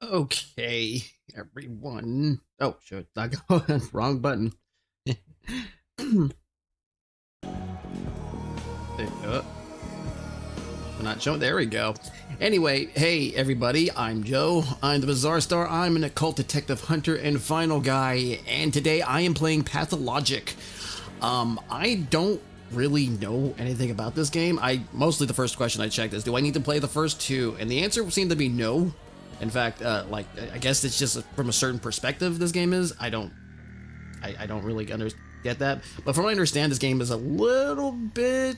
Okay, everyone. Oh, shoot, not going. Wrong button. We're not showing. There we go. Anyway, hey everybody, I'm Joe. I'm the BizarreStar. I'm an occult detective hunter and final guy, and today I am playing Pathologic. I don't really know anything about this game. Mostly the first question I checked is, do I need to play the first two? And the answer seemed to be no. In fact, I guess it's just from a certain perspective this game is. I don't really get that. But from what I understand, this game is a little bit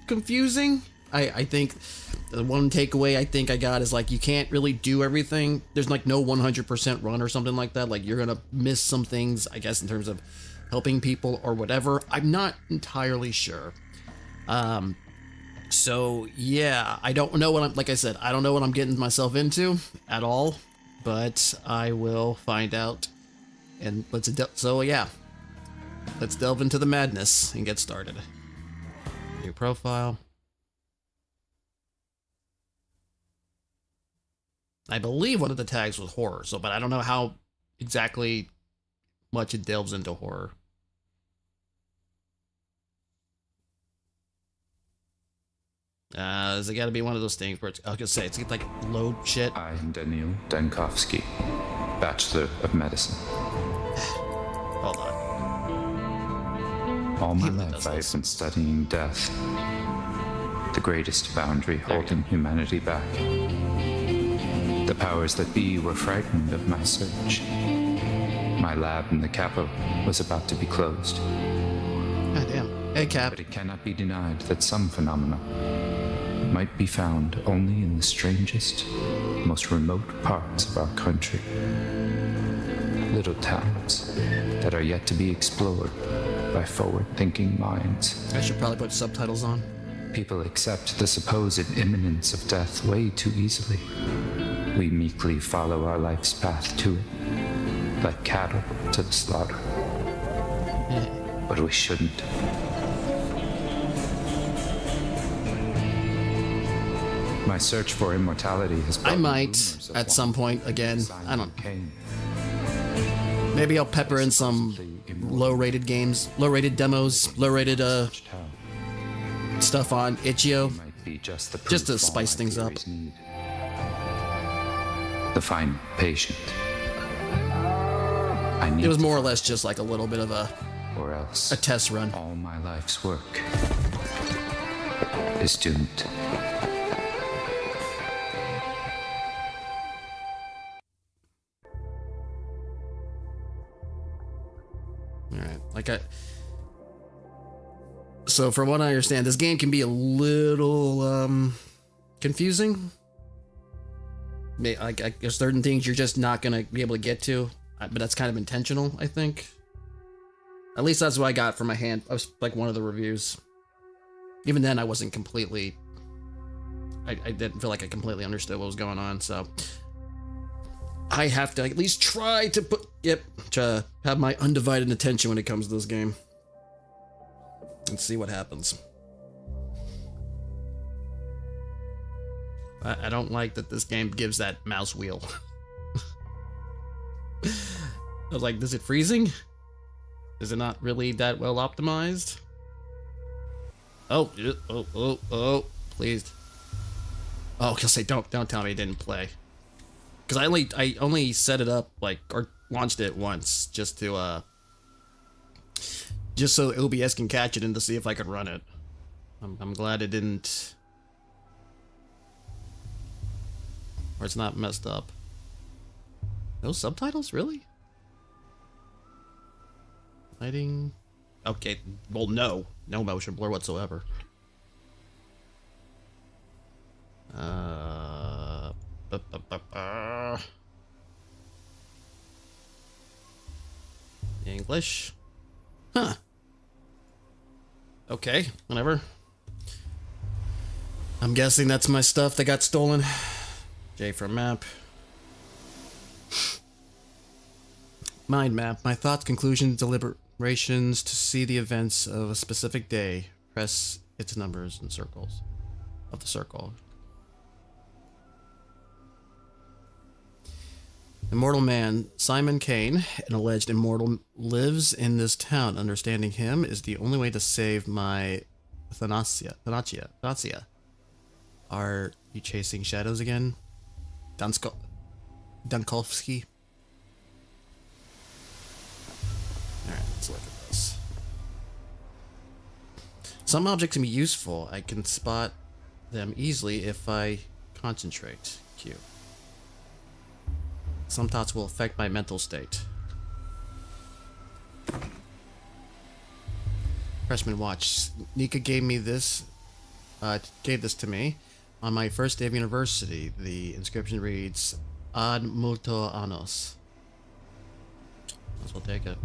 confusing. I think the one takeaway I think I got is like you can't really do everything. There's like no 100% run or something like that. Like you're gonna miss some things, I guess, in terms of helping people or whatever. I'm not entirely sure. So yeah, I don't know what like I said, I don't know what I'm getting myself into at all, but I will find out. And let's delve into the madness and get started. New profile. I believe one of the tags was horror, but I don't know how exactly much it delves into horror. Is it gotta be one of those things where I was gonna say it's like load shit. I'm Daniel Dankovsky, Bachelor of Medicine. Hold on. All my life I've been studying death, the greatest boundary holding humanity back. The powers that be were frightened of my search. My lab in the capital was about to be closed. God damn. Hey, Cap. But it cannot be denied that some phenomena might be found only in the strangest, most remote parts of our country. Little towns that are yet to be explored by forward-thinking minds. I should probably put subtitles on. People accept the supposed imminence of death way too easily. We meekly follow our life's path to it, like cattle to the slaughter. But we shouldn't. My search for immortality has brought I might, at some point, again. I don't know. Maybe I'll pepper in some low-rated games, low-rated demos, low-rated stuff on itch.io, just to spice things up. The final patient. It was more or less just like a little bit of a test run. All my life's work is doomed. Alright, so from what I understand, this game can be a little, confusing. Like, there's certain things you're just not gonna be able to get to, but that's kind of intentional, I think. At least that's what I got from I was like one of the reviews. Even then, I wasn't completely... I didn't feel like I completely understood what was going on, so... I have to at least try to have my undivided attention when it comes to this game. And see what happens. I don't like that this game gives that mouse wheel. I was like, is it freezing? Is it not really that well optimized? Oh, please. Oh, I'll say don't tell me it didn't play. Because I only set it up or launched it once just to just so OBS can catch it and to see if I could run it. I'm glad it didn't. Or it's not messed up. No subtitles, really? Lighting. Okay, well, no motion blur whatsoever. English? Huh. Okay, whatever. I'm guessing that's my stuff that got stolen. J for map. Mind map. My thoughts, conclusions, deliberations to see the events of a specific day. Press its numbers and circles of the circle. Immortal man Simon Kane, an alleged immortal, lives in this town. Understanding him is the only way to save my Thanacia. Are you chasing shadows again? Dunkovsky? Alright, let's look at this. Some objects can be useful. I can spot them easily if I concentrate. Q. Some thoughts will affect my mental state. Freshman watch. Nika gave this to me on my first day of university. The inscription reads Ad multo annos. Might as well take it.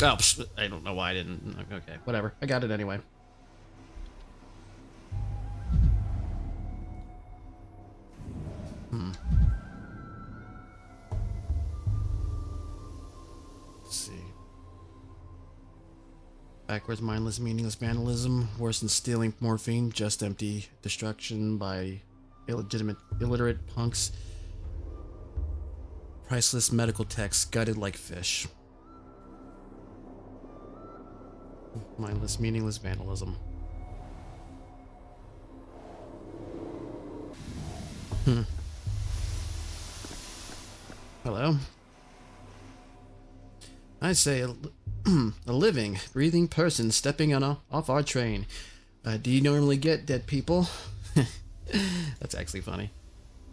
Oh, I don't know why I didn't. Okay, whatever. I got it anyway. Let's see. Backwards, mindless, meaningless vandalism. Worse than stealing morphine. Just empty destruction by illiterate punks. Priceless medical texts gutted like fish. Mindless, meaningless vandalism. Hello? I say a living, breathing person stepping off our train. Do you normally get dead people? That's actually funny.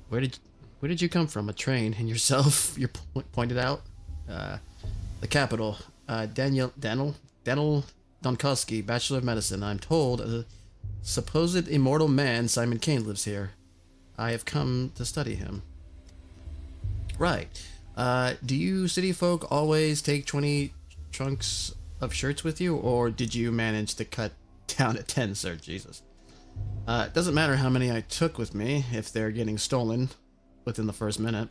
Where did you come from? A train and yourself? You pointed out. The capital. Daniel Donkowski, Bachelor of Medicine. I'm told a supposed immortal man, Simon Kane, lives here. I have come to study him. Right. Do you city folk always take 20 trunks of shirts with you, or did you manage to cut down to 10, sir? Jesus. It doesn't matter how many I took with me if they're getting stolen within the first minute.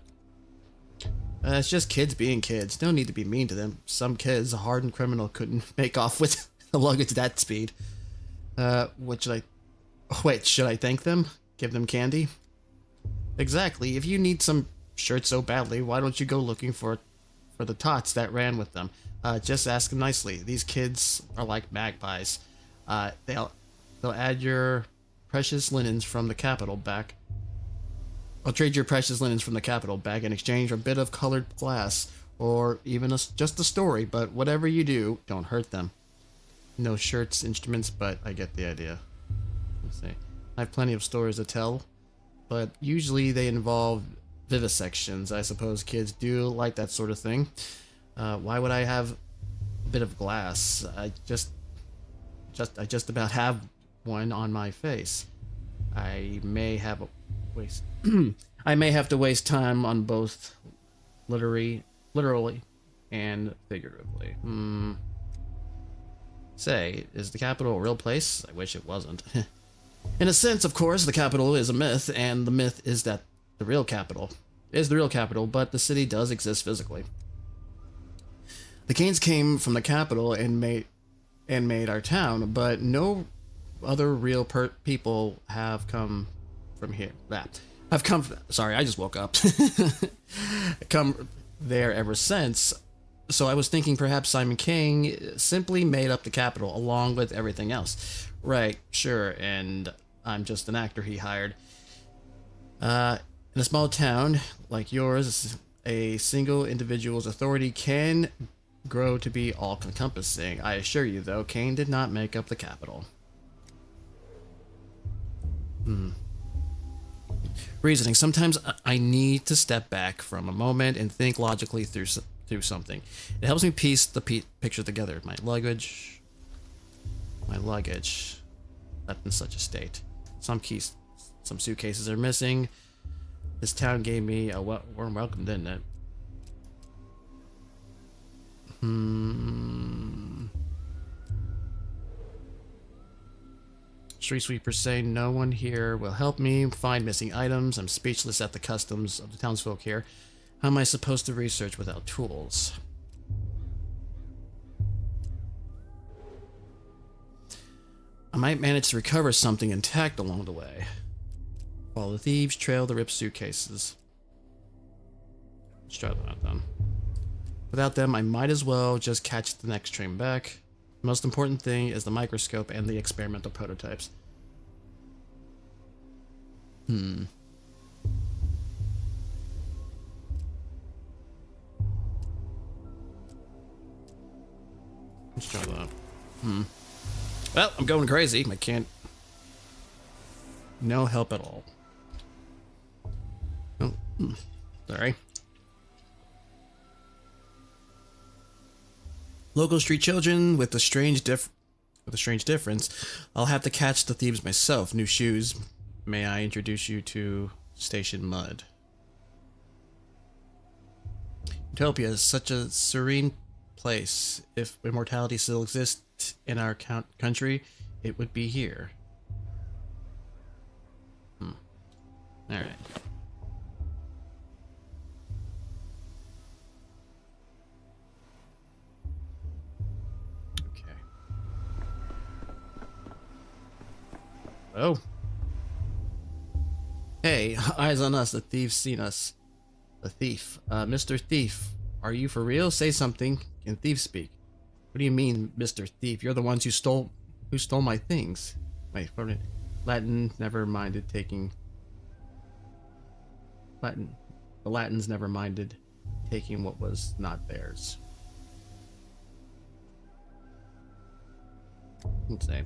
It's just kids being kids. No need to be mean to them. Some kids, a hardened criminal, couldn't make off with a luggage that speed. What should I... Wait, should I thank them? Give them candy? Exactly. If you need some shirts so badly, why don't you go looking for the tots that ran with them? Just ask them nicely. These kids are like magpies. They'll add your precious linens from the capital back. I'll trade your precious linens from the capital back in exchange for a bit of colored glass, or even just a story, but whatever you do, don't hurt them. No shirts, instruments, but I get the idea. Let's see. I have plenty of stories to tell, but usually they involve vivisections. I suppose kids do like that sort of thing. Why would I have a bit of glass? I just about have one on my face. I may have a waste. I may have to waste time on both literally and figuratively. Say, is the capital a real place? I wish it wasn't. In a sense, of course, the capital is a myth, and the myth is that the real capital is the real capital, but the city does exist physically. The Canes came from the capital and made our town, but no other real people have come from here. Sorry, I just woke up. Come there ever since. So I was thinking perhaps Simon King simply made up the capital along with everything else. Right, sure, and I'm just an actor he hired. In a small town like yours, a single individual's authority can grow to be all-encompassing. I assure you, though, Kane did not make up the capital. Reasoning. Sometimes I need to step back from a moment and think logically through something. It helps me piece the picture together. My luggage, left in such a state. Some suitcases are missing. This town gave me a warm welcome, didn't it? Street sweepers say no one here will help me find missing items. I'm speechless at the customs of the townsfolk here. How am I supposed to research without tools? I might manage to recover something intact along the way. Follow the thieves, trail the ripped suitcases. Let's try that then. Without them, I might as well just catch the next train back. The most important thing is the microscope and the experimental prototypes. Let's try that. Well, I'm going crazy. I can't. No help at all. Oh, sorry. Local street children with a strange difference. I'll have to catch the thieves myself. New shoes. May I introduce you to Station Mud? Utopia is such a serene place. If immortality still exists in our country, it would be here. Alright. Okay. Oh. Hey, eyes on us. The thief's seen us. The thief. Mr. Thief, are you for real? Say something. Can thieves speak? What do you mean, Mr. Thief? You're the ones who stole my things. Wait, Latin never minded taking... The Latins never minded taking what was not theirs. Let's say,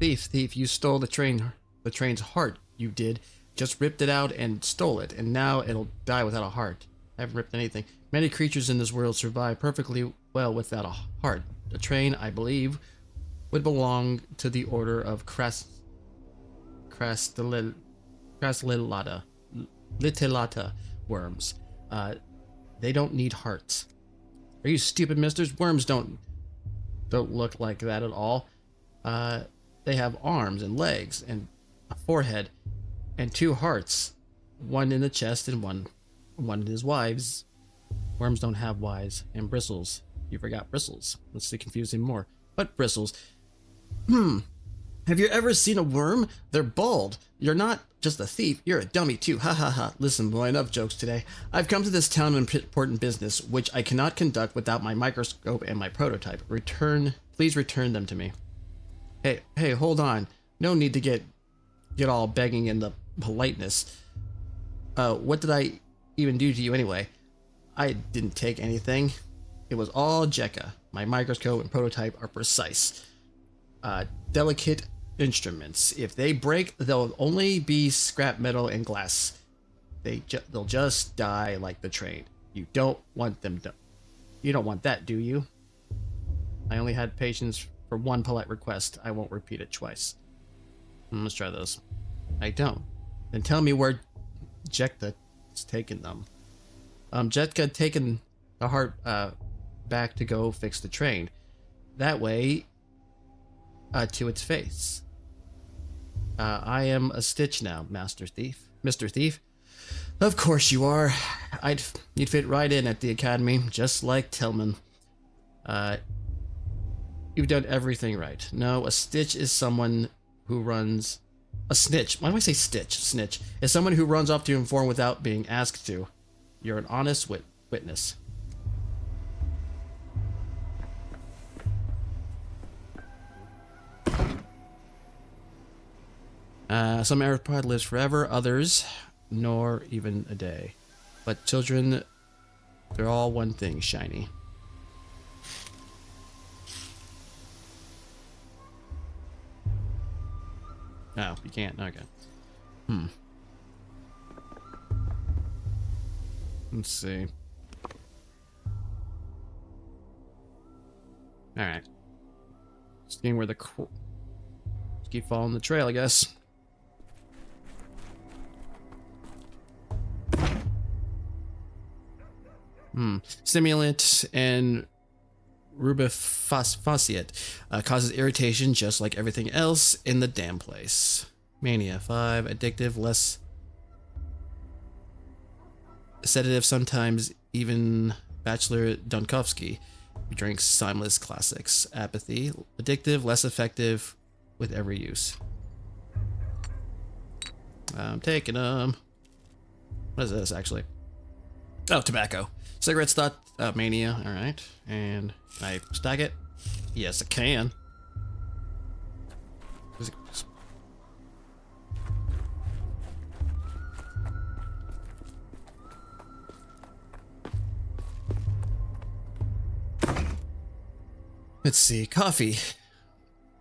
thief, you stole the train's heart. You did. Just ripped it out and stole it, and now it'll die without a heart. I haven't ripped anything. Many creatures in this world survive perfectly well without a heart. The train, I believe, would belong to the order of Litellata worms. They don't need hearts. Are you stupid, misters? Worms don't look like that at all. They have arms and legs and a forehead and two hearts, one in the chest and one in his wives. Worms don't have wives. And bristles. You forgot bristles. Let's see, confuse him more. What bristles? Have you ever seen a worm? They're bald. You're not just a thief, you're a dummy too. Ha ha ha. Listen, boy, enough jokes today. I've come to this town on important business, which I cannot conduct without my microscope and my prototype. Please return them to me. Hey, hold on. No need to get all begging in the politeness. What did I even do to you anyway? I didn't take anything. It was all Jekka. My microscope and prototype are precise. Delicate instruments. If they break, they'll only be scrap metal and glass. They'll just die like the train. You don't want them to. You don't want that, do you? I only had patience for one polite request. I won't repeat it twice. Let's try this. I don't. Then tell me where Jekka has taken them. Jekka had taken the heart back to go fix the train. That way, to its face. I am a Stitch now, Master Thief. Mr. Thief? Of course you are. You'd fit right in at the academy, just like Tillman. You've done everything right. No, a Stitch is someone who runs... A snitch. Why do I say Stitch? Snitch. Is someone who runs off to inform without being asked to. You're an honest witness. Some arthropod lives forever, others nor even a day. But children, they're all one thing, shiny. No, you can't. Okay. Let's see. Alright. Seeing where the... Just keep following the trail, I guess. Stimulant and rubifaciate causes irritation just like everything else in the damn place. Mania 5, addictive, less sedative, sometimes even Bachelor Dunkowski drinks timeless classics. Apathy, addictive, less effective with every use. I'm taking them. What is this, actually? Oh, tobacco. Cigarettes, thought mania. All right. And can I stack it? Yes, I can. Let's see. Coffee.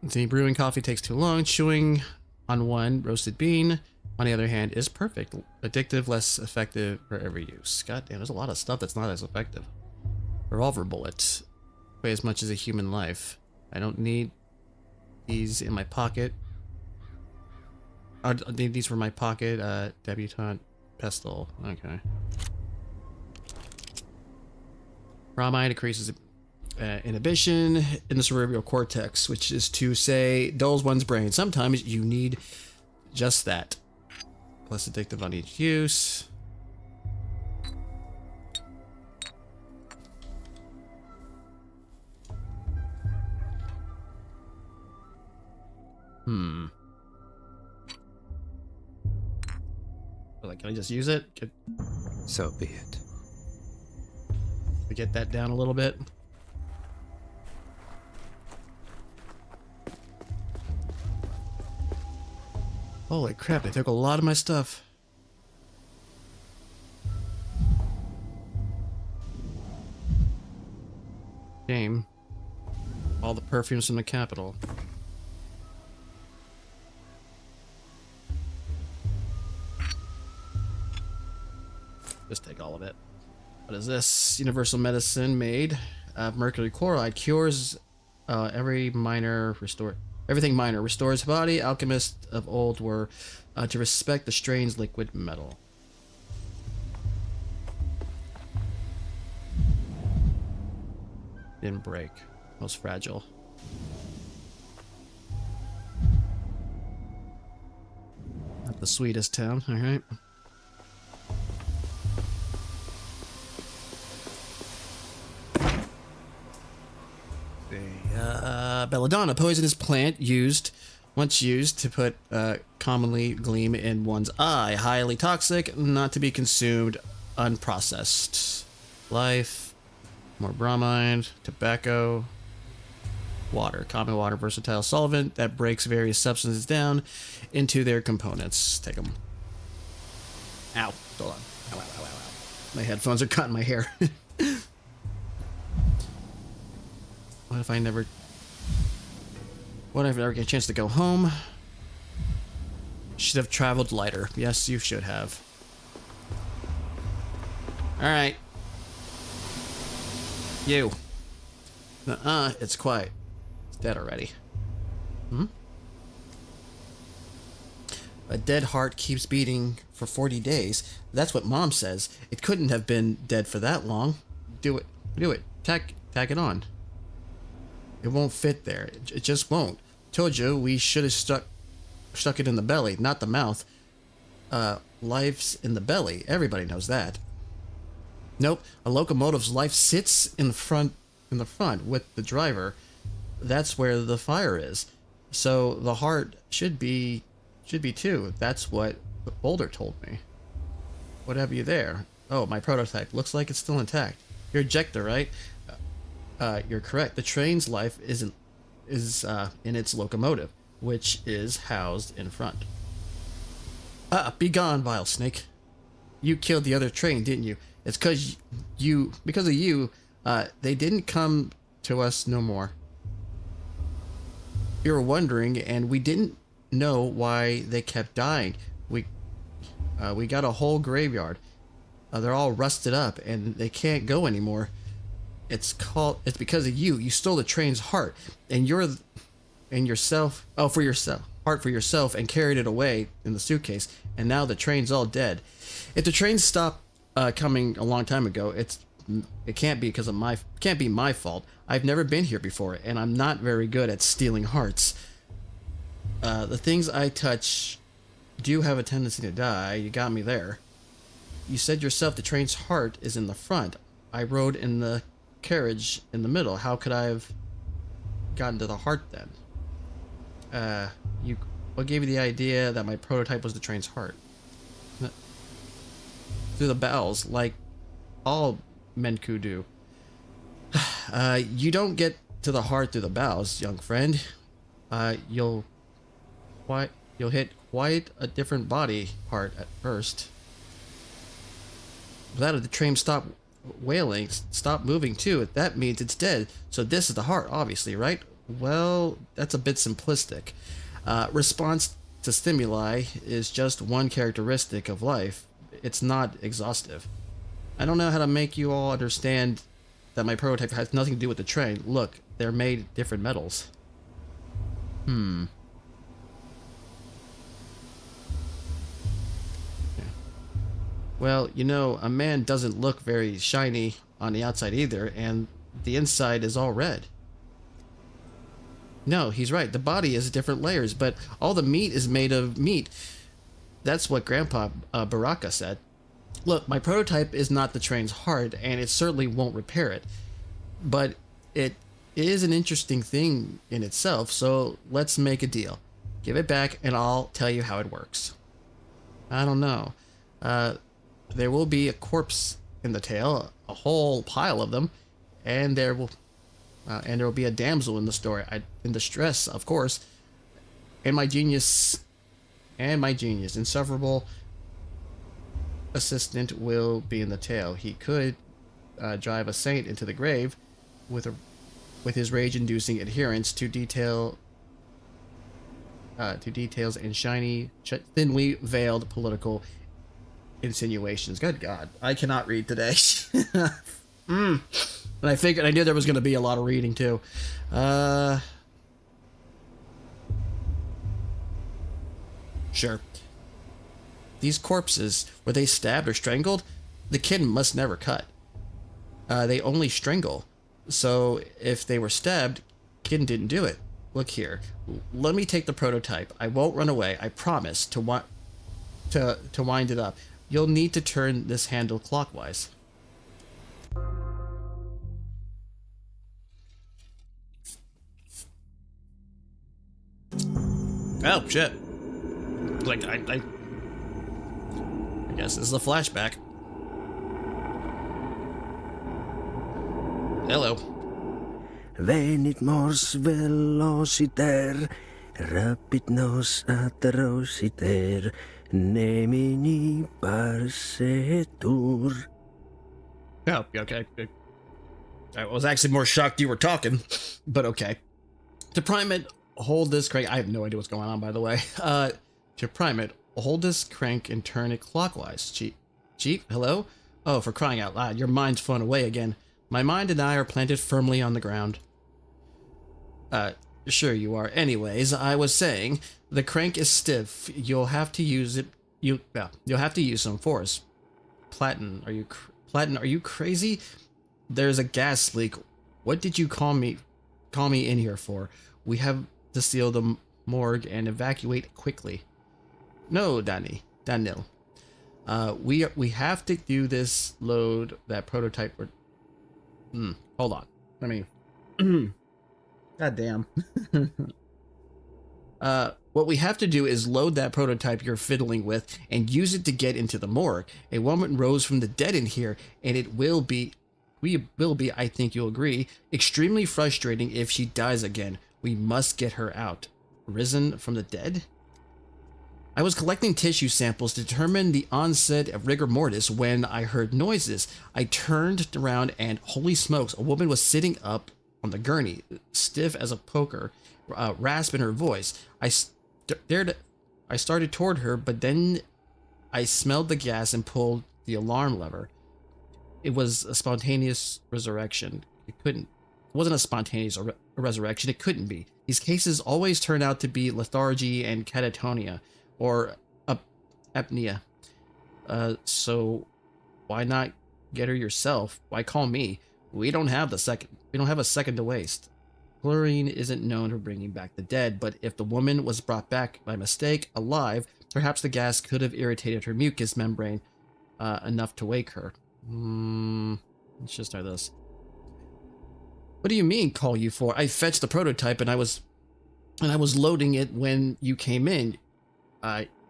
The brewing coffee takes too long. Chewing on one roasted bean, on the other hand, is perfect. Addictive, less effective for every use. God damn, there's a lot of stuff that's not as effective. Revolver bullets. Weigh as much as a human life. I don't need these in my pocket. I need these for my pocket. Debutante pistol. Okay. Bromide increases inhibition in the cerebral cortex, which is to say, dulls one's brain. Sometimes you need just that. Less addictive on each use. Like, can I just use it? So be it. To get that down a little bit. Holy crap, they took a lot of my stuff. Shame. All the perfumes from the capital. Just take all of it. What is this? Universal medicine made of mercury chloride. Cures everything minor. Restores body. Alchemists of old were to respect the strange liquid metal. Didn't break. Most fragile. Not the sweetest town. All right. Belladonna, poisonous plant once used to put commonly gleam in one's eye. Highly toxic, not to be consumed, unprocessed. Life, more bromide, tobacco, water. Common water, versatile solvent that breaks various substances down into their components. Take them. Ow. Hold on. Ow, ow, ow, ow, ow. My headphones are cutting my hair. What if I never get a chance to go home? Should have traveled lighter. Yes, you should have. Alright. You. It's quiet. It's dead already. A dead heart keeps beating for 40 days. That's what Mom says. It couldn't have been dead for that long. Do it. Do it. Tack it on. It won't fit there. It just won't. Told you we should have stuck it in the belly, not the mouth. Life's in the belly. Everybody knows that. Nope. A locomotive's life sits in the front with the driver. That's where the fire is. So the heart should be too. That's what Boulder told me. What have you there? Oh, my prototype. Looks like it's still intact. Your ejector, right? You're correct. The train's life is in its locomotive, which is housed in front. Be gone, vile snake. You killed the other train, didn't you? It's because of you, they didn't come to us no more. You were wondering, and we didn't know why they kept dying. We got a whole graveyard. They're all rusted up, and they can't go anymore. It's because of you. You stole the train's heart, and heart for yourself, and carried it away in the suitcase. And now the train's all dead. If the train stopped coming a long time ago, it can't be my fault. I've never been here before, and I'm not very good at stealing hearts. The things I touch do have a tendency to die. You got me there. You said yourself the train's heart is in the front. I rode in the carriage in the middle. How could I have gotten to the heart then? What gave you the idea that my prototype was the train's heart? Through the bowels, like all Menku do. You don't get to the heart through the bowels, young friend. You'll hit quite a different body part at first. Without it, the train stop wailing, stop moving too. That means it's dead. So this is the heart, obviously, right? Well, that's a bit simplistic. Response to stimuli is just one characteristic of life. It's not exhaustive. I don't know how to make you all understand that my prototype has nothing to do with the train. Look, they're made different metals. Yeah. Well, you know, a man doesn't look very shiny on the outside either, and the inside is all red. No, he's right. The body is different layers, but all the meat is made of meat. That's what Grandpa Baraka said. Look, my prototype is not the train's heart, and it certainly won't repair it. But it is an interesting thing in itself, so let's make a deal. Give it back, and I'll tell you how it works. I don't know. There will be a corpse in the tail, a whole pile of them, and there will be a damsel in the story, in distress, of course, and my genius, insufferable assistant will be in the tail. He could drive a saint into the grave with his rage-inducing adherence to details and thinly veiled political insinuations. Good God, I cannot read today. And I knew there was going to be a lot of reading too. Sure. These corpses, were they stabbed or strangled? The kin must never cut. They only strangle. So if they were stabbed, kin didn't do it. Look here. Let me take the prototype. I won't run away. I promise to wind it up. You'll need to turn this handle clockwise. Oh shit! Like I guess this is a flashback. Hello. Venit mors velociter, rapid nos atrociter, nemini parsetur. Oh, okay. I was actually more shocked you were talking, but okay. To prime it, hold this crank. I have no idea what's going on, by the way. To prime it, hold this crank and turn it clockwise. Chief, hello? Oh, for crying out loud, your mind's flown away again. My mind and I are planted firmly on the ground. Sure you are. Anyways, I was saying, the crank is stiff. You'll have to use it. You'll have to use some force. Platin, are you crazy? There's a gas leak. What did you call me in here for? We have to seal the morgue and evacuate quickly. No, Daniel. We have to do this. Load that prototype. Hold on. I mean, God damn. What we have to do is load that prototype you're fiddling with and use it to get into the morgue. A woman rose from the dead in here, and it will be, I think you'll agree, extremely frustrating if she dies again. We must get her out. Risen from the dead? I was collecting tissue samples to determine the onset of rigor mortis when I heard noises. I turned around and, holy smokes, a woman was sitting up on the gurney, stiff as a poker, rasp in her voice. I started toward her, but then I smelled the gas and pulled the alarm lever. It was a spontaneous resurrection. It wasn't a spontaneous resurrection. It couldn't be. These cases always turn out to be lethargy and catatonia, or apnea. So why not get her yourself? Why call me? We don't have a second to waste. Chlorine isn't known for bringing back the dead, but if the woman was brought back by mistake alive, perhaps the gas could have irritated her mucous membrane enough to wake her. Let's just try this. What do you mean, call you for? I fetched the prototype and I was... and I was loading it when you came in.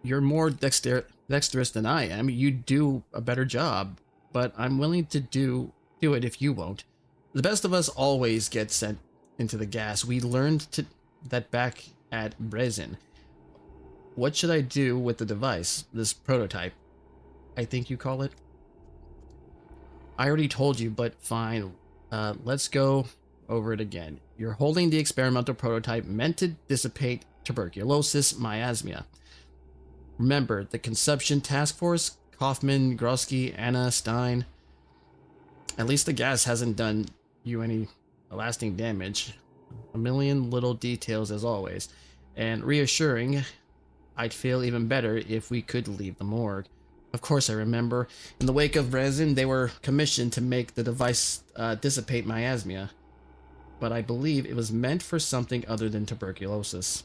You're more dexterous than I am. You do a better job, but I'm willing to do it if you won't. The best of us always get sent into the gas. We learned that back at Brezin. What should I do with the device, this prototype, I think you call it? I already told you, but fine. Let's go over it again. You're holding the experimental prototype meant to dissipate tuberculosis miasma. Remember, the Conception Task Force, Kaufman, Grosky, Anna, Stein. At least the gas hasn't done you any lasting damage. A million little details as always. And reassuring, I'd feel even better if we could leave the morgue. Of course I remember. In the wake of resin, they were commissioned to make the device dissipate miasma. But I believe it was meant for something other than tuberculosis.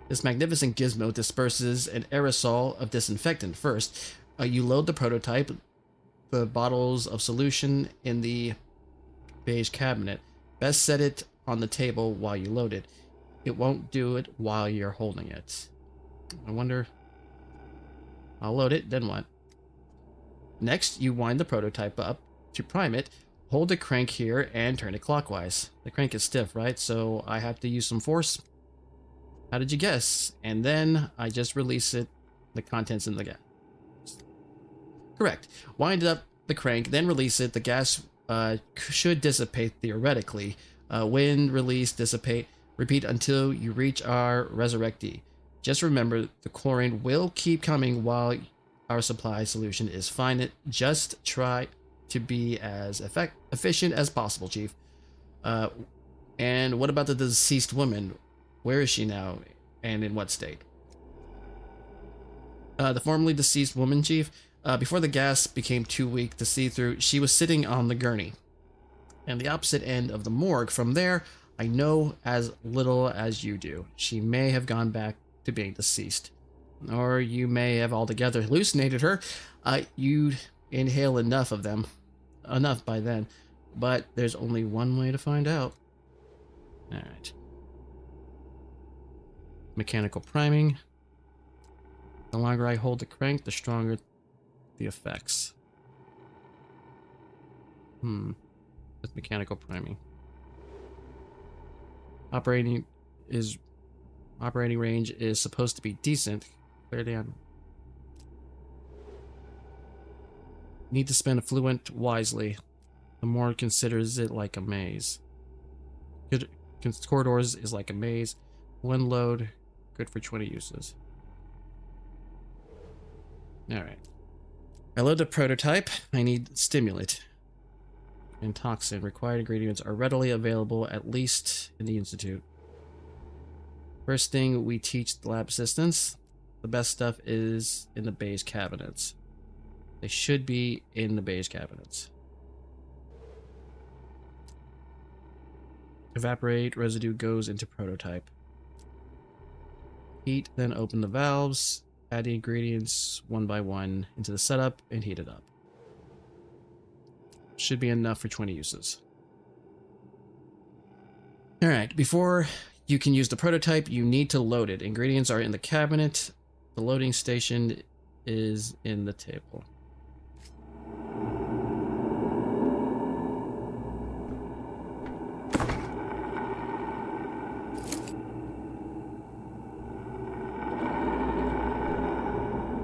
This magnificent gizmo disperses an aerosol of disinfectant first. You load the prototype, the bottles of solution in the beige cabinet. Best set it on the table while you load it. It won't do it while you're holding it. I wonder... I'll load it, then what? Next, you wind the prototype up to prime it. Hold the crank here and turn it clockwise. The crank is stiff, right? So I have to use some force. How did you guess? And then I just release it, the contents in the gas. Correct. Wind up the crank, then release it. The gas should dissipate theoretically. Wind, release, dissipate. Repeat until you reach our resurrectee. Just remember, the chlorine will keep coming while our supply solution is fine. Just try to be as efficient as possible, Chief. And what about the deceased woman? Where is she now, and in what state? The formerly deceased woman, Chief, before the gas became too weak to see through, she was sitting on the gurney, and the opposite end of the morgue. From there, I know as little as you do. She may have gone back to being deceased, or you may have altogether hallucinated her. You'd inhale enough of them, enough by then, but there's only one way to find out. All right. Mechanical priming. The longer I hold the crank, the stronger the effects. With mechanical priming. Operating range is supposed to be decent. Clearly on. Need to spend affluent wisely. The morgue considers it like a maze. Corridors is like a maze. One load, good for 20 uses. Alright. I load the prototype. I need stimulant and toxin. Required ingredients are readily available, at least in the Institute. First thing we teach the lab assistants, the best stuff is in the beige cabinets. They should be in the beige cabinets. Evaporate residue goes into prototype. Heat, then open the valves, add the ingredients one by one into the setup and heat it up. Should be enough for 20 uses. Alright, before you can use the prototype, you need to load it. Ingredients are in the cabinet. The loading station is in the table.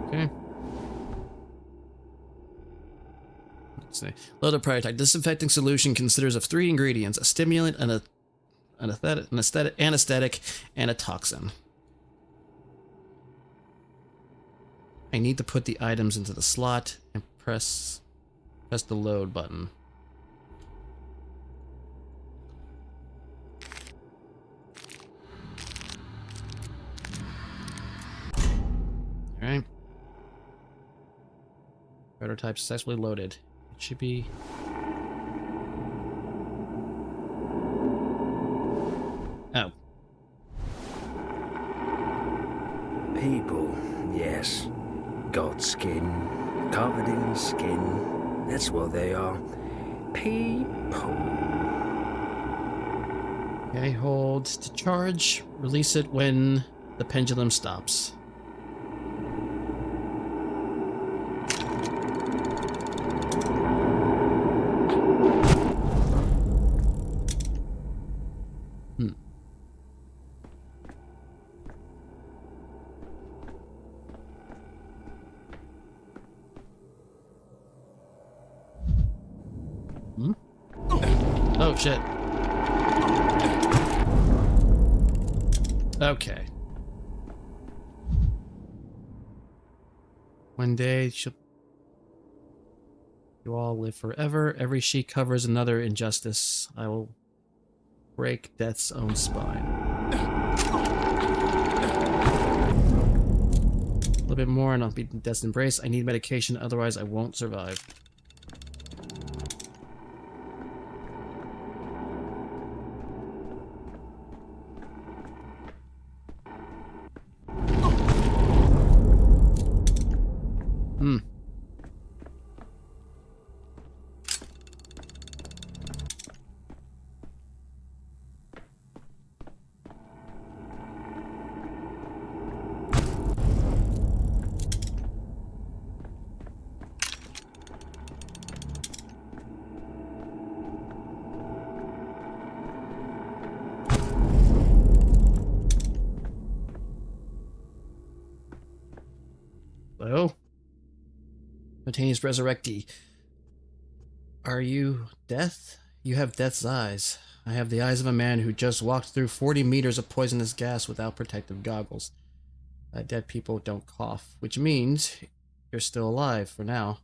Okay. Let's see. Load a prototype. Disinfecting solution considers of 3 ingredients: a stimulant, an anesthetic, and a toxin. I need to put the items into the slot and press the load button. Alright. Prototype successfully loaded. It should be... Oh. People, yes. God skin, covered in skin. That's what they are. People. Okay, hold to charge. Release it when the pendulum stops. Hmm? Oh, shit. Okay. One day, you all live forever. Every sheet covers another injustice. I will break death's own spine. A little bit more and I'll be death's embrace. I need medication, otherwise I won't survive. Hmm. Hello? Spontaneous resurrectee. Are you death? You have death's eyes. I have the eyes of a man who just walked through 40 meters of poisonous gas without protective goggles. Dead people don't cough, which means you're still alive for now.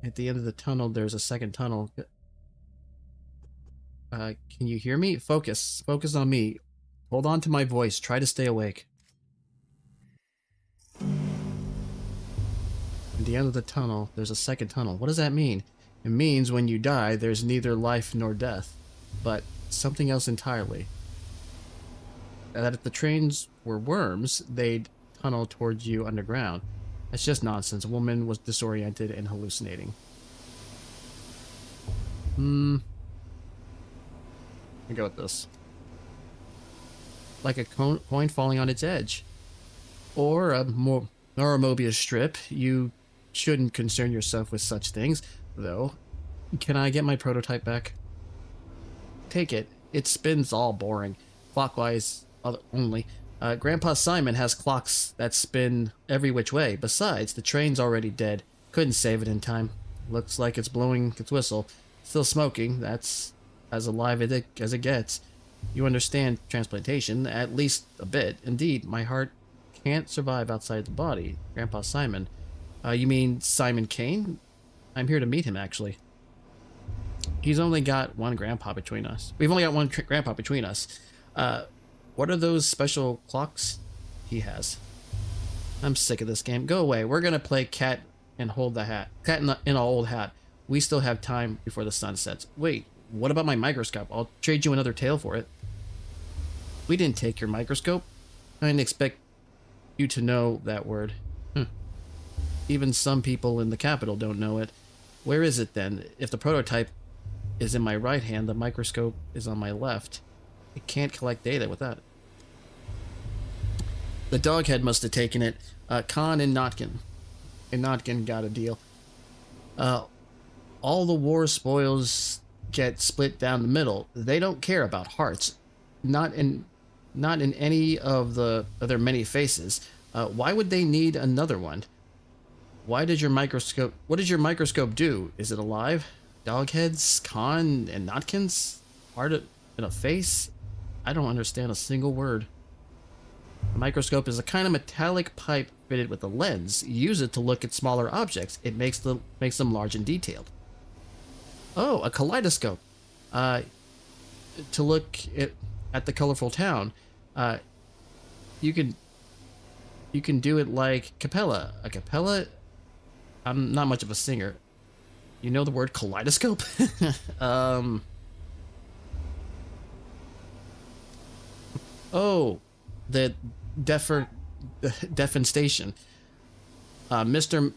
At the end of the tunnel, there's a second tunnel. Can you hear me? Focus. Focus on me. Hold on to my voice. Try to stay awake. At the end of the tunnel, there's a second tunnel. What does that mean? It means when you die, there's neither life nor death, but something else entirely. That if the trains were worms, they'd tunnel towards you underground. That's just nonsense. A woman was disoriented and hallucinating. I go with this. Like a coin falling on its edge. Or a Mobius strip. You shouldn't concern yourself with such things, though. Can I get my prototype back? Take it. It spins all boring. Clockwise only. Grandpa Simon has clocks that spin every which way. Besides, the train's already dead. Couldn't save it in time. Looks like it's blowing its whistle. Still smoking. That's as alive as it gets. You understand transplantation, at least a bit. Indeed, my heart can't survive outside the body. Grandpa Simon. You mean Simon Kane? I'm here to meet him, actually. He's only got one grandpa between us. We've only got one grandpa between us. What are those special clocks he has? I'm sick of this game. Go away. We're gonna play cat and hold the hat. Cat in an old hat. We still have time before the sun sets. Wait, what about my microscope? I'll trade you another tail for it. We didn't take your microscope. I didn't expect you to know that word. Even some people in the capital don't know it. Where is it then? If the prototype is in my right hand, the microscope is on my left. It can't collect data without it. The doghead must have taken it. Khan and Notkin. And Notkin got a deal. All the war spoils get split down the middle. They don't care about hearts. Not in any of their many faces. Why would they need another one? What does your microscope do? Is it alive? Dogheads, Khan, and Notkins? Heart in a face? I don't understand a single word. A microscope is a kind of metallic pipe fitted with a lens. You use it to look at smaller objects. It makes them large and detailed. Oh, a kaleidoscope. To look at the colorful town. You can do it like Capella. A Capella? I'm not much of a singer. You know the word kaleidoscope? Oh, the deafened station. Mr.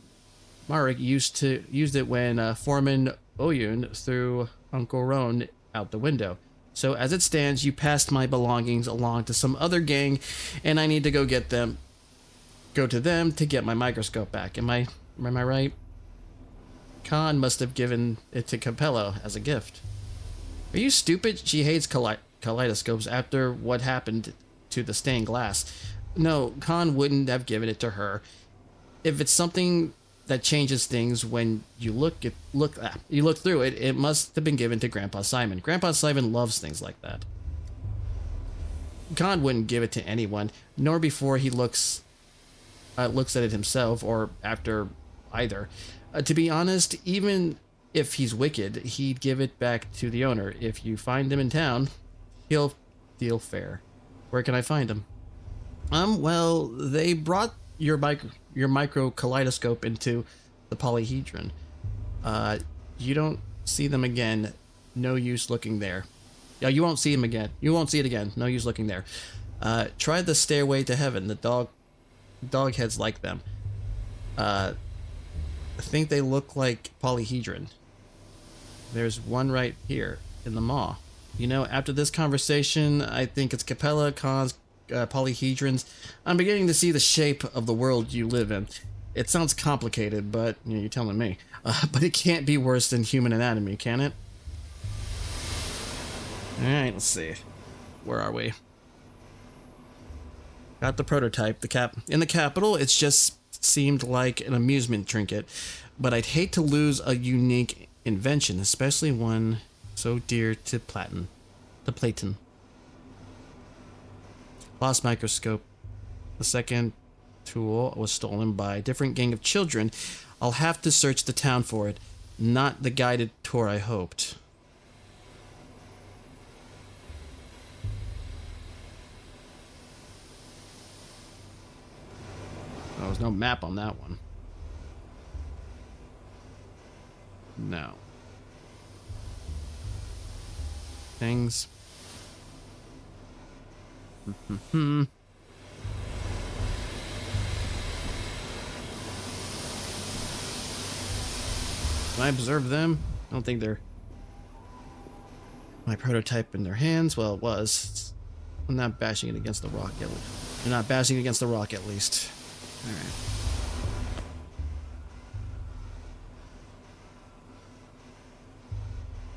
Marek used it when Foreman Oyun threw Uncle Roan out the window. So as it stands, you passed my belongings along to some other gang, and I need to go to them to get my microscope back. Am I right? Khan must have given it to Capello as a gift. Are you stupid? She hates kaleidoscopes after what happened to the stained glass. No, Khan wouldn't have given it to her. If it's something that changes things when you look through it, it must have been given to Grandpa Simon. Grandpa Simon loves things like that. Khan wouldn't give it to anyone, nor before he looks at it himself, or after either. To be honest, even if he's wicked, he'd give it back to the owner. If you find him in town, he'll deal fair. Where can I find him? Well, they brought your micro kaleidoscope into the polyhedron. You don't see them again. No use looking there. Yeah, you won't see him again. You won't see it again. No use looking there. Try the stairway to heaven. The dog heads like them. I think they look like polyhedron. There's one right here in the maw. You know, after this conversation, I think it's Capella, Cons, polyhedrons. I'm beginning to see the shape of the world you live in. It sounds complicated, but you're telling me. But it can't be worse than human anatomy, can it? Alright, let's see. Where are we? Got the prototype. In the capital, it's just seemed like an amusement trinket. But I'd hate to lose a unique invention, especially one so dear to Platon. Lost microscope. The second tool was stolen by a different gang of children. I'll have to search the town for it. Not the guided tour I hoped. There was no map on that one. No. Things. Can I observe them? I don't think they're my prototype in their hands. Well, it was. I'm not bashing it against the rock yet. They're not bashing it against the rock at least. Alright.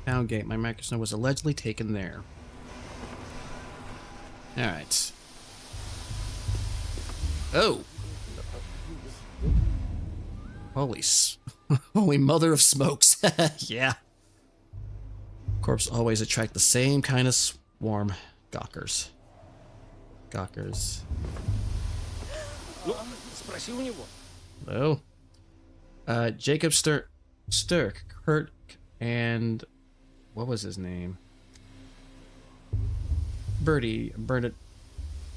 Town gate. My microscope was allegedly taken there. Alright. Oh! Holy mother of smokes. Yeah. Corpses always attract the same kind of swarm. Gawkers. Hello? Jacob Sturk, Kurt, and what was his name? Bernard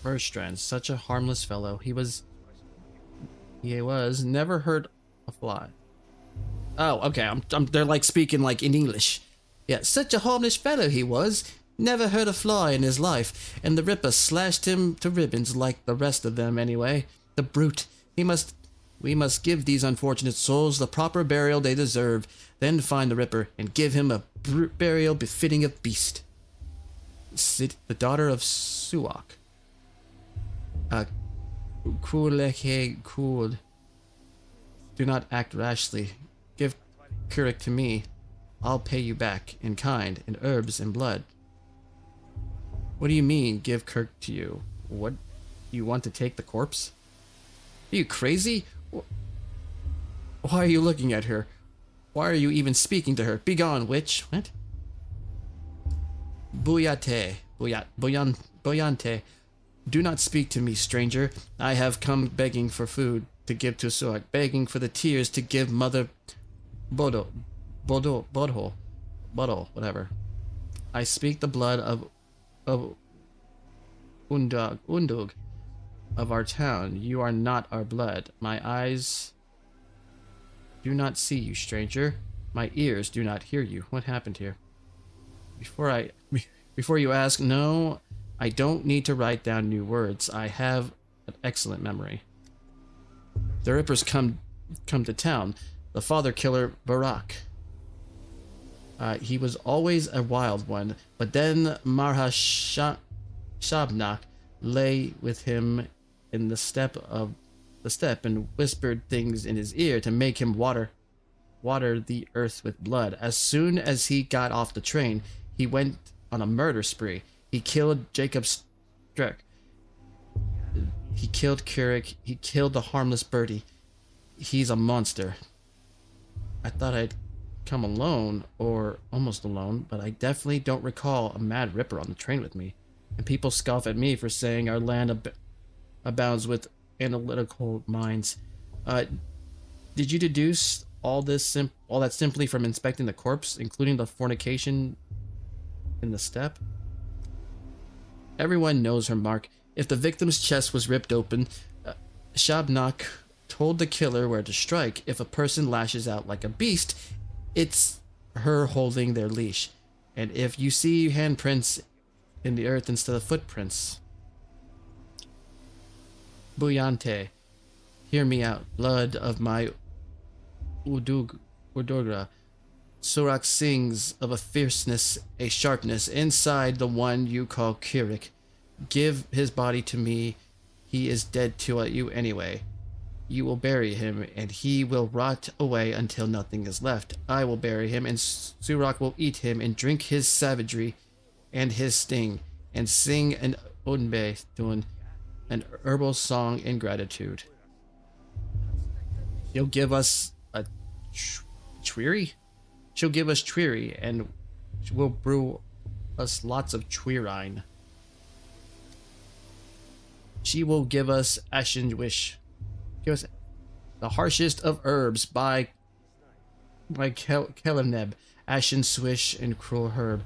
Berstrand. Such a harmless fellow. He was never hurt a fly. Oh, okay. They're like speaking like in English. Yeah, such a harmless fellow he was. Never hurt a fly in his life, and the Ripper slashed him to ribbons like the rest of them anyway. The brute. We must give these unfortunate souls the proper burial they deserve, then find the Ripper and give him a burial befitting a beast. The daughter of Suak. Cool. Do not act rashly. Give Kurik to me. I'll pay you back in kind, in herbs and blood. What do you mean, give Kirk to you? What? You want to take the corpse? Are you crazy? Why are you looking at her? Why are you even speaking to her? Begone, witch. What? Boyante. Do not speak to me, stranger. I have come begging for food to give to Suak, begging for the tears to give Mother Bodho, whatever. I speak the blood of Undug of our town. You are not our blood. My eyes do not see you, stranger. My ears do not hear you. What happened here? Before you ask, no, I don't need to write down new words. I have an excellent memory. The Rippers come come to town. The father killer, Barak. He was always a wild one, but then Shabnak lay with him in the step and whispered things in his ear to make him water the earth with blood. As soon as he got off the train, he went on a murder spree. He killed Jacob Streck. He killed Keurig. He killed the harmless birdie. He's a monster. I thought I'd come alone, or almost alone, but I definitely don't recall a Mad Ripper on the train with me. And people scoff at me for saying our land abounds with analytical minds. Did you deduce all that simply from inspecting the corpse, including the fornication in the step? Everyone knows her mark. If the victim's chest was ripped open, Shabnak told the killer where to strike. If a person lashes out like a beast, it's her holding their leash. And if you see handprints in the earth instead of footprints, Buyante, hear me out. Blood of my Udogra. Surak sings of a fierceness, a sharpness inside the one you call Keurig. Give his body to me. He is dead to you anyway. You will bury him, and he will rot away until nothing is left. I will bury him, and Surak will eat him and drink his savagery and his sting, and sing an Unbe Dun, an herbal song in gratitude. He'll give us a Tweary? She'll give us Tweary, and we'll brew us lots of Tweerine. She will give us Ashen Wish. Give us the harshest of herbs by Keleneb, Ashen Swish and Cruel Herb.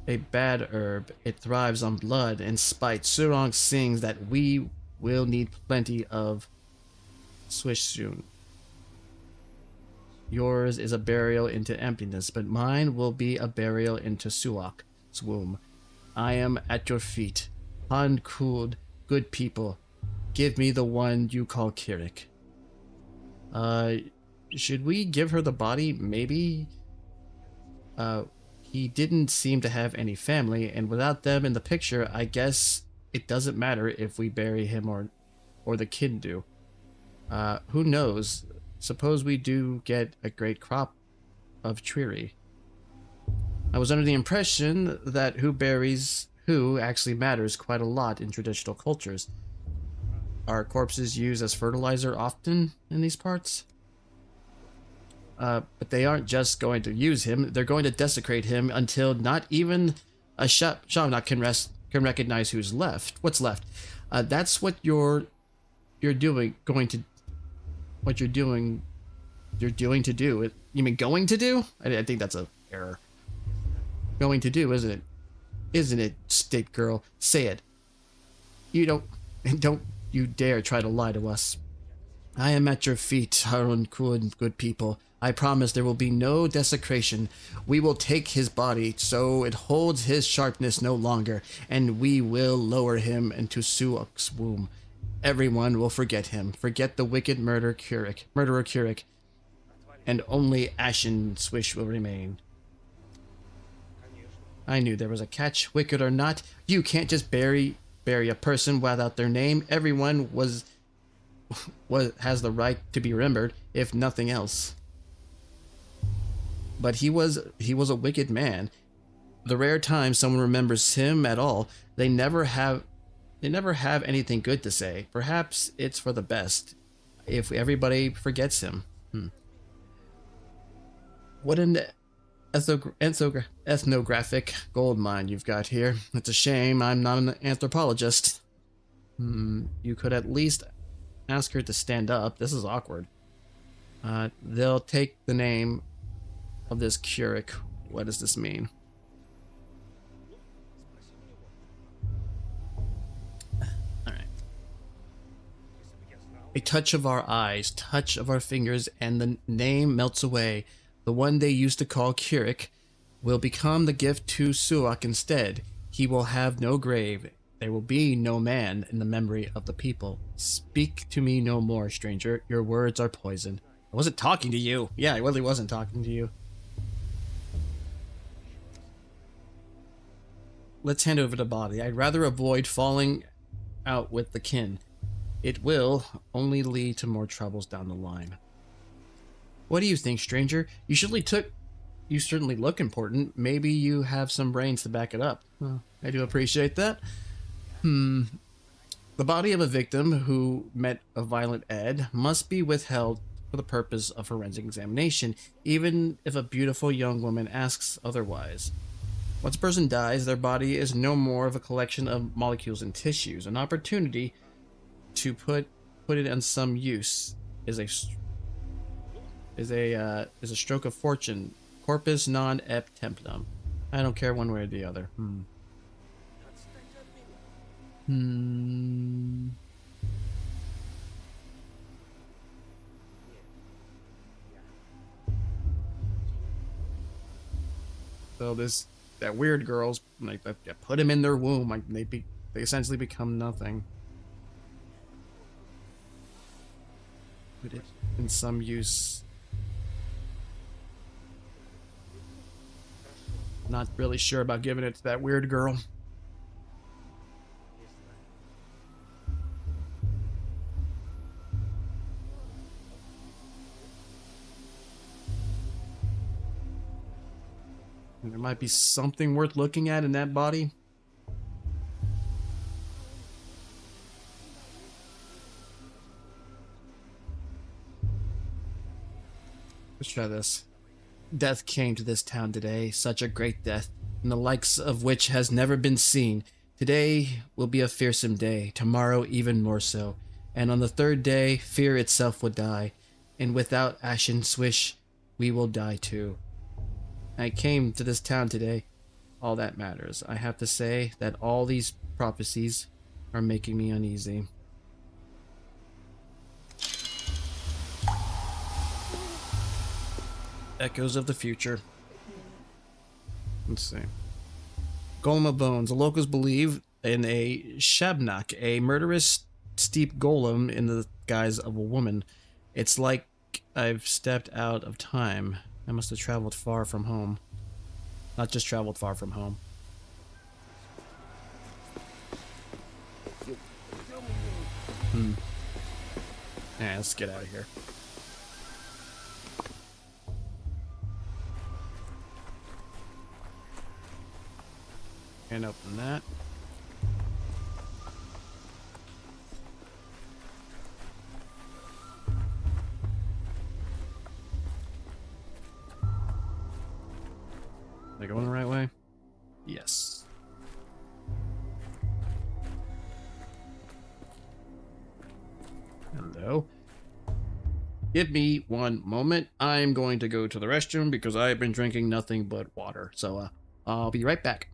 A bad herb, it thrives on blood and spite. Surong sings that we will need plenty of Swish soon. Yours is a burial into emptiness, but mine will be a burial into Suak's womb. I am at your feet. Han Kud, good people. Give me the one you call Keurig. Should we give her the body? Maybe? He didn't seem to have any family, and without them in the picture, I guess it doesn't matter if we bury him or the kid do. Who knows? Suppose we do get a great crop of Tweary. I was under the impression that who buries who actually matters quite a lot in traditional cultures. Are corpses used as fertilizer often in these parts? But they aren't just going to use him, they're going to desecrate him until not even a Shavnak can recognize who's left. What's left? That's what you're doing to do. You mean going to do? I think that's a error. Going to do, isn't it? Isn't it, state girl? Say it. Don't you dare try to lie to us. I am at your feet, Harun Kun, good people. I promise there will be no desecration. We will take his body so it holds his sharpness no longer, and we will lower him into Suak's womb. Everyone will forget him. Forget the wicked murderer Keurig, and only Ashen Swish will remain. I knew there was a catch. Wicked or not, you can't just bury a person without their name. Everyone has the right to be remembered, if nothing else. But he was a wicked man. The rare time someone remembers him at all, they never have anything good to say. Perhaps it's for the best if everybody forgets him. What an ethnographic gold mine you've got here. It's a shame I'm not an anthropologist. You could at least ask her to stand up. This is awkward. They'll take the name of this Keurig. What does this mean? Alright. A touch of our eyes, touch of our fingers, and the name melts away. The one they used to call Keurig will become the gift to Suak instead. He will have no grave. There will be no man in the memory of the people. Speak to me no more, stranger. Your words are poison. I wasn't talking to you. Yeah, I really wasn't talking to you. Let's hand over the body. I'd rather avoid falling out with the kin. It will only lead to more troubles down the line. What do you think, stranger? You certainly look important. Maybe you have some brains to back it up. Well, I do appreciate that. The body of a victim who met a violent ed must be withheld for the purpose of forensic examination, even if a beautiful young woman asks otherwise. Once a person dies, their body is no more of a collection of molecules and tissues. An opportunity to put it in some use is a stroke of fortune. Corpus non ep temptum. I don't care one way or the other. So that weird girl's like put him in their womb. Like they essentially become nothing. Put it in some use. Not really sure about giving it to that weird girl. And there might be something worth looking at in that body. Let's try this. Death came to this town today, such a great death, and the likes of which has never been seen. Today will be a fearsome day, tomorrow even more so, and on the third day, fear itself will die, and without ashen swish, we will die too. I came to this town today. All that matters. I have to say that all these prophecies are making me uneasy. Echoes of the future. Let's see. Golem of Bones. The locals believe in a Shabnak, a murderous steep golem in the guise of a woman. It's like I've stepped out of time. I must have traveled far from home. Not just traveled far from home. Yeah, let's get out of here. And open that. Am I going the right way? Yes. Hello. Give me one moment. I'm going to go to the restroom because I've been drinking nothing but water. So, I'll be right back.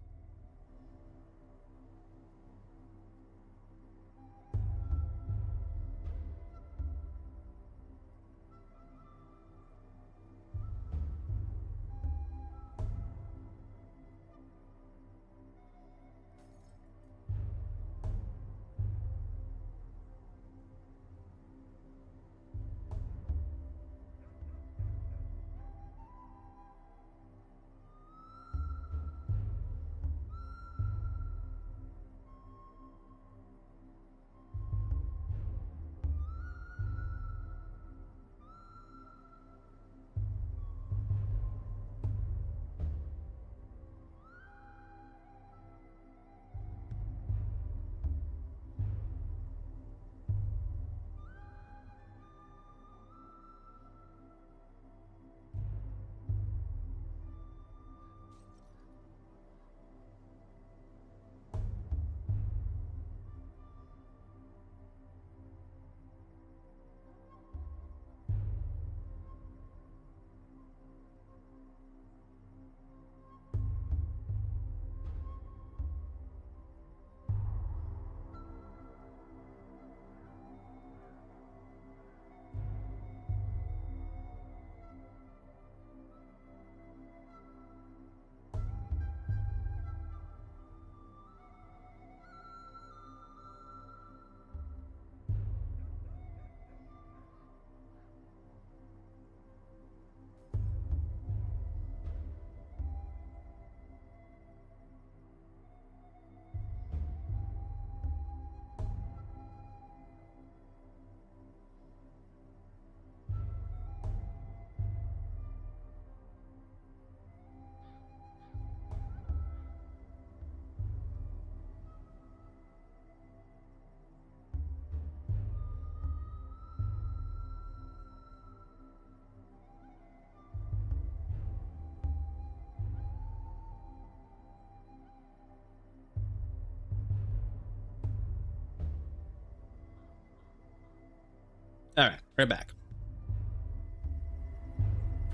Right back.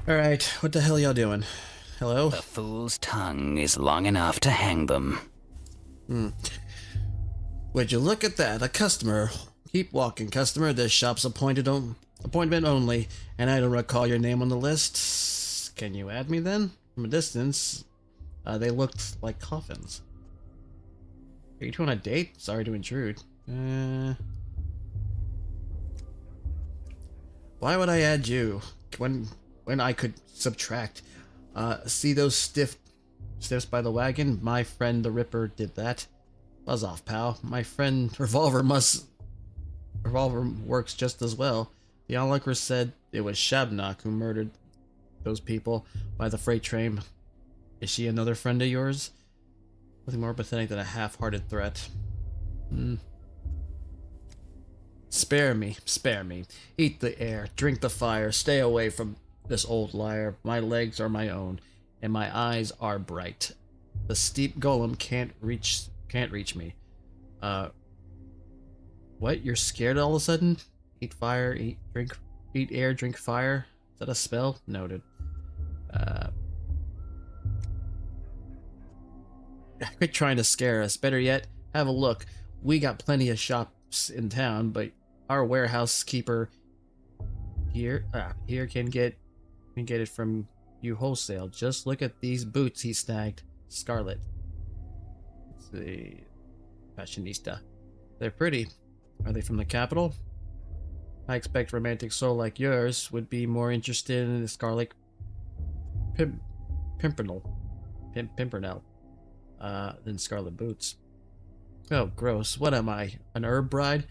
Alright, what the hell y'all doing? Hello? The fool's tongue is long enough to hang them. Would you look at that? A customer. Keep walking, customer. This shop's appointment only, and I don't recall your name on the list. Can you add me then? From a distance, they looked like coffins. Are you two on a date? Sorry to intrude. Why would I add you when I could subtract? See those stiffs by the wagon? My friend the Ripper did that. Buzz off, pal. My friend Revolver works just as well. The onlooker said it was Shabnak who murdered those people by the freight train. Is she another friend of yours? Nothing more pathetic than a half-hearted threat. Spare me. Eat the air, drink the fire, stay away from this old liar. My legs are my own, and my eyes are bright. The steep golem can't reach me. What? You're scared all of a sudden? Eat fire, eat air, drink fire? Is that a spell? Noted. Quit trying to scare us. Better yet, have a look. We got plenty of shops in town, but our warehouse keeper here can get it from you wholesale. Just look at these boots he snagged. Scarlet. Let's see. Fashionista. They're pretty. Are they from the capital? I expect romantic soul like yours would be more interested in the Scarlet Pimpernel than Scarlet boots. Oh, gross. What am I? An herb bride?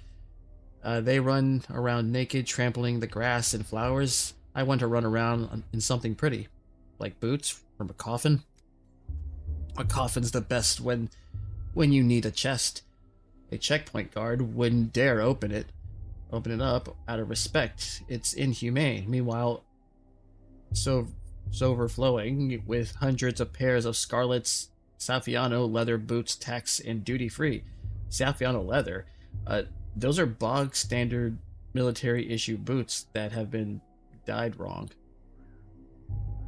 They run around naked, trampling the grass and flowers. I want to run around in something pretty. Like boots from a coffin. A coffin's the best when you need a chest. A checkpoint guard wouldn't dare open it up out of respect. It's inhumane. Meanwhile, so overflowing with hundreds of pairs of Scarlet's Saffiano leather boots, tax and duty free. Saffiano leather, those are bog standard military issue boots that have been dyed wrong.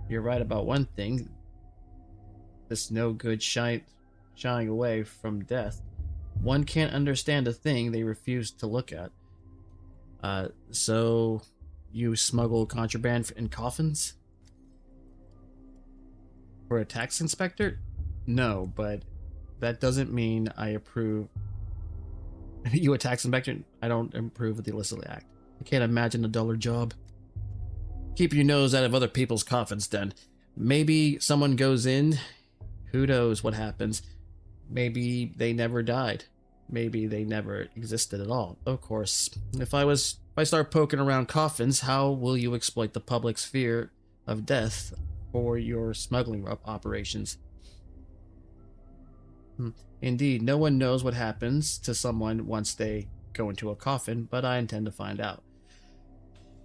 You're right about one thing. This no good shying away from death. One can't understand a thing they refuse to look at. So you smuggle contraband in coffins? For a tax inspector? No, but that doesn't mean I approve. You a tax inspector? I don't approve of the illicit act. I can't imagine a duller job. Keep your nose out of other people's coffins, then. Maybe someone goes in. Who knows what happens? Maybe they never died. Maybe they never existed at all. Of course, if I start poking around coffins, how will you exploit the public's fear of death for your smuggling operations? Indeed, no one knows what happens to someone once they go into a coffin, but I intend to find out.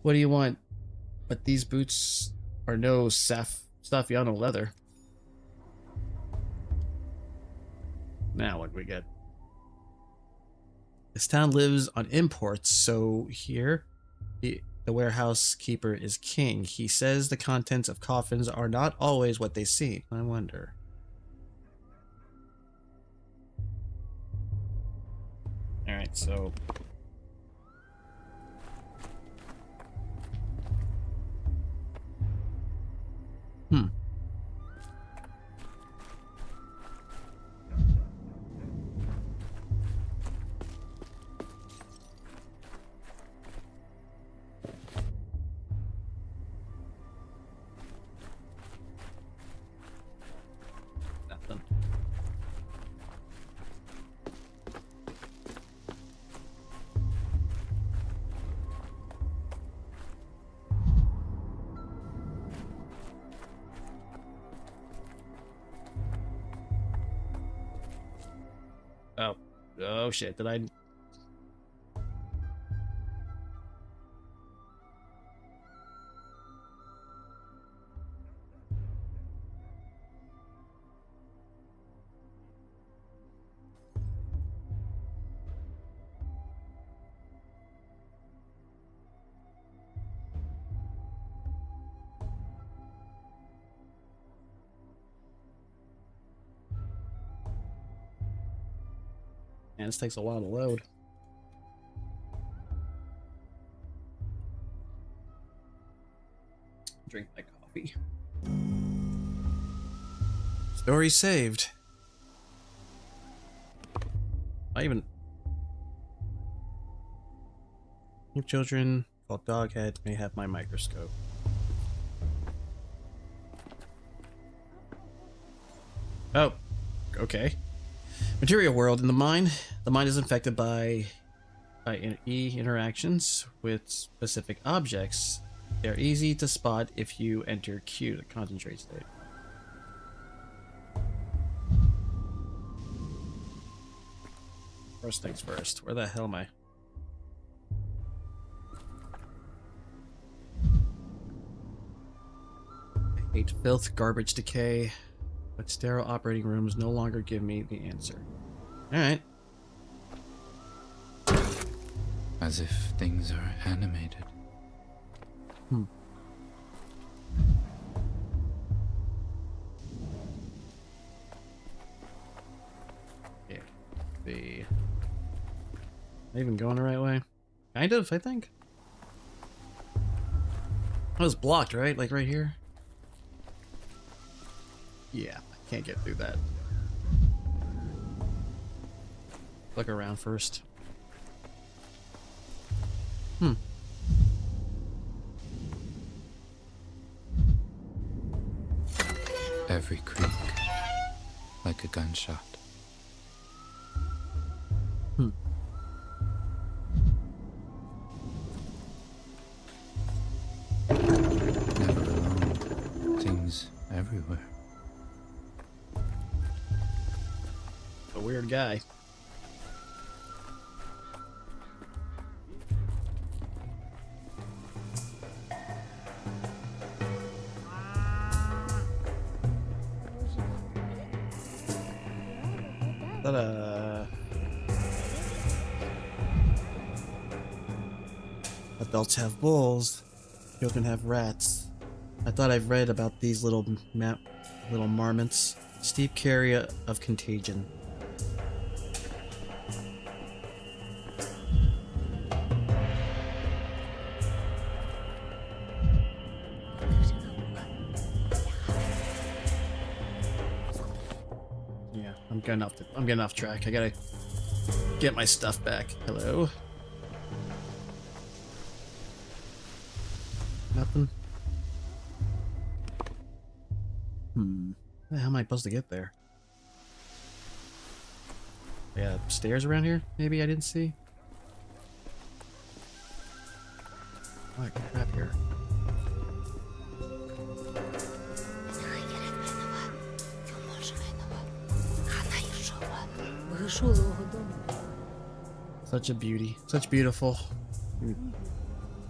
What do you want? But these boots are no Saffiano leather. Now what do we get? This town lives on imports, so here the warehouse keeper is king. He says the contents of coffins are not always what they seem. I wonder. Alright, so... Nothing. Oh shit, did I... Man, this takes a while to load. Drink my coffee. Story saved. I even... New children called Doghead may have my microscope. Oh, okay. Material world. In the mind is infected by interactions with specific objects. They're easy to spot if you enter Q, the concentrate state. First things first. Where the hell am I? I hate filth, garbage, decay, but sterile operating rooms no longer give me the answer. Alright. As if things are animated. Yeah. Am I even going the right way? Kind of, I think. That was blocked, right? Like right here? Yeah, I can't get through that. Look around first. Every creak, like a gunshot. Never alone. Things everywhere. A weird guy. Adults have bulls. Children have rats. I thought I've read about these little marmots. Steep carrier of contagion. Yeah, I'm getting off track. I gotta get my stuff back. Hello. Nothing. How am I supposed to get there? Yeah, stairs around here? Maybe I didn't see. Oh, crap here. Such a beauty. Such beautiful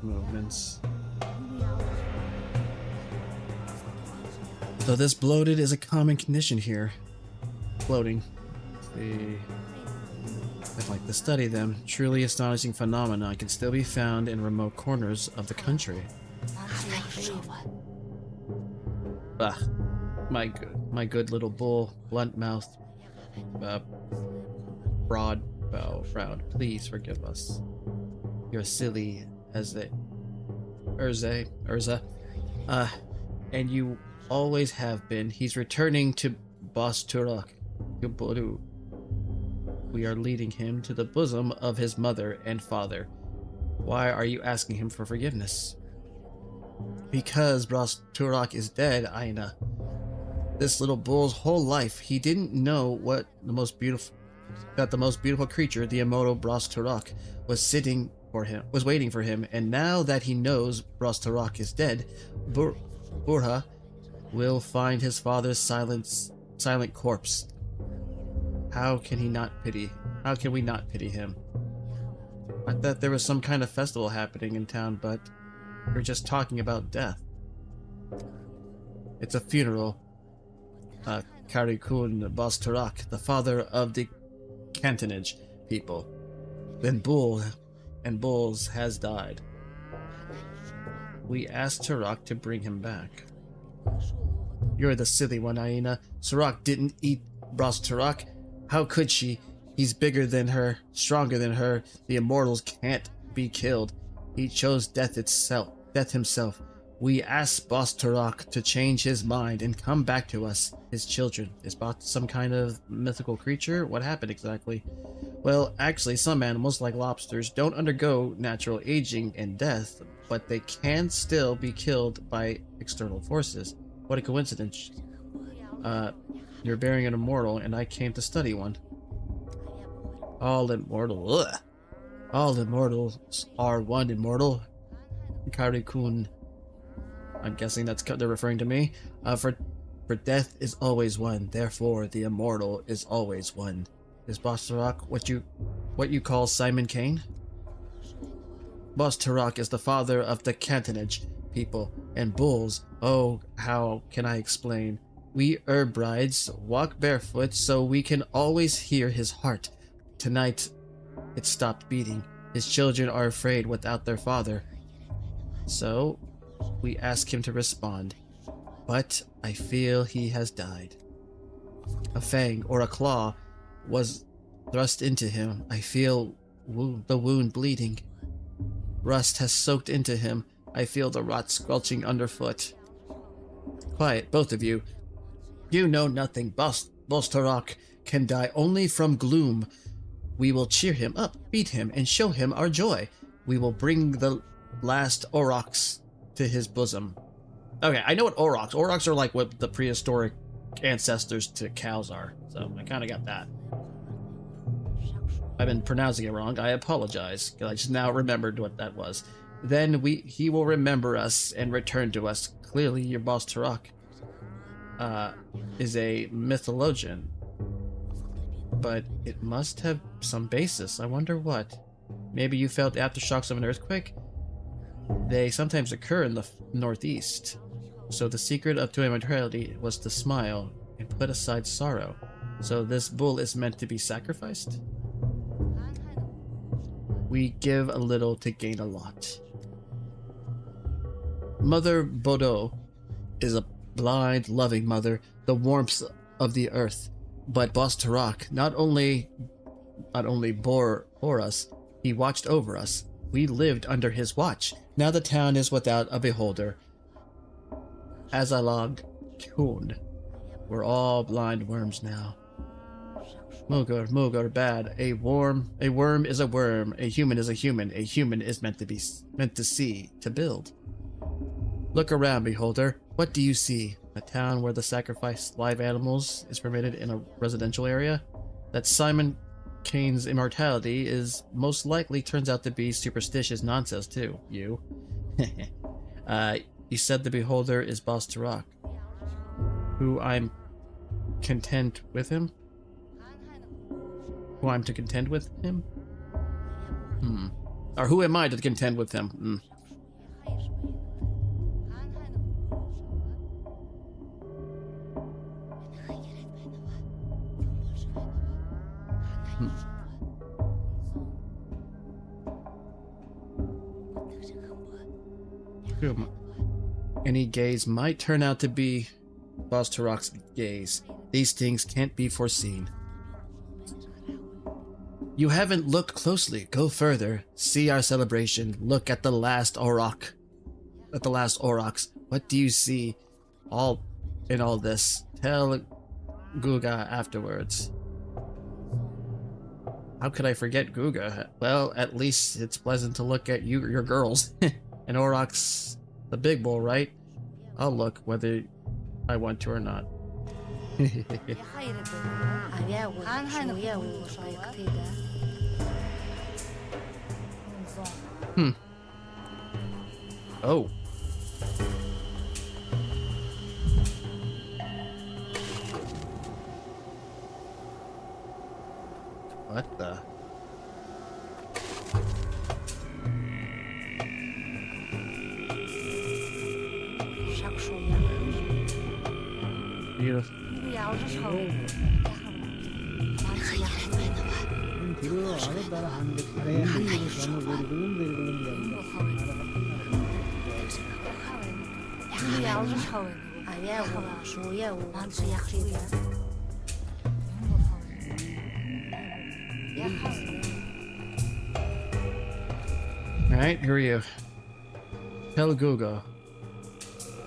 movements. So this bloated is a common condition here. Bloating. I'd like to study them. Truly astonishing phenomena can still be found in remote corners of the country. Ah, my good little bull, blunt-mouthed, broad bow frown. Please forgive us. You're silly as Urza. And you always have been. He's returning to Bos Turak. We are leading him to the bosom of his mother and father. Why are you asking him for forgiveness? Because Bos Turak is dead, Aina. This little bull's whole life, he didn't know that the most beautiful creature, the immortal Bos Turak, was waiting for him, and now that he knows Bos Turak is dead, Burha will find his father's silent corpse. How can we not pity him? I thought there was some kind of festival happening in town, but we're just talking about death. It's a funeral. Karikun Bos Turak, the father of the Cantonage people. Then Bulls has died. We asked Turak to bring him back. You're the silly one, Aina. Turak didn't eat Bos Turak. How could she? He's bigger than her, stronger than her. The immortals can't be killed. He chose death himself. We asked Boss Turok to change his mind and come back to us, his children. Is Boss some kind of mythical creature? What happened exactly? Well, actually, some animals, like lobsters, don't undergo natural aging and death, but they can still be killed by external forces. What a coincidence. You're bearing an immortal, and I came to study one. All immortal. Ugh. All immortals are one immortal. Karikun. I'm guessing they're referring to me. For death is always one, therefore the immortal is always one. Is Boss Turok what you call Simon Kane? Boss Turok is the father of the Cantonage people and bulls. Oh, how can I explain? We herb brides walk barefoot so we can always hear his heart. Tonight, it stopped beating. His children are afraid without their father. So, we ask him to respond. But I feel he has died. A fang or a claw was thrust into him. I feel the wound bleeding. Rust has soaked into him. I feel the rot squelching underfoot. Quiet, both of you. You know nothing. Boss Turok can die only from gloom. We will cheer him up, beat him, and show him our joy. We will bring the last aurochs to his bosom. Okay, I know what aurochs. Aurochs are like what the prehistoric ancestors to cows are. So I kind of got that. I've been pronouncing it wrong. I apologize. I just now remembered what that was. Then he will remember us and return to us. Clearly, your Boss Turok is a mythologian. But it must have some basis. I wonder what. Maybe you felt aftershocks of an earthquake? They sometimes occur in the northeast. So the secret to immortality was to smile and put aside sorrow. So this bull is meant to be sacrificed? We give a little to gain a lot. Mother Bodo is a blind, loving mother, the warmth of the earth. But Boss Turok not only bore us, he watched over us. We lived under his watch. Now the town is without a beholder. Azalog Kun. We're all blind worms now. Mugur, bad. A worm is a worm. A human is a human. A human is meant to see, to build. Look around, beholder. What do you see? A town where the sacrifice of live animals is permitted in a residential area? That Simon Kane's immortality is most likely turns out to be superstitious nonsense too, you. You said the beholder is Boss Turok. Who I'm content with him? Who I'm to contend with him? Or who am I to contend with him? Any gaze might turn out to be Boss Turok's gaze. These things can't be foreseen. You haven't looked closely. Go further. See our celebration. Look at the last auroch. At the last aurochs. What do you see in all this? Tell Guga afterwards. How could I forget Guga? Well, at least it's pleasant to look at your girls. And auroch's the big bull, right? I'll look whether I want to or not. Oh. What the? Beautiful. Alright, here are you. Tell Guga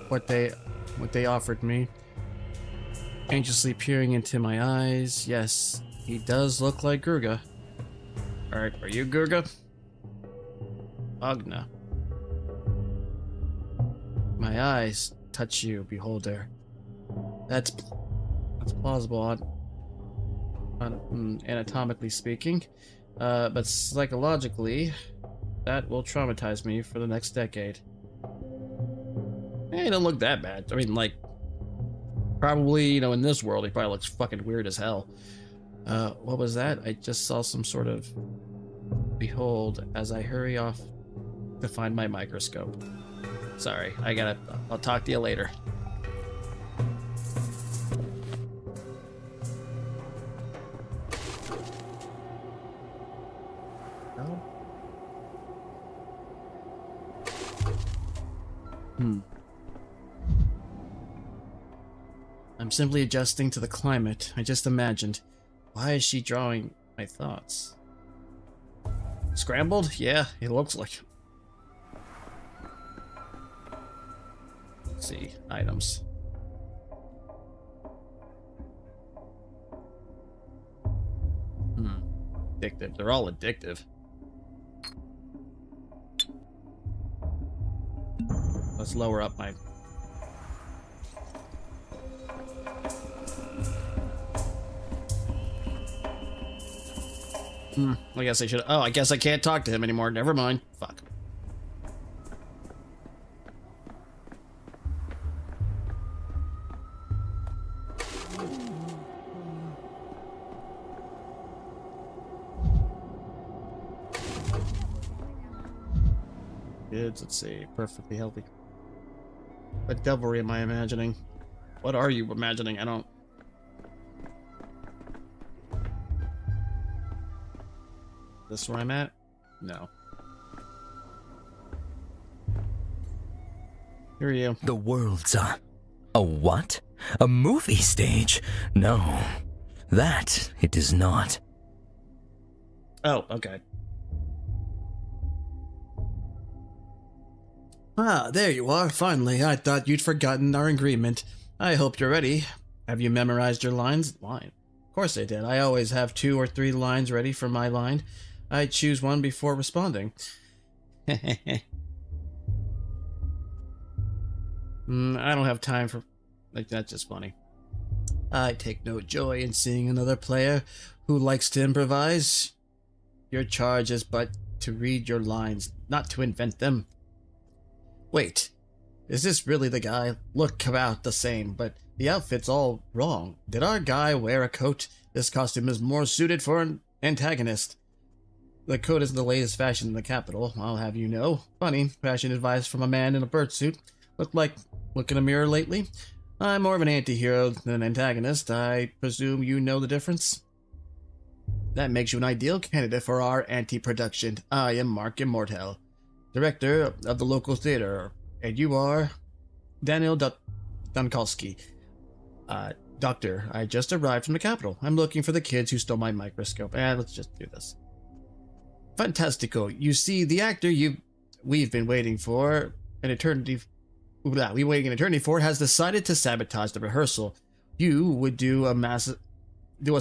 what they offered me. Anxiously peering into my eyes. Yes, he does look like Gurga. Alright, are you Gurga? Agna. My eyes touch you, beholder. That's plausible anatomically speaking, but psychologically, that will traumatize me for the next decade. Hey, don't look that bad. I mean, like, probably, you know, in this world, he probably looks fucking weird as hell. What was that? I just saw some sort of behold as I hurry off to find my microscope. Sorry, I'll talk to you later. Oh. I'm simply adjusting to the climate I just imagined. Why is she drawing my thoughts? Scrambled? Yeah, it looks like. Let's see, items. Addictive. They're all addictive. Let's lower up my... I guess I should... Oh, I guess I can't talk to him anymore. Never mind. Fuck. Kids, let's see. Perfectly healthy. What devilry am I imagining? What are you imagining? I don't... This where I'm at? No. Here are you. The world's a what? A movie stage? No, that it is not. Oh, okay. Ah, there you are, finally. I thought you'd forgotten our agreement. I hope you're ready. Have you memorized your lines? Line? Of course I did. I always have 2 or 3 lines ready for my line. I choose one before responding. I don't have time for... Like, that's just funny. I take no joy in seeing another player who likes to improvise. Your charge is but to read your lines, not to invent them. Wait, is this really the guy? Look about the same, but the outfit's all wrong. Did our guy wear a coat? This costume is more suited for an antagonist. The coat isn't the latest fashion in the capital, I'll have you know. Funny, fashion advice from a man in a bird suit. Look in a mirror lately? I'm more of an anti-hero than an antagonist. I presume you know the difference? That makes you an ideal candidate for our anti-production. I am Mark Immortel, director of the local theater, and you are Daniel Dunkalski. Doctor, I just arrived from the capital. I'm looking for the kids who stole my microscope. Let's just do this. Fantastico. You see, the actor we've been waiting for an eternity... we waiting an eternity for has decided to sabotage the rehearsal. You would do us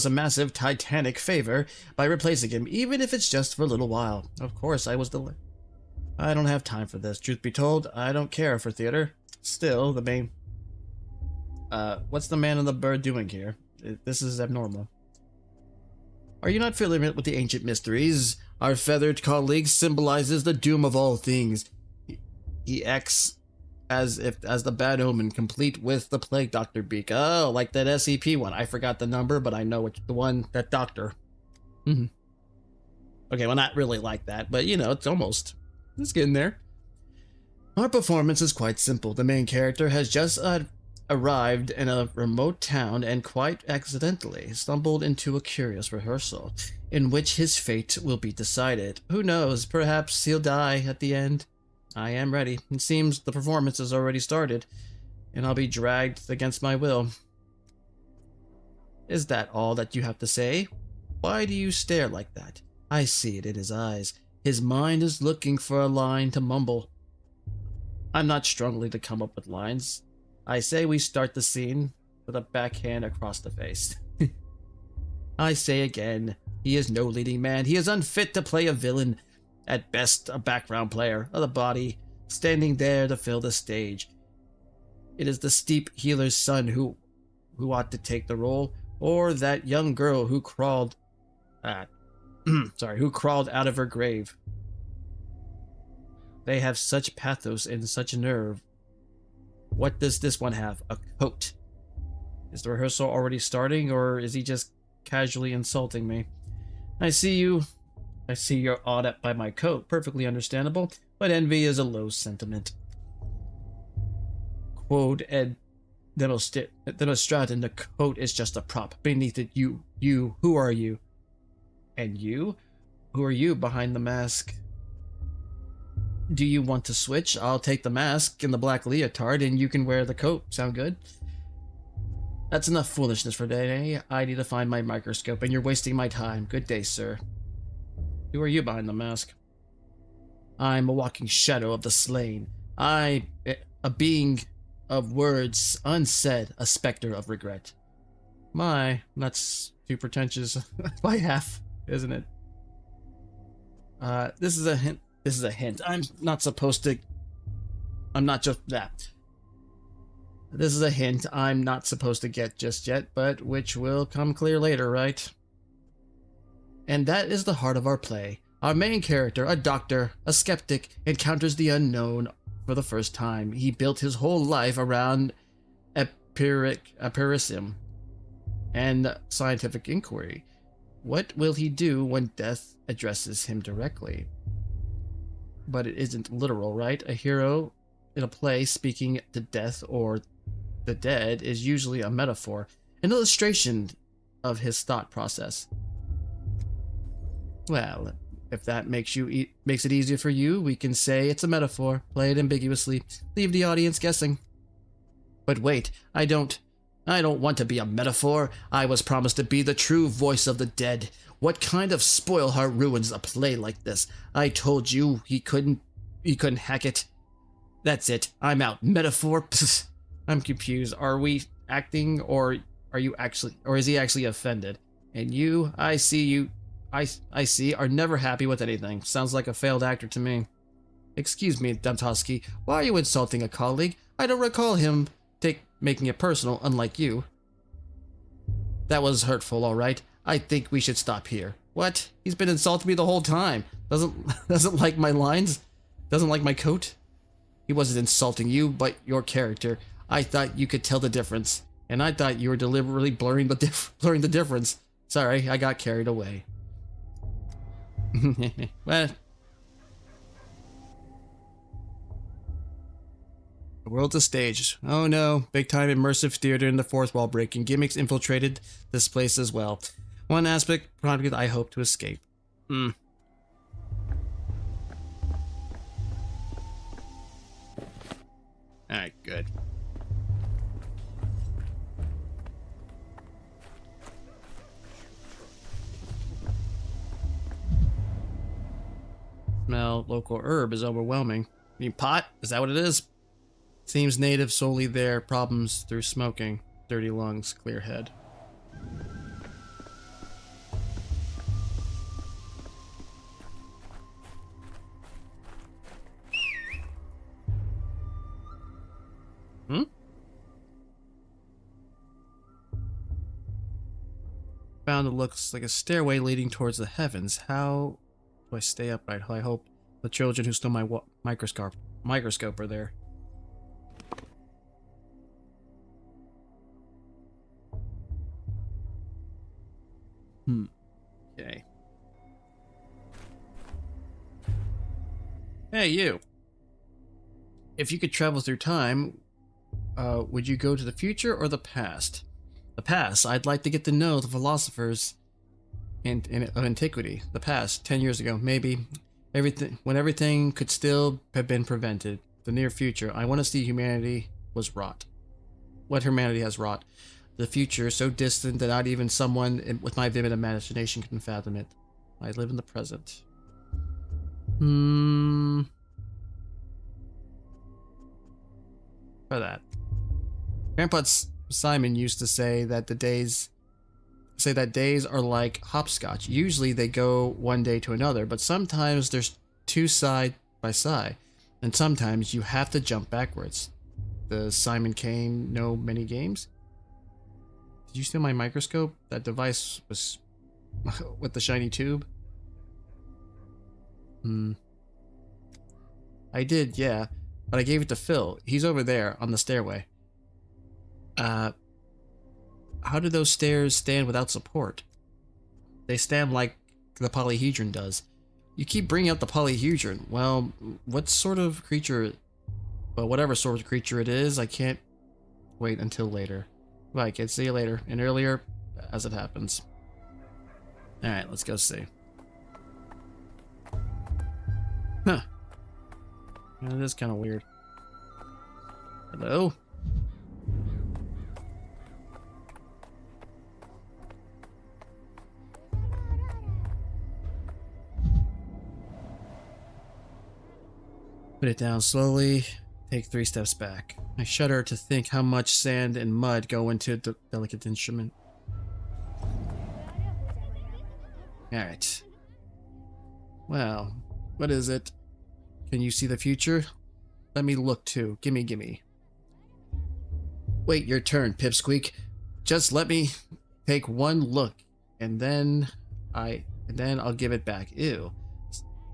a massive titanic favor by replacing him, even if it's just for a little while. Of course, I don't have time for this. Truth be told, I don't care for theater. Still, the main... what's the man and the bird doing here? This is abnormal. Are you not familiar with the ancient mysteries? Our feathered colleague symbolizes the doom of all things. He acts as the bad omen, complete with the plague doctor beak. Oh, like that SCP one. I forgot the number, but I know it's the one, that doctor. Okay, well, not really like that, but you know, it's getting there. Our performance is quite simple. The main character has just arrived in a remote town and quite accidentally stumbled into a curious rehearsal in which his fate will be decided. Who knows, perhaps he'll die at the end. I am ready. It seems the performance has already started, and I'll be dragged against my will. Is that all that you have to say? Why do you stare like that? I see it in his eyes. His mind is looking for a line to mumble. I'm not struggling to come up with lines. I say we start the scene with a backhand across the face. I say again, he is no leading man. He is unfit to play a villain. At best, a background player of the body, standing there to fill the stage. It is the steep healer's son who ought to take the role, or that young girl who crawled who crawled out of her grave. They have such pathos and such nerve. What does this one have? A coat. Is the rehearsal already starting, or is he just casually insulting me? I see you're awed by my coat. Perfectly understandable, but envy is a low sentiment. Quod ed demonstratum, the coat is just a prop. Beneath it, you, who are you? And you? Who are you behind the mask? Do you want to switch? I'll take the mask and the black leotard, and you can wear the coat. Sound good? That's enough foolishness for today. I need to find my microscope, and you're wasting my time. Good day, sir. Who are you behind the mask? I'm a walking shadow of the slain. A being of words unsaid, a specter of regret. My, that's too pretentious by half, isn't it? This is a hint. This is a hint. I'm not just that. This is a hint I'm not supposed to get just yet, but which will come clear later, right? And that is the heart of our play. Our main character, a doctor, a skeptic, encounters the unknown for the first time. He built his whole life around empiricism and scientific inquiry. What will he do when death addresses him directly? But it isn't literal, right? A hero in a play speaking to death or the dead is usually a metaphor, an illustration of his thought process. Well, if that makes it easier for you, we can say it's a metaphor. Play it ambiguously. Leave the audience guessing. But wait, I don't want to be a metaphor. I was promised to be the true voice of the dead. What kind of spoilheart ruins a play like this? I told you he couldn't hack it. That's it. I'm out. Metaphor? Psst. I'm confused. Are we acting, or is he actually offended? And you, I see, are never happy with anything. Sounds like a failed actor to me. Excuse me, Dantowski. Why are you insulting a colleague? I don't recall him making it personal, unlike you. That was hurtful, all right. I think we should stop here. What? He's been insulting me the whole time. Doesn't like my lines? Doesn't like my coat? He wasn't insulting you, but your character. I thought you could tell the difference, and I thought you were deliberately blurring the difference. Sorry, I got carried away. Well, the world's a stage. Oh no, big time immersive theater in the fourth wall breaking. Gimmicks infiltrated this place as well. One aspect project I hope to escape. Alright, good. Smell local herb is overwhelming. You mean pot? Is that what it is? Seems native solely there. Problems through smoking. Dirty lungs, clear head. Found it looks like a stairway leading towards the heavens. How do I stay upright? I hope the children who stole my microscope are there. Okay. Hey, you. If you could travel through time, would you go to the future or the past? The past. I'd like to get to know the philosophers of antiquity. The past, 10 years ago, maybe. When everything could still have been prevented. The near future. I want to see humanity was wrought. What humanity has wrought. The future, so distant that not even with my vivid imagination can fathom it. I live in the present. For that. Grandpa Simon used to say that days are like hopscotch. Usually they go one day to another, but sometimes there's two side by side, and sometimes you have to jump backwards. The Simon Kane know many games? Did you steal my microscope? That device was with the shiny tube? I did, yeah, but I gave it to Phil. He's over there on the stairway. How do those stairs stand without support? They stand like the polyhedron does. You keep bringing up the polyhedron. Well, what sort of creature... Well, whatever sort of creature it is, I can't wait until later. Bye, kids. See you later. And earlier, as it happens. Alright, let's go see. Huh. That is kind of weird. Hello? Put it down slowly. Take 3 steps back. I shudder to think how much sand and mud go into the delicate instrument. Alright. Well, what is it? Can you see the future? Let me look too. Gimme. Wait your turn, Pipsqueak. Just let me take one look, and then I'll give it back. Ew.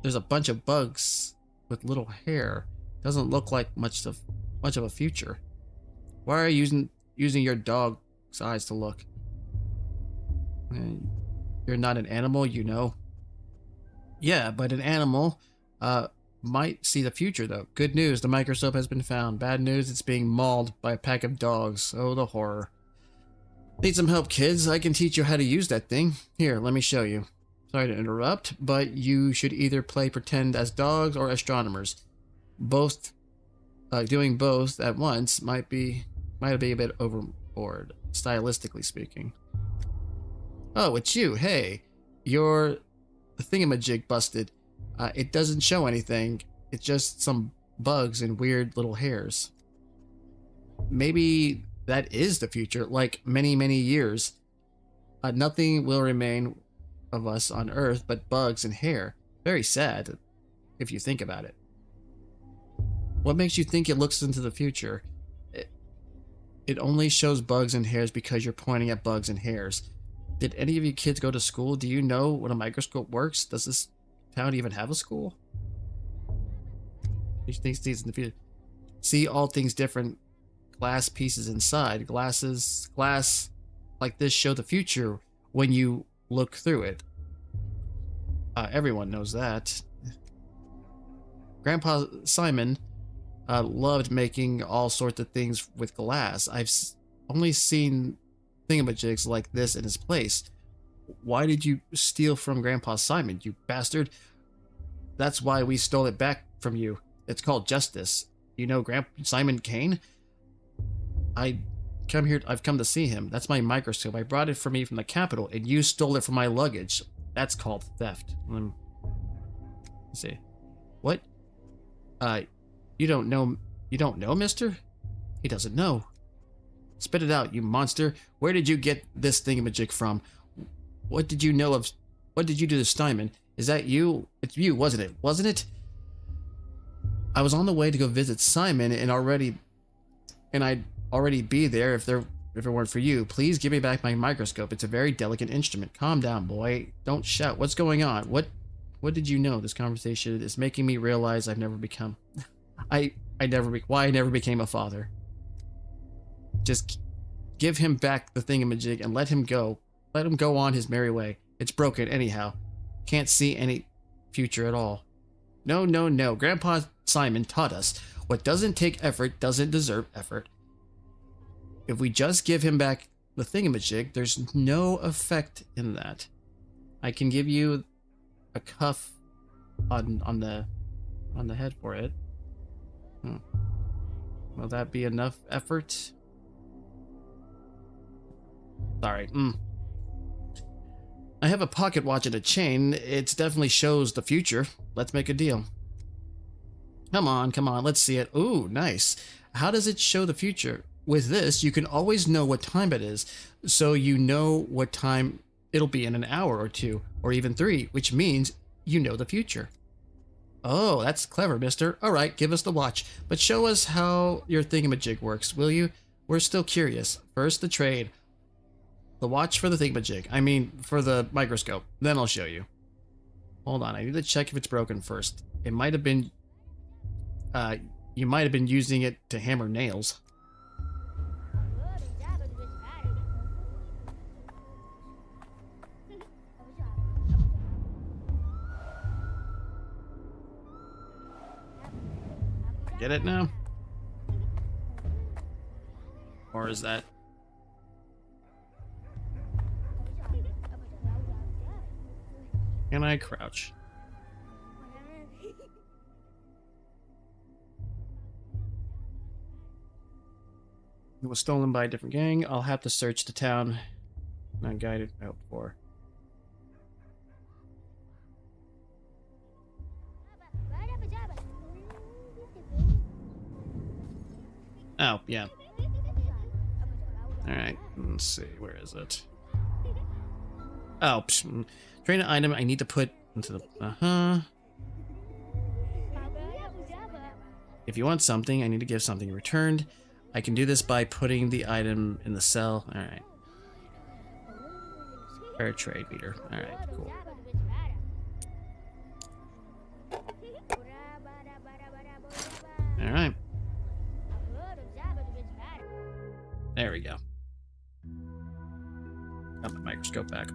There's a bunch of bugs with little hair. Doesn't look like much of a future. Why are you using your dog's eyes to look? You're not an animal, you know. Yeah, but an animal might see the future, though. Good news, the microscope has been found. Bad news, it's being mauled by a pack of dogs. Oh, the horror. Need some help, kids? I can teach you how to use that thing. Here, let me show you. Sorry to interrupt, but you should either play pretend as dogs or astronomers. Both, doing both at once might be a bit overboard, stylistically speaking. Oh, it's you. Hey, your thingamajig busted. It doesn't show anything. It's just some bugs and weird little hairs. Maybe that is the future, like many years. Nothing will remain of us on Earth but bugs and hair. Very sad, if you think about it. What makes you think it looks into the future? It only shows bugs and hairs because you're pointing at bugs and hairs. Did any of you kids go to school? Do you know when a microscope works? Does this town even have a school? These things in the future. See all things different. Glass pieces inside. Glass like this show the future when you look through it. Everyone knows that. Grandpa Simon loved making all sorts of things with glass. I've only seen thingamajigs like this in his place. Why did you steal from Grandpa Simon, you bastard? That's why we stole it back from you. It's called justice. You know Grandpa Simon Kane? I've come to see him. That's my microscope. I brought it for me from the capital, and you stole it from my luggage. That's called theft. Let's see. What? You don't know, mister? He doesn't know. Spit it out, you monster. Where did you get this thingamajig from? What did you do to Steinman? Is that you? It's you, wasn't it? Wasn't it? I was on the way to go visit Simon and I'd already be there if it weren't for you. Please give me back my microscope. It's a very delicate instrument. Calm down, boy. Don't shout. What's going on? What did you know? This conversation is making me realize I've never become... why I never became a father. Just give him back the thingamajig and let him go. Let him go on his merry way. It's broken anyhow. Can't see any future at all. No. Grandpa Simon taught us what doesn't take effort doesn't deserve effort. If we just give him back the thingamajig, there's no effect in that. I can give you a cuff on the head for it. Will that be enough effort? Sorry. I have a pocket watch and a chain. It definitely shows the future. Let's make a deal. Come on, come on. Let's see it. Ooh, nice. How does it show the future? With this, you can always know what time it is, so you know what time it'll be in an hour or two, or even 3, which means you know the future. Oh, that's clever, mister. All right, give us the watch, but show us how your thingamajig works, will you? We're still curious. First, the trade. The watch for the thingamajig. I mean, for the microscope. Then I'll show you. Hold on, I need to check if it's broken first. It might have been... you might have been using it to hammer nails. Get it now? Or is that... Can I crouch? It was stolen by a different gang. I'll have to search the town. Not guided out for. Oh, yeah. Alright, let's see. Where is it? Oh, train an item I need to put into the... If you want something, I need to give something returned. I can do this by putting the item in the cell. Alright. Fair trade meter. Alright, cool. Alright. There we go. Got the microscope back.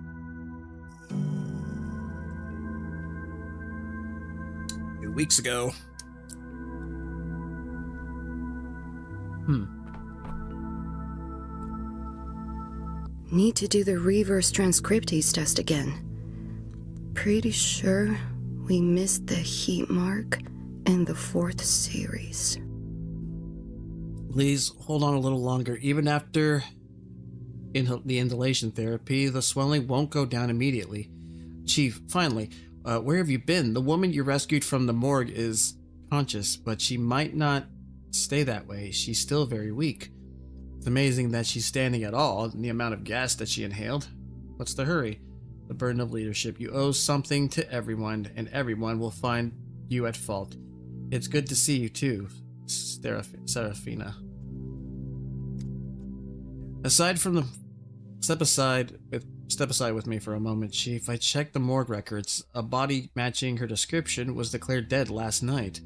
A few weeks ago. Need to do the reverse transcriptase test again. Pretty sure we missed the heat mark in the 4th series. Please hold on a little longer. Even after the inhalation therapy, the swelling won't go down immediately. Chief, finally, where have you been? The woman you rescued from the morgue is conscious, but she might not stay that way. She's still very weak. It's amazing that she's standing at all, and the amount of gas that she inhaled. What's the hurry? The burden of leadership. You owe something to everyone, and everyone will find you at fault. It's good to see you too, Serafina. Step aside with me for a moment, Chief. I checked the morgue records. A body matching her description was declared dead last night.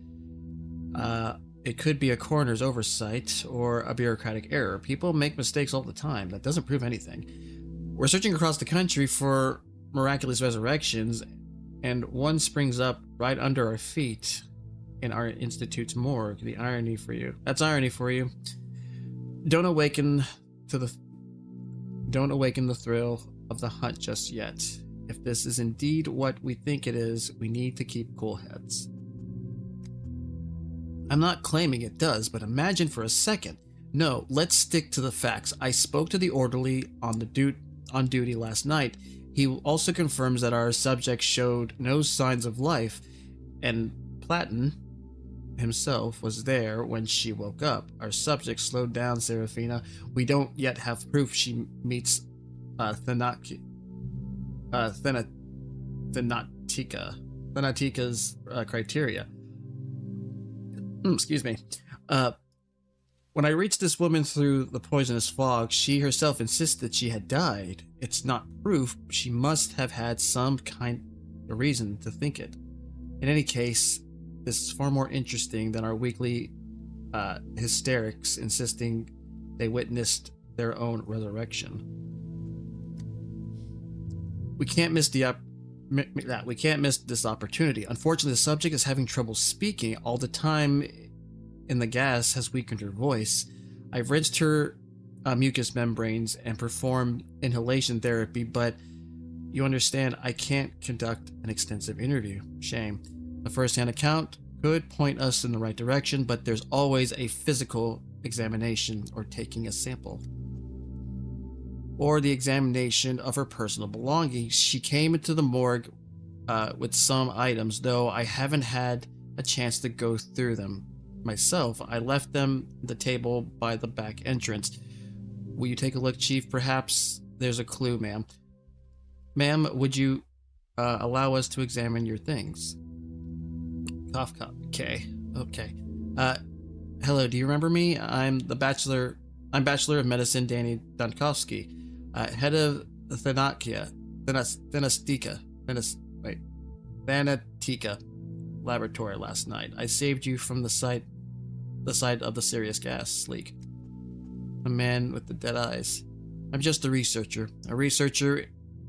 It could be a coroner's oversight or a bureaucratic error. People make mistakes all the time. That doesn't prove anything. We're searching across the country for miraculous resurrections, and one springs up right under our feet in our institute's morgue. The irony for you. That's irony for you. Don't awaken the thrill of the hunt just yet. If this is indeed what we think it is, we need to keep cool heads. I'm not claiming it does, but imagine for a second. No, let's stick to the facts. I spoke to the orderly on duty last night. He also confirms that our subject showed no signs of life, and Platon himself was there when she woke up. Our subject slowed down, Serafina. We don't yet have proof she meets Thanatika's criteria. Excuse me. When I reached this woman through the poisonous fog, she herself insisted she had died. It's not proof. She must have had some kind of reason to think it. In any case, this is far more interesting than our weekly hysterics insisting they witnessed their own resurrection. We can't miss this opportunity. Unfortunately, the subject is having trouble speaking all the time, and the gas has weakened her voice. I've rinsed her mucous membranes and performed inhalation therapy, but you understand I can't conduct an extensive interview. Shame. A first-hand account could point us in the right direction, but there's always a physical examination or taking a sample. or the examination of her personal belongings. She came into the morgue with some items, though I haven't had a chance to go through them myself. I left them on the table by the back entrance. Will you take a look, Chief? Perhaps there's a clue, ma'am. Ma'am, would you allow us to examine your things? Cough, cough. Okay. Hello, do you remember me? I'm Bachelor of Medicine Danny Donkovsky, head of Thanatica laboratory last night. I saved you from the site of the serious gas leak. A man with the dead eyes. I'm just a researcher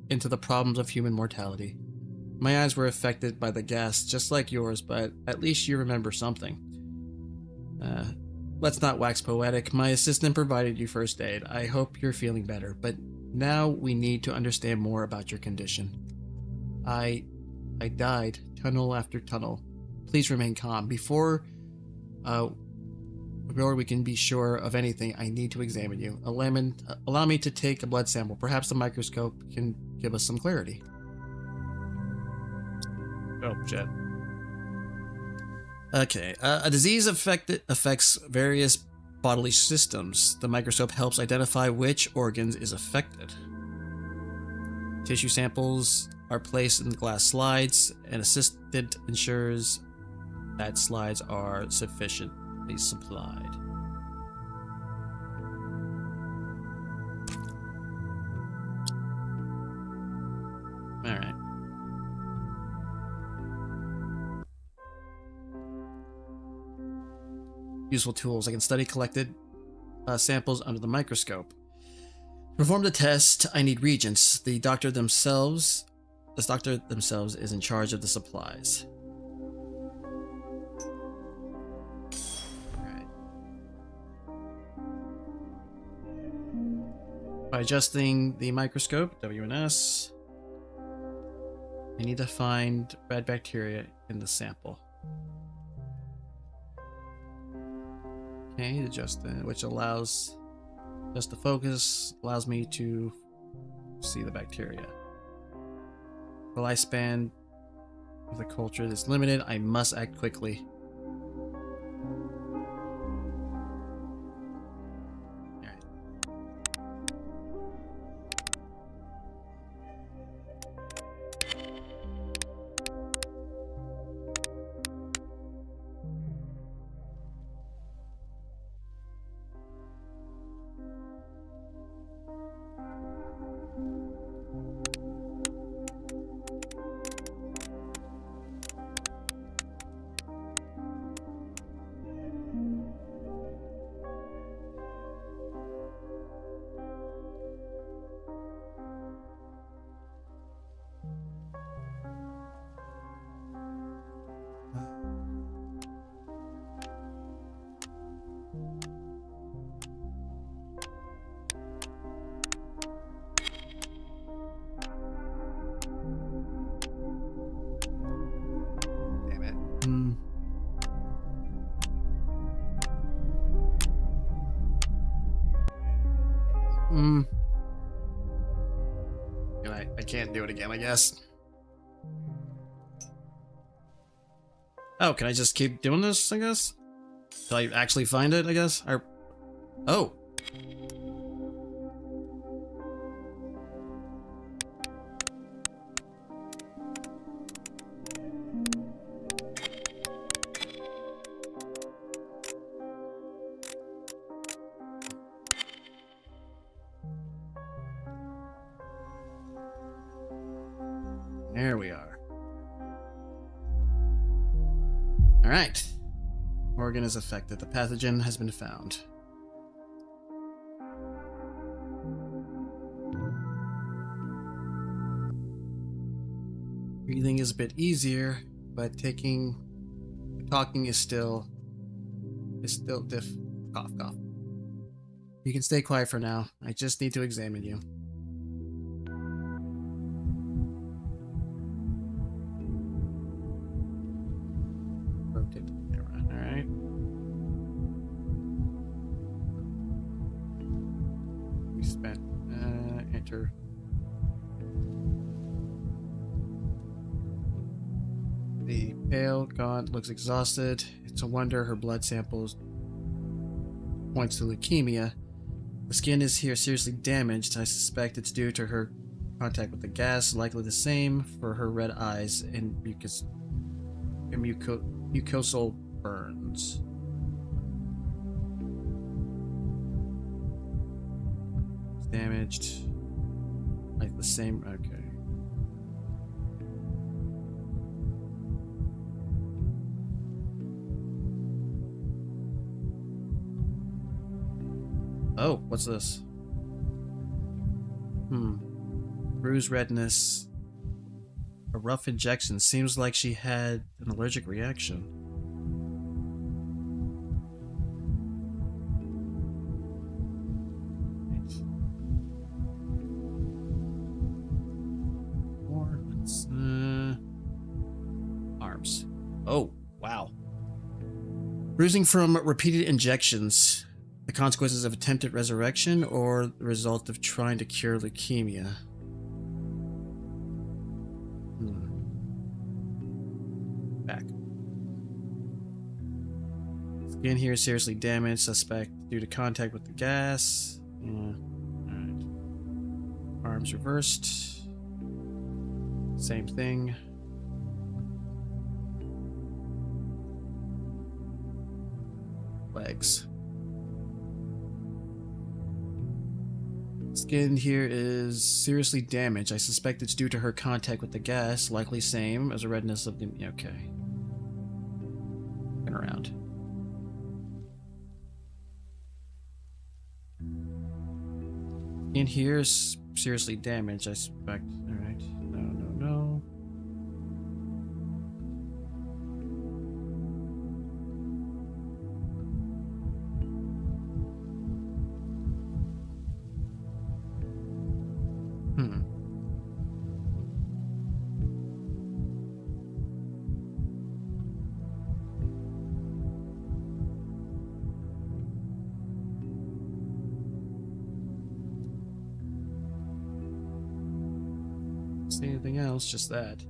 into the problems of human mortality. My eyes were affected by the gas just like yours, but at least you remember something. Let's not wax poetic. My assistant provided you first aid. I hope you're feeling better, but now we need to understand more about your condition. I died, tunnel after tunnel. Please remain calm. Before we can be sure of anything, I need to examine you. Allow me to take a blood sample. Perhaps the microscope can give us some clarity. Oh, shit. Okay, a disease affects various bodily systems. The microscope helps identify which organs is affected. Tissue samples are placed in glass slides. An assistant ensures that slides are sufficiently supplied. All right. Useful tools. I can study collected samples under the microscope. To perform the test, I need reagents. This doctor themselves is in charge of the supplies. Alright. By adjusting the microscope, WNS, I need to find red bacteria in the sample. Okay, adjust it, which allows just the focus, allows me to see the bacteria. The lifespan of the culture is limited. I must act quickly. I can't do it again, I guess. Oh, can I just keep doing this, I guess? Till I actually find it, I guess? Or... Oh! There we are. Alright. Organ is affected. The pathogen has been found. Breathing is a bit easier, but talking is still diff. Cough, cough. You can stay quiet for now. I just need to examine you. Rotate the camera. All right. We spent enter. The pale, gaunt, looks exhausted. It's a wonder her blood samples points to leukemia. The skin is here seriously damaged. I suspect it's due to her contact with the gas, likely the same for her red eyes and mucosal burns. It's damaged. Like the same. Okay. Oh, what's this? Bruise redness. A rough injection. Seems like she had an allergic reaction. More. Let's, arms. Oh, wow. Bruising from repeated injections. The consequences of attempted resurrection or the result of trying to cure leukemia? Back. Skin here is seriously damaged. Suspect due to contact with the gas. Yeah. Alright. Arms reversed. Same thing. Legs. Skin here is seriously damaged. I suspect it's due to her contact with the gas, likely same as the redness of the... Okay. Turn around. Skin here is seriously damaged, I suspect. Alright. No. See anything else? Just that.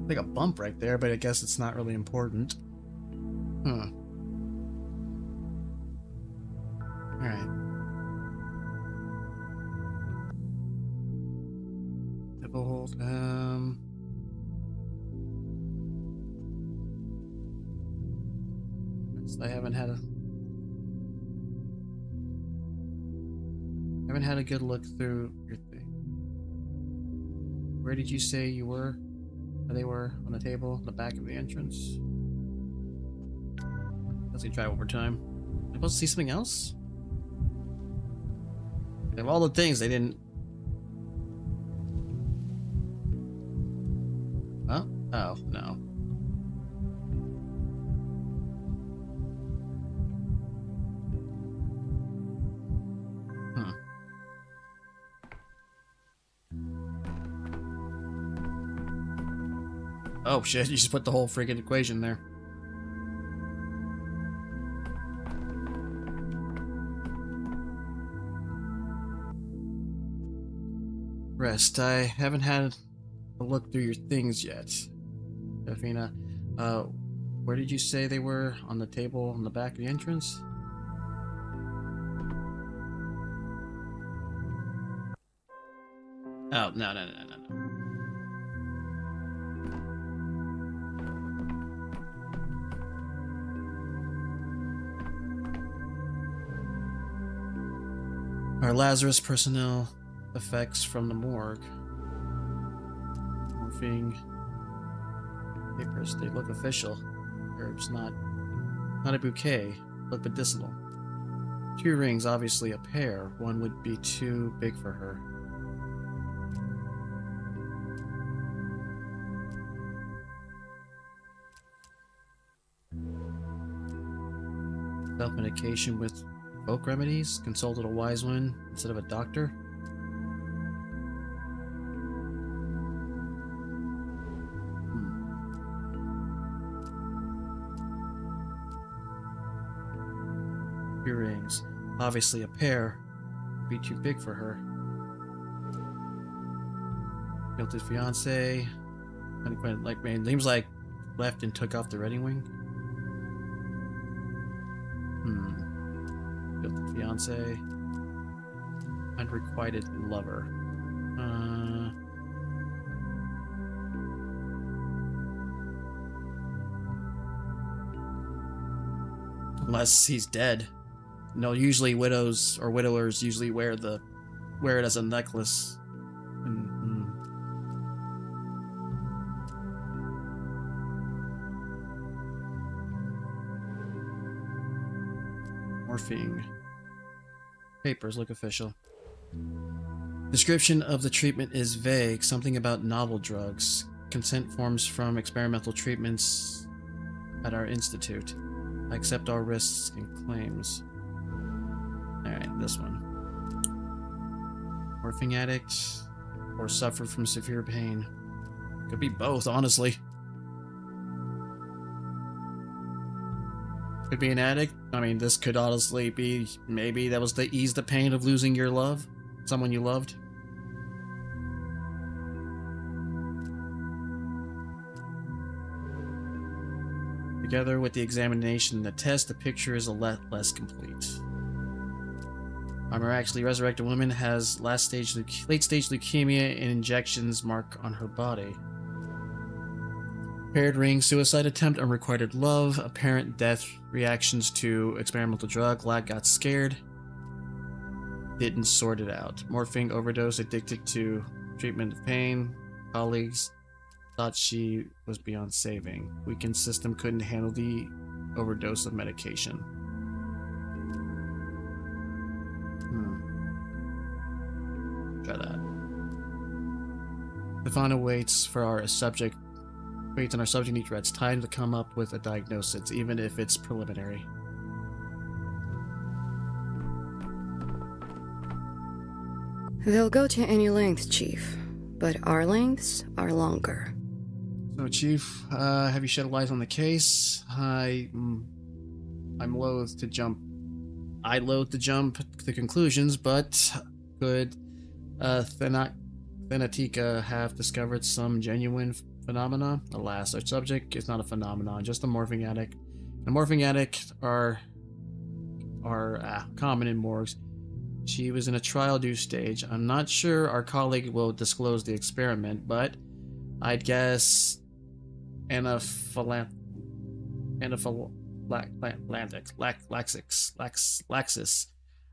Like a bump right there, but I guess it's not really important. Alright. Double hold. I haven't had a good look through your thing. Where did you say you were? They were on the table in the back of the entrance. Let's try one more time. Am I supposed to see something else? Of all the things they didn't. Oh? Oh, no. Oh shit, you just put the whole freaking equation there. Rest. I haven't had a look through your things yet. Jeffina, where did you say they were? On the table in the back of the entrance? Oh, no. Our Lazarus personnel effects from the morgue. Morphing. Papers, they look official. Herbs, not a bouquet, but medicinal. 2 rings, obviously a pair. One would be too big for her. Self-medication with folk remedies. Consulted a wise one instead of a doctor. Earrings. Obviously a pair. Would be too big for her. Guilted fiance. Like, man, seems like left and took off the wedding ring. Guilted fiance. Unrequited lover. Unless he's dead. No, usually widows or widowers usually wear it as a necklace. Morphine. Papers look official. Description of the treatment is vague. Something about novel drugs. Consent forms from experimental treatments at our institute. I accept all risks and claims. Alright, this one. Morphine addict or suffered from severe pain. Could be both, honestly. Could be an addict. I mean, this could honestly be, maybe that was to ease the pain of losing your love. Someone you loved. Together with the examination and the test, the picture is a lot less complete. A miraculously resurrected woman has late-stage leukemia and injections mark on her body. Paired ring, suicide attempt, unrequited love, apparent death, reactions to experimental drug, lad got scared, didn't sort it out. Morphine overdose, addicted to treatment of pain, colleagues thought she was beyond saving. Weakened system couldn't handle the overdose of medication. Try that. The final waits on our subject needs reds time to come up with a diagnosis, even if it's preliminary. They'll go to any length, Chief, but our lengths are longer. So, Chief, have you shed light on the case? I'm loath to jump. I loathe to jump to conclusions, but could Thanatika have discovered some genuine phenomena? Alas, our subject is not a phenomenon, just a morphine addict. And morphine addicts are common in morgues. She was in a trial due stage. I'm not sure our colleague will disclose the experiment, but I'd guess laxis,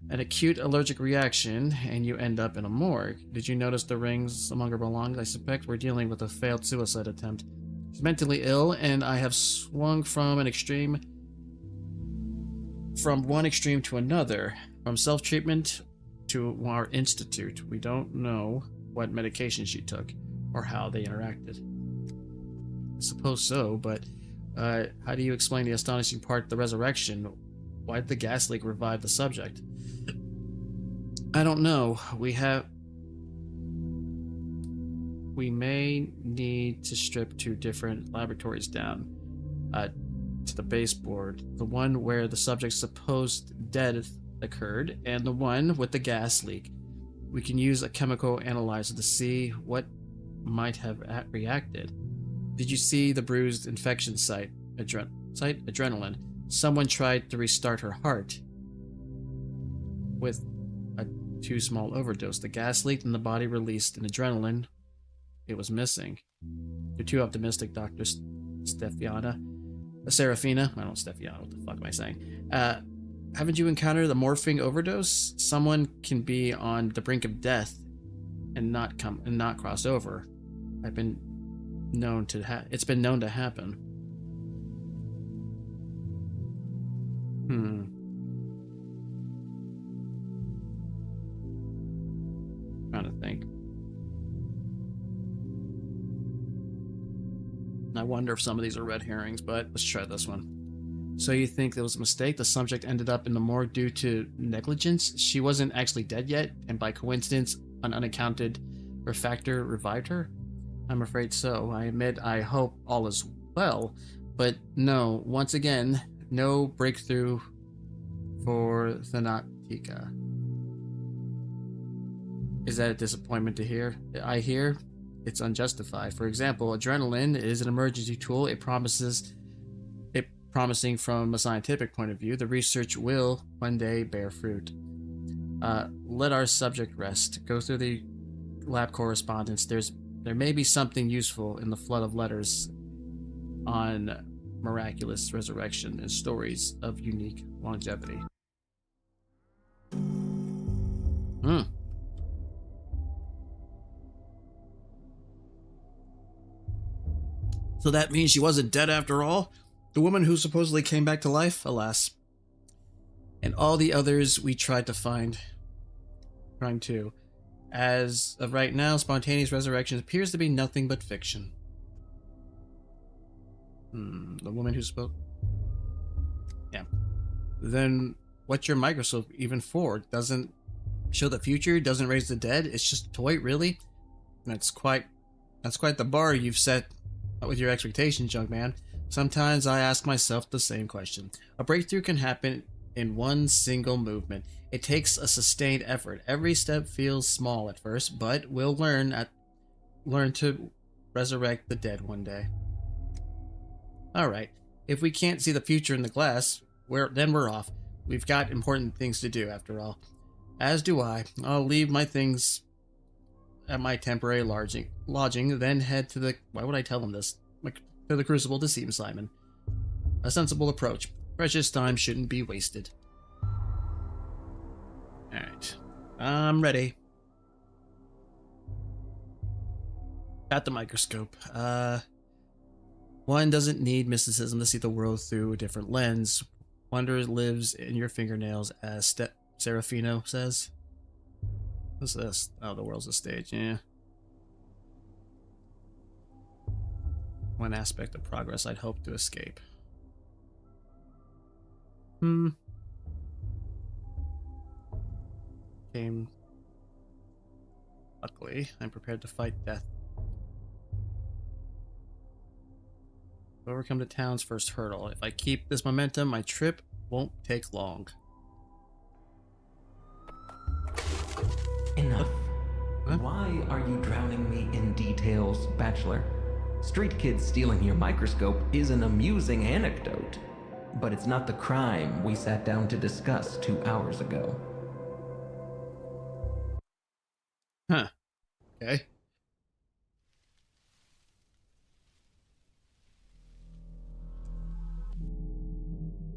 an acute allergic reaction, and you end up in a morgue. Did you notice the rings among her belongings? I suspect we're dealing with a failed suicide attempt. She's mentally ill, and I have swung from one extreme to another, from self-treatment to our institute. We don't know what medication she took or how they interacted. I suppose so, but how do you explain the astonishing part, the resurrection? Why did the gas leak revive the subject? I don't know. We may need to strip 2 different laboratories down to the baseboard. The one where the subject's supposed death occurred, and the one with the gas leak. We can use a chemical analyzer to see what might have reacted. Did you see the bruised infection site? Adrenaline. Someone tried to restart her heart with a too small overdose. The gas leaked and the body released an adrenaline it was missing. You're too optimistic, Dr. Serafina. What the fuck am I saying? Haven't you encountered the morphine overdose? Someone can be on the brink of death and not cross over. I've been it's been known to happen. Trying to think. I wonder if some of these are red herrings, but let's try this one. So you think there was a mistake? The subject ended up in the morgue due to negligence? She wasn't actually dead yet, and by coincidence, an unaccounted factor revived her? I'm afraid so. I admit I hope all is well, but no, once again, no breakthrough for Thanatica. Is that a disappointment to hear? I hear it's unjustified. For example, adrenaline is an emergency tool. It promising from a scientific point of view. The research will one day bear fruit. Let our subject rest. Go through the lab correspondence. There may be something useful in the flood of letters on miraculous resurrection and stories of unique longevity. So that means she wasn't dead after all? The woman who supposedly came back to life? Alas. And all the others we tried to find. Trying to. As of right now, spontaneous resurrection appears to be nothing but fiction. The woman who spoke? Yeah. Then what's your microscope even for? Doesn't show the future? Doesn't raise the dead? It's just a toy, really? That's quite the bar you've set with your expectations, young man. Sometimes I ask myself the same question. A breakthrough can happen in one single movement. It takes a sustained effort. Every step feels small at first, but we'll learn to resurrect the dead one day. Alright, if we can't see the future in the glass, then we're off. We've got important things to do, after all. As do I. I'll leave my things at my temporary lodging, then head to the... Why would I tell him this? To the Crucible to see Simon. A sensible approach. Precious time shouldn't be wasted. Alright. I'm ready. At the microscope. One doesn't need mysticism to see the world through a different lens. Wonder lives in your fingernails, as Serafino says. What's this? Oh, the world's a stage, yeah. One aspect of progress I'd hope to escape. Luckily, I'm prepared to fight death. Overcome the town's first hurdle. If I keep this momentum, my trip won't take long. Enough. Huh? Why are you drowning me in details, Bachelor? Street kids stealing your microscope is an amusing anecdote, but it's not the crime we sat down to discuss 2 hours ago. Huh. Okay.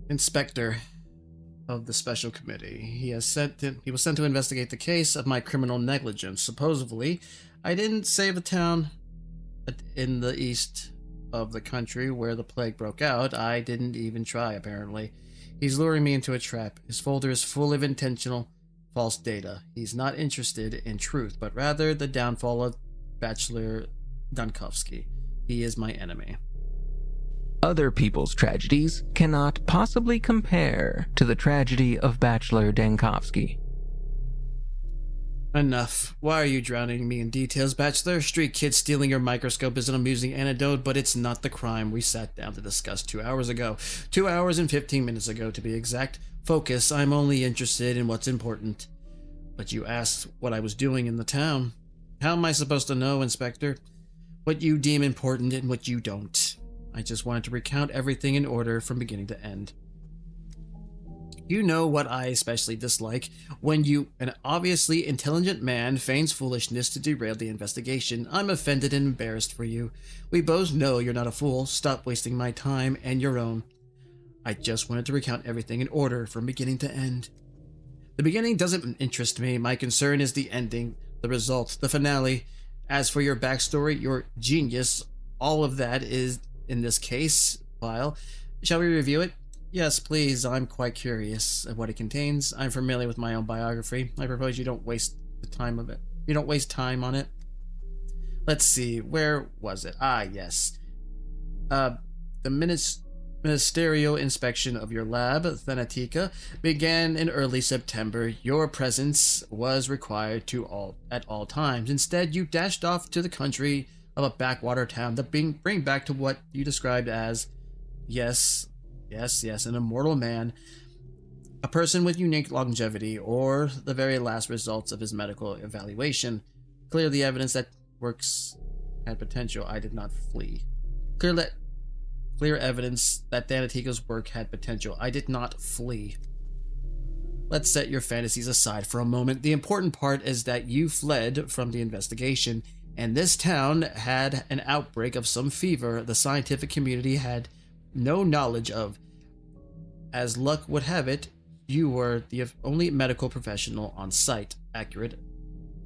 Inspector of the Special Committee. He was sent to investigate the case of my criminal negligence. Supposedly, I didn't save a town in the east of the country where the plague broke out. I didn't even try, apparently. He's luring me into a trap. His folder is full of intentional false data. He's not interested in truth, but rather the downfall of Bachelor Dunkovsky. He is my enemy. Other people's tragedies cannot possibly compare to the tragedy of Bachelor Dankovsky. Enough. Why are you drowning me in details, Bachelor? Street kids stealing your microscope is an amusing anecdote, but it's not the crime we sat down to discuss 2 hours ago. 2 hours and 15 minutes ago, to be exact. Focus. I'm only interested in what's important. But you asked what I was doing in the town. How am I supposed to know, Inspector? What you deem important and what you don't. I just wanted to recount everything in order from beginning to end. You know what I especially dislike? When you, an obviously intelligent man, feigns foolishness to derail the investigation. I'm offended and embarrassed for you. We both know you're not a fool. Stop wasting my time and your own. I just wanted to recount everything in order from beginning to end. The beginning doesn't interest me. My concern is the ending, the result, the finale. As for your backstory, your genius all of that is in this case file. Shall we review it? Yes, please. I'm quite curious of what it contains. I'm familiar with my own biography. I propose you don't waste the time of it. You don't waste time on it. Let's see. Where was it? Ah, yes. The ministerial inspection of your lab, Thanatica, began in early September. Your presence was required at all times. Instead, you dashed off to the country of a backwater town to bring back to what you described as, yes, an immortal man, a person with unique longevity, or the very last results of his medical evaluation. Clearly evidence that works had potential. I did not flee. Clear evidence that Thanatica's work had potential. I did not flee. Let's set your fantasies aside for a moment. The important part is that you fled from the investigation, and this town had an outbreak of some fever the scientific community had no knowledge of. As luck would have it, you were the only medical professional on site. Accurate.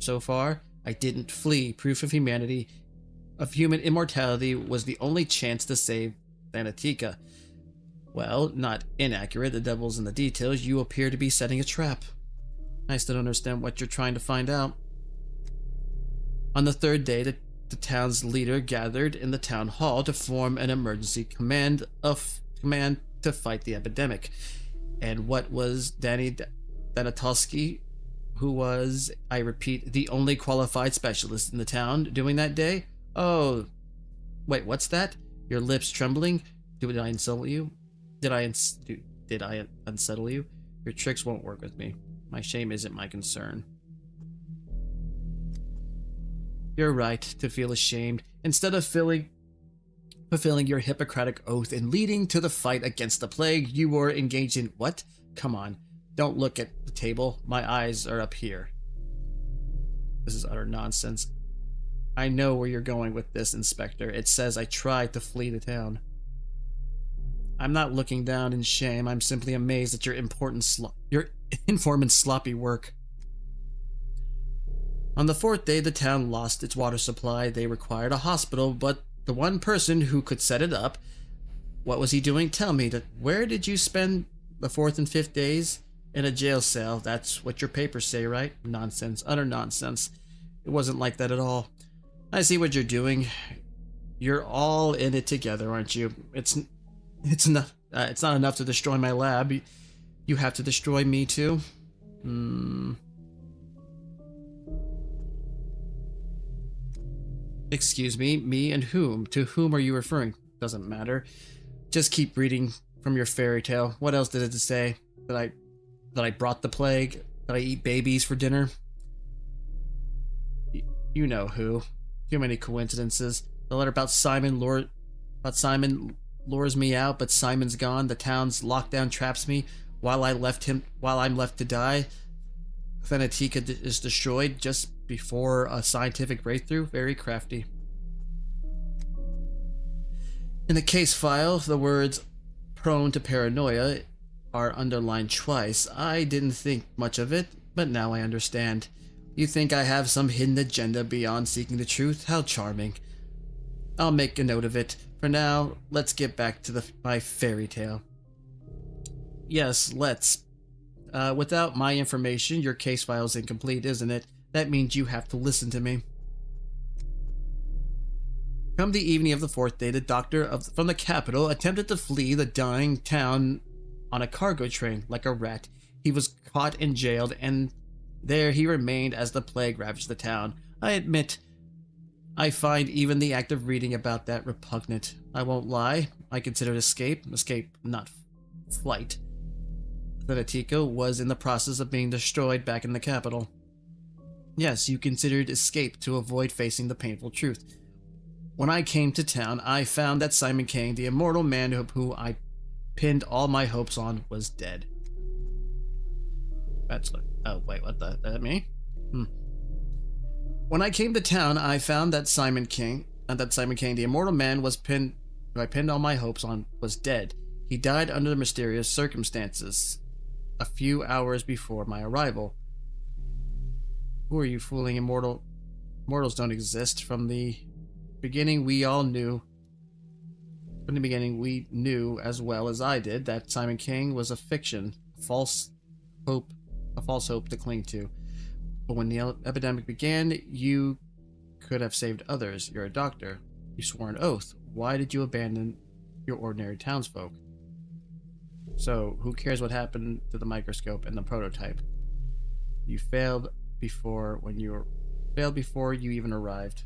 So far, I didn't flee. Proof of humanity, of human immortality, was the only chance to save Thanatica. Well, not inaccurate. The devil's in the details. You appear to be setting a trap. I still don't understand what you're trying to find out. On the third day, the town's leader gathered in the town hall to form an emergency command to fight the epidemic. And what was Danny Danatowski, who was, I repeat, the only qualified specialist in the town, doing that day? Oh, wait, what's that? Your lips trembling? Did I insult you? Did I unsettle you? Your tricks won't work with me. My shame isn't my concern. You're right to feel ashamed. Instead of fulfilling your Hippocratic oath and leading to the fight against the plague, you were engaged in what? Come on, don't look at the table. My eyes are up here. This is utter nonsense. I know where you're going with this, Inspector. It says I tried to flee the town. I'm not looking down in shame. I'm simply amazed at your informant's sloppy work. On the fourth day, the town lost its water supply. They required a hospital, but the one person who could set it up, what was he doing? Tell me, where did you spend the fourth and fifth days? In a jail cell. That's what your papers say, right? Nonsense. Utter nonsense. It wasn't like that at all. I see what you're doing. You're all in it together, aren't you? It's not enough to destroy my lab. You have to destroy me too. Excuse me, me and whom? To whom are you referring? Doesn't matter. Just keep reading from your fairy tale. What else did it say? That I brought the plague? That I eat babies for dinner? You know who. Too many coincidences. The letter about Simon lures me out, but Simon's gone. The town's lockdown traps me while I'm left to die. Thanatica is destroyed just before a scientific breakthrough. Very crafty. In the case file, the words prone to paranoia are underlined twice. I didn't think much of it, but now I understand. You think I have some hidden agenda beyond seeking the truth? How charming. I'll make a note of it. For now, let's get back to my fairy tale. Yes, let's. Without my information, your case file is incomplete, isn't it? That means you have to listen to me. Come the evening of the fourth day, the doctor from the capital attempted to flee the dying town on a cargo train like a rat. He was caught and jailed, and there he remained as the plague ravaged the town. I admit, I find even the act of reading about that repugnant. I won't lie, I considered escape, not flight. Thanatica was in the process of being destroyed back in the capital. Yes, you considered escape to avoid facing the painful truth. When I came to town, I found that Simon Kane, the immortal man who I pinned all my hopes on, was dead. Oh, wait, what the? That me? When I came to town, I found that Simon Kane, the immortal man who I pinned all my hopes on, was dead. He died under mysterious circumstances a few hours before my arrival. Who are you fooling? Mortals don't exist. From the beginning, we all knew. From the beginning, we knew as well as I did that Simon King was a fiction, a false hope to cling to. But when the epidemic began, you could have saved others. You're a doctor. You swore an oath. Why did you abandon your ordinary townsfolk? So, who cares what happened to the microscope and the prototype? You failed before you even arrived.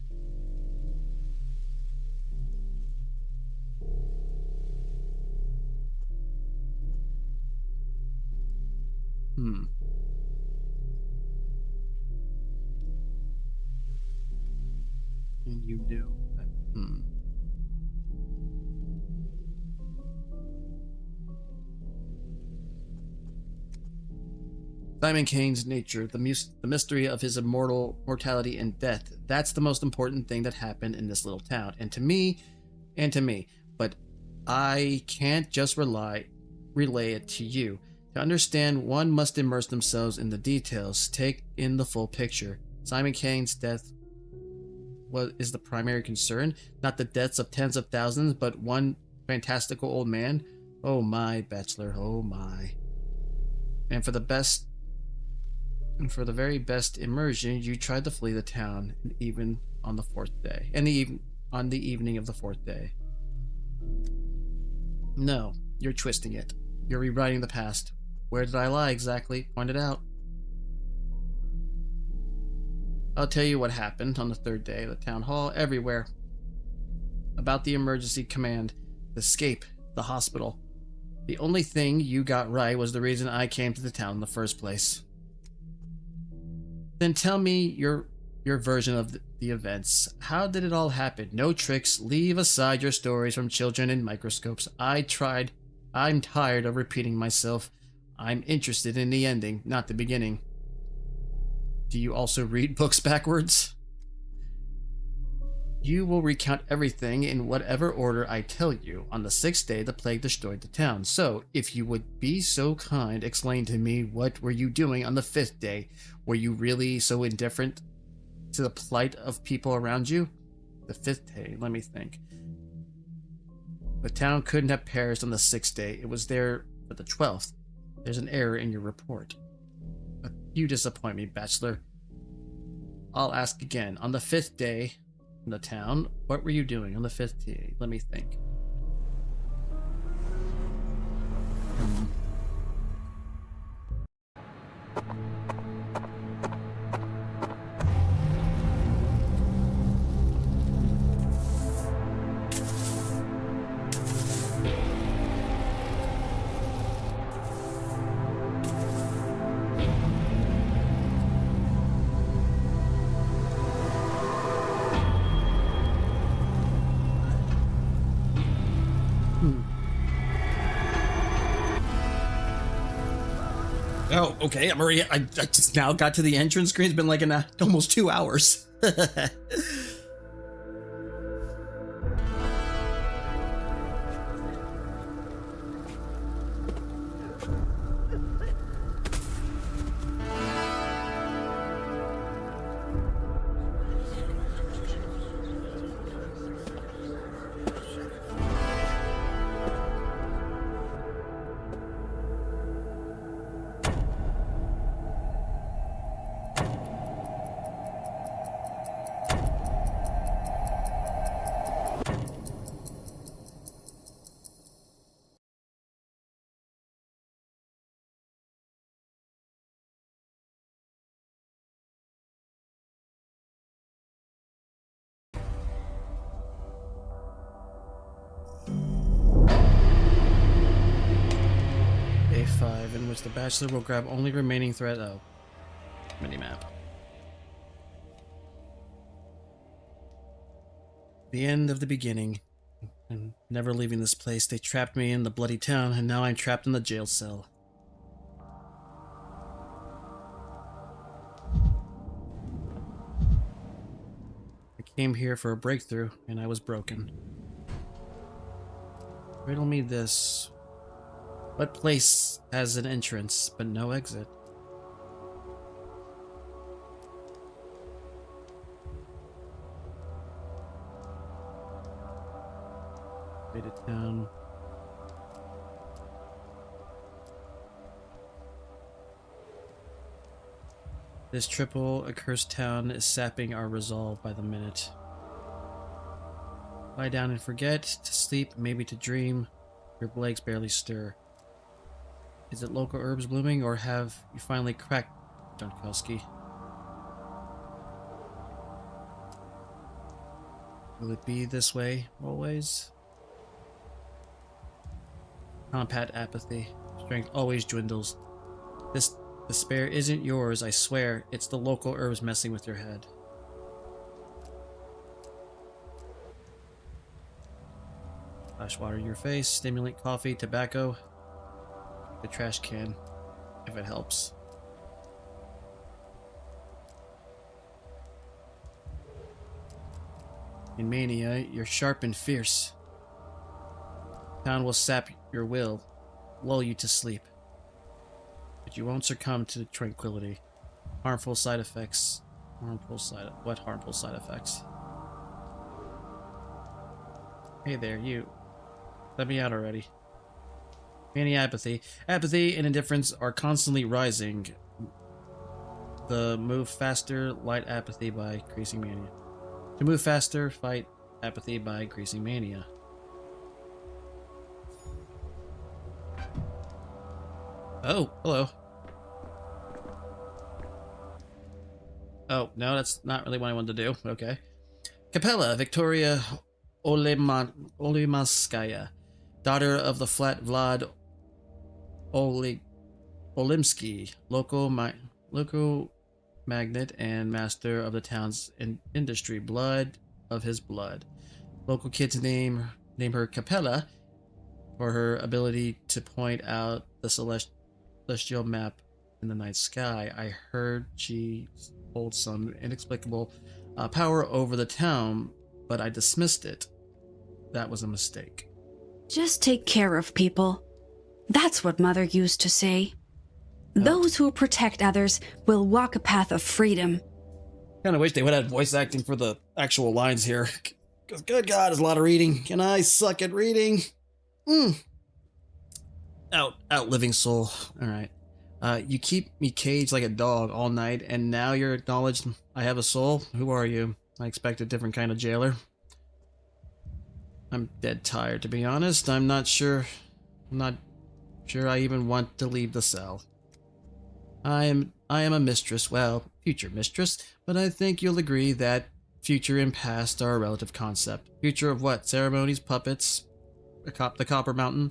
And you knew that. Simon King's nature, the mystery of his mortality and death. That's the most important thing that happened in this little town. And to me. But I can't just relay it to you. To understand, one must immerse themselves in the details, take in the full picture. Simon King's death is the primary concern, not the deaths of tens of thousands, but one fantastical old man. Oh my, Bachelor, oh my. And for the very best immersion, you tried to flee the town, even on the fourth day. On the evening of the fourth day. No, you're twisting it. You're rewriting the past. Where did I lie exactly? Point it out. I'll tell you what happened on the third day. The town hall, everywhere. About the emergency command, the escape, the hospital. The only thing you got right was the reason I came to the town in the first place. Then tell me your version of the events. How did it all happen? No tricks. Leave aside your stories from children and microscopes. I'm tired of repeating myself. I'm interested in the ending, not the beginning. Do you also read books backwards? You will recount everything in whatever order I tell you. On the sixth day, the plague destroyed the town. So, if you would be so kind, explain to me, what were you doing on the fifth day? Were you really so indifferent to the plight of people around you? The fifth day, let me think. The town couldn't have perished on the sixth day. It was there for the 12th. There's an error in your report. But you disappoint me, Bachelor. I'll ask again. On the fifth day in the town, what were you doing on the fifth day? Let me think. Oh, okay. I just now got to the entrance screen. It's been like almost 2 hours. A5, in which the Bachelor will grab only remaining thread. Oh, minimap. The end of the beginning. And never leaving this place. They trapped me in the bloody town, and now I'm trapped in the jail cell. I came here for a breakthrough, and I was broken. Riddle me this. What place has an entrance, but no exit? town. This triple accursed town is sapping our resolve by the minute. Lie down and forget, to sleep, maybe to dream. Your legs barely stir. Is it local herbs blooming, or have you finally cracked, Dunkowski? Will it be this way always? Compact apathy. Strength always dwindles. This despair isn't yours, I swear. It's the local herbs messing with your head. Splash water in your face, stimulant coffee, tobacco. The trash can, if it helps. In mania, you're sharp and fierce. Town will sap your will, lull you to sleep. But you won't succumb to tranquility. Harmful side effects. What harmful side effects? Hey there, you. Let me out already. Mania, apathy. Apathy and indifference are constantly rising. The move faster, light apathy by increasing mania. To move faster, fight apathy by increasing mania. Oh, hello. Oh, no, that's not really what I wanted to do. Okay. Capella, Victoria Olimaskaya, daughter of the Flat Vlad Olimsky, local magnate and master of the town's industry, blood of his blood. Local kids name her Capella for her ability to point out the celestial map in the night sky. I heard she holds some inexplicable power over the town, but I dismissed it. That was a mistake. Just take care of people. That's what Mother used to say. Those who protect others will walk a path of freedom. Kind of wish they would have voice acting for the actual lines here. Because good God, there's a lot of reading. And I suck at reading. Outliving soul. Alright. You keep me caged like a dog all night, and now you're acknowledged I have a soul? Who are you? I expect a different kind of jailer. I'm dead tired, to be honest. I'm not sure I even want to leave the cell. I am a mistress, well, future mistress, but I think you'll agree that future and past are a relative concept. Future of what? Ceremonies, puppets, the Copper Mountain?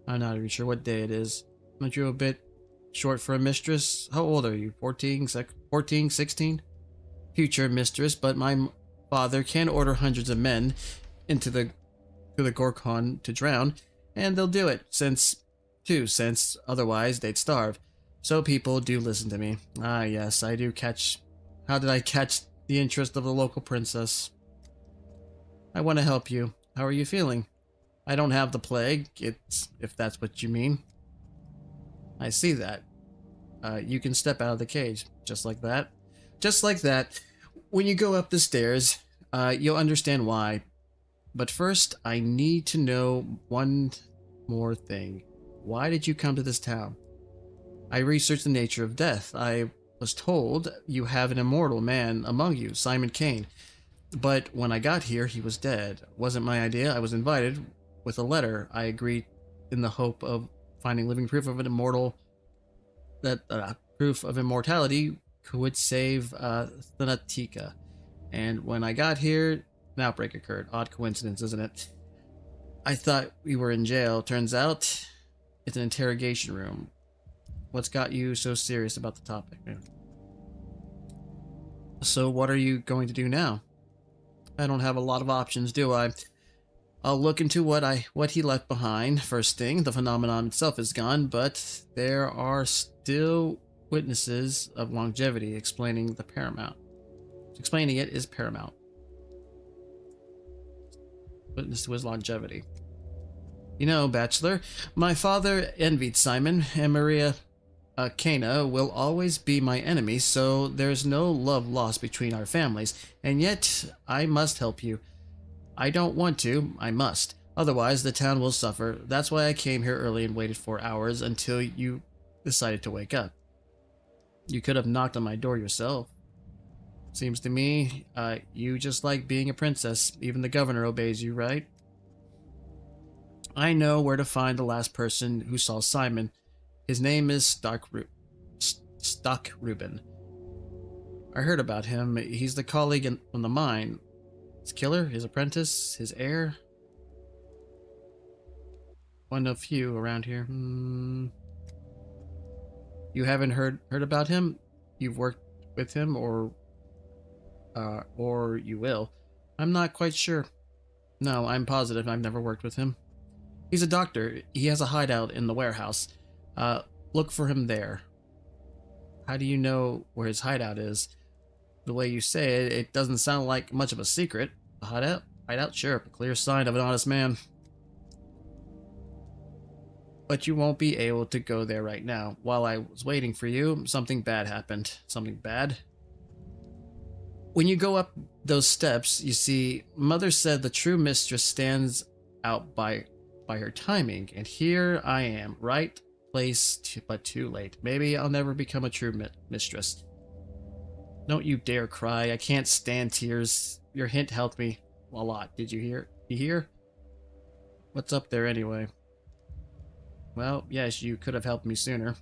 I'm not even sure what day it is. Aren't you a bit short for a mistress? How old are you? 14, 16? Future mistress, but my father can order hundreds of men into the Gorkon to drown, and they'll do it, since otherwise they'd starve. So people do listen to me. Ah, yes, I do catch... How did I catch the interest of the local princess? I want to help you. How are you feeling? I don't have the plague, if that's what you mean. I see that. You can step out of the cage. Just like that. Just like that. When you go up the stairs, you'll understand why. But first, I need to know one more thing. Why did you come to this town? I researched the nature of death. I was told you have an immortal man among you, Simon Kane. But when I got here, he was dead. Wasn't my idea. I was invited with a letter. I agreed in the hope of finding living proof of proof of immortality could save Thanatika. And when I got here, an outbreak occurred. Odd coincidence, isn't it? I thought we were in jail. Turns out it's an interrogation room. What's got you so serious about the topic? So what are you going to do now? I don't have a lot of options, do I? I'll look into what he left behind. First thing, the phenomenon itself is gone, but there are still witnesses of longevity. Explaining it is paramount. Witness to his longevity. You know, Bachelor, my father envied Simon, and Maria Cana will always be my enemy, so there's no love lost between our families, and yet I must help you. I don't want to, I must. Otherwise, the town will suffer. That's why I came here early and waited 4 hours until you decided to wake up. You could have knocked on my door yourself. Seems to me, you just like being a princess. Even the governor obeys you, right? I know where to find the last person who saw Simon. His name is Stock Reuben. I heard about him. He's the colleague on the mine. His killer, his apprentice, his heir. One of few around here. You haven't heard about him? You've worked with him, or you will. I'm not quite sure. No, I'm positive I've never worked with him. He's a doctor. He has a hideout in the warehouse. Look for him there. How do you know where his hideout is? The way you say it, it doesn't sound like much of a secret. A hideout? Hideout? Sure. A clear sign of an honest man. But you won't be able to go there right now. While I was waiting for you, something bad happened. Something bad? When you go up those steps, you see, Mother said the true mistress stands out by her timing, and here I am, right place, but too late. Maybe I'll never become a true mistress. Don't you dare cry. I can't stand tears. Your hint helped me a lot. Did you hear? You hear? What's up there anyway? Well, yes, you could have helped me sooner.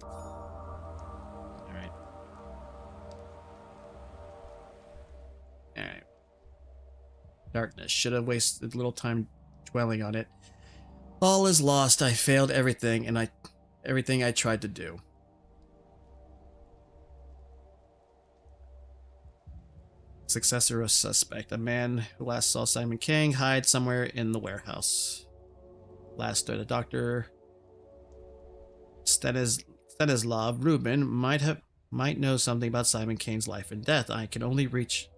Alright. Alright. Darkness. Should have wasted little time dwelling on it. All is lost. I failed everything, and everything I tried to do. Successor of suspect. A man who last saw Simon King hide somewhere in the warehouse. Last the Dr. Stanislav Rubin might know something about Simon King's life and death. I can only reach.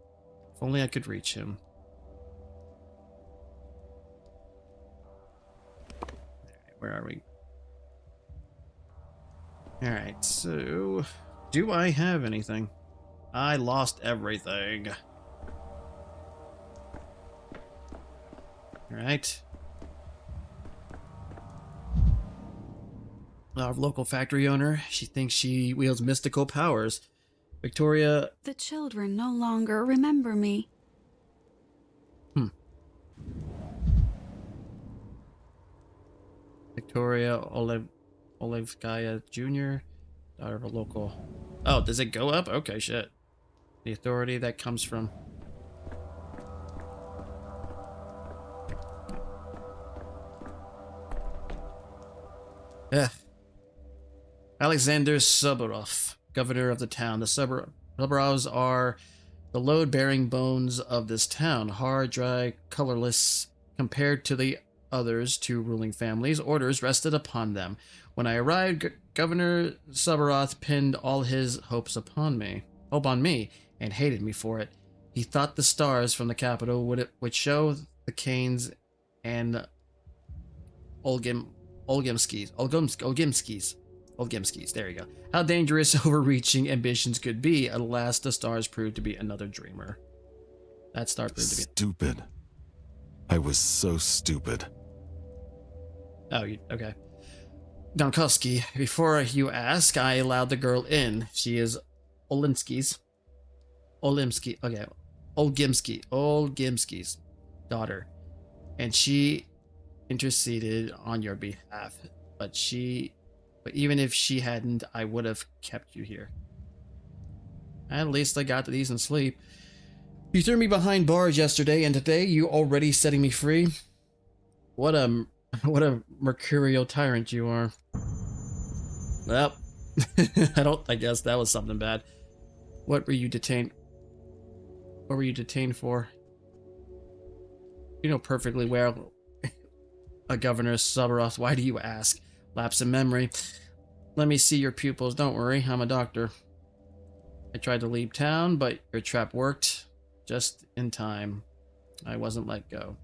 If only I could reach him. Where are we? Alright, so do I have anything? I lost everything. Alright. Our local factory owner, she thinks she wields mystical powers. Victoria... The children no longer remember me. Victoria Olivskaya Jr., daughter of a local... Oh, does it go up? Okay, shit. The authority that comes from... Alexander Suborov, governor of the town. The Suborovs are the load-bearing bones of this town. Hard, dry, colorless, compared to the others two ruling families. Orders rested upon them. When I arrived, Governor Suborov pinned all his hopes upon me, and hated me for it. He thought the stars from the capital would show the Canes and Olgimskis. There you go. How dangerous overreaching ambitions could be. At last, the stars proved to be another dreamer. That star proved to be stupid. I was so stupid. Oh, okay. Donkowski, before you ask, I allowed the girl in. She is Olgimski's daughter, and she interceded on your behalf. But even if she hadn't, I would have kept you here. At least I got to decent sleep. You threw me behind bars yesterday, and today you already setting me free. What a mercurial tyrant you are. Well, I guess that was something bad. What were you detained for? You know perfectly well, a Governor Suborov. Why do you ask? Lapse in memory. Let me see your pupils. Don't worry, I'm a doctor. I tried to leave town, but your trap worked just in time. I wasn't let go.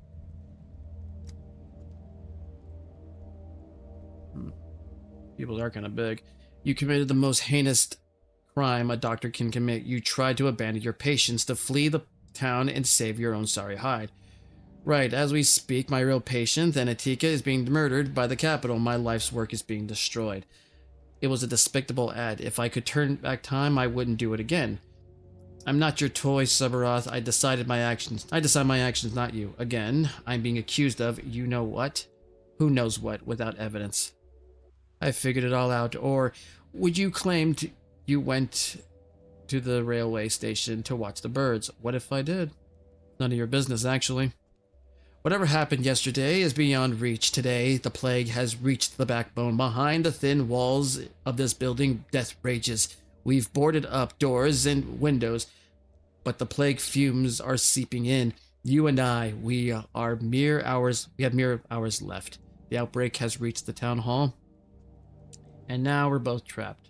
Pupils are kind of big. You committed the most heinous crime a doctor can commit. You tried to abandon your patients to flee the town and save your own sorry hide. Right, as we speak, my real patient, Anatika, is being murdered by the Capitol. My life's work is being destroyed. It was a despicable ad. If I could turn back time, I wouldn't do it again. I'm not your toy, Subaroth. I decide my actions, not you. Again, I'm being accused of you know what? Who knows what, without evidence. I figured it all out. Or would you claim you went to the railway station to watch the birds? What if I did? None of your business, actually. Whatever happened yesterday is beyond reach. Today, the plague has reached the backbone. Behind the thin walls of this building, death rages. We've boarded up doors and windows, but the plague fumes are seeping in. You and I, we have mere hours left. The outbreak has reached the town hall, and now we're both trapped.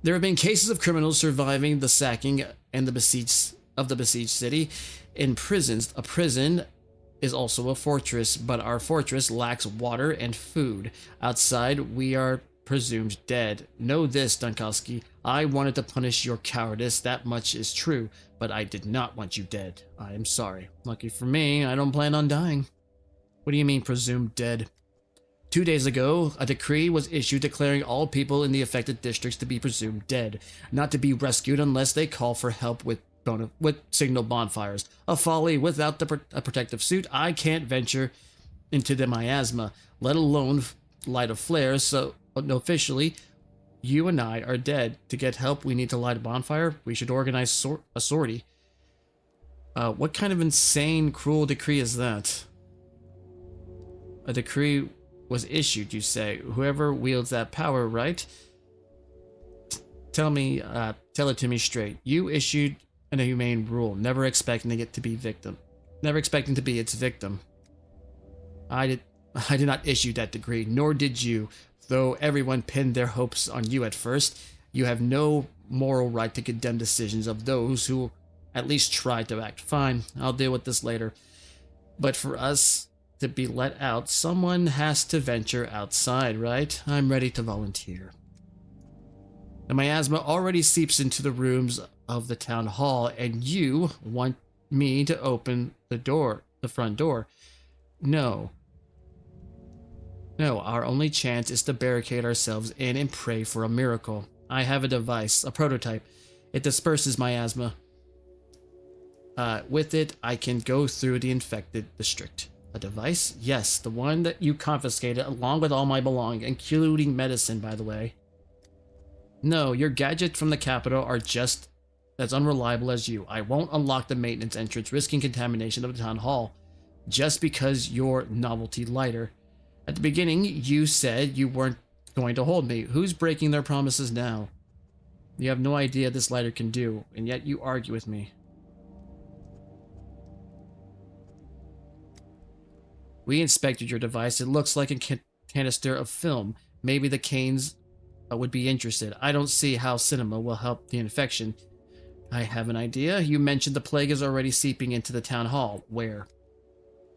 There have been cases of criminals surviving the sacking and the besieged city in prisons. A prison is also a fortress, but our fortress lacks water and food. Outside, we are presumed dead. Know this, Dunkowski. I wanted to punish your cowardice, that much is true, but I did not want you dead. I am sorry. Lucky for me, I don't plan on dying. What do you mean, presumed dead? 2 days ago, a decree was issued declaring all people in the affected districts to be presumed dead, not to be rescued unless they call for help with signal bonfires. A folly without a protective suit. I can't venture into the miasma, let alone light a flare, so officially, you and I are dead. To get help, we need to light a bonfire. We should organize a sortie. What kind of insane, cruel decree is that? A decree was issued, you say. Whoever wields that power, right? Tell it to me straight. You issued an inhumane rule, never expecting it to be its victim. I did not issue that decree, nor did you. Though everyone pinned their hopes on you at first, you have no moral right to condemn decisions of those who at least tried to act. Fine, I'll deal with this later. But for us to be let out, someone has to venture outside, right? I'm ready to volunteer. The miasma already seeps into the rooms of the town hall, and you want me to open the front door. No, our only chance is to barricade ourselves in and pray for a miracle. I have a device, a prototype. It disperses miasma. With it, I can go through the infected district. A device? Yes, the one that you confiscated along with all my belongings, including medicine, by the way. No, your gadgets from the Capitol are just as unreliable as you. I won't unlock the maintenance entrance, risking contamination of the town hall, just because you're novelty lighter. At the beginning, you said you weren't going to hold me. Who's breaking their promises now? You have no idea this lighter can do, and yet you argue with me. We inspected your device. It looks like a canister of film. Maybe the Canes would be interested. I don't see how cinema will help the infection. I have an idea. You mentioned the plague is already seeping into the town hall. Where?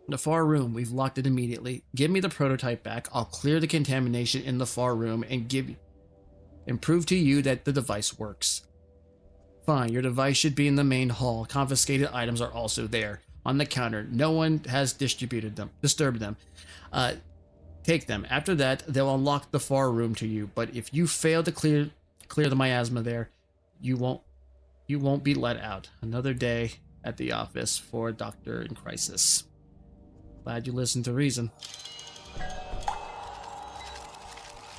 The far room. We've locked it immediately. Give me the prototype back. I'll clear the contamination in the far room and prove to you that the device works. Fine, your device should be in the main hall. Confiscated items are also there on the counter. No one has disturbed them. Take them. After that, they'll unlock the far room to you. But if you fail to clear the miasma there, you won't be let out. Another day at the office for a doctor in crisis. Glad you listened to reason.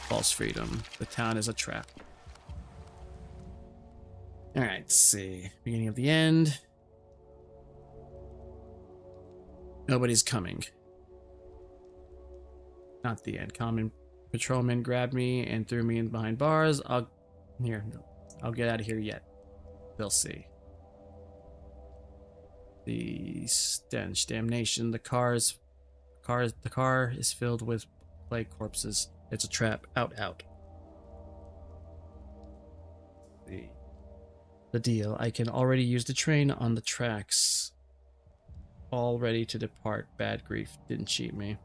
False freedom. The town is a trap. Alright, let's see. Beginning of the end. Nobody's coming. Not the end. Common patrolman grabbed me and threw me in behind bars. I'll get out of here yet. They'll see. The stench, damnation. The car is filled with plague corpses. It's a trap. Out. The deal. I can already use the train on the tracks. All ready to depart. Bad grief didn't cheat me.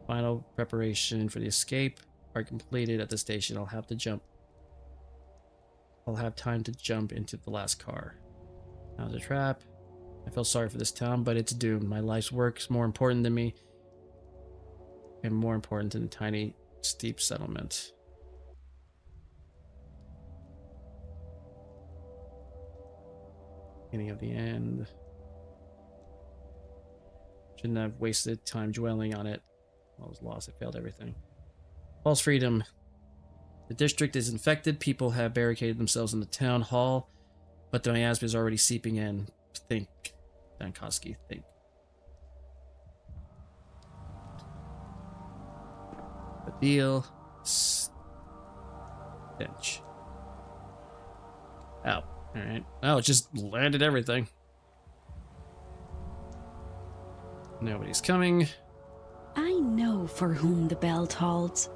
Final preparation for the escape are completed at the station. I'll have time to jump into the last car. Now the trap. I feel sorry for this town, but it's doomed. My life's work is more important than me, and more important than the tiny, steep settlement. Beginning of the end. Shouldn't have wasted time dwelling on it. I was lost. I failed everything. False freedom. The district is infected. People have barricaded themselves in the town hall, but the miasma is already seeping in. Think, Dankoski, think. The deal. Stench. Oh, alright. Oh, it just landed everything. Nobody's coming. I know for whom the bell tolls.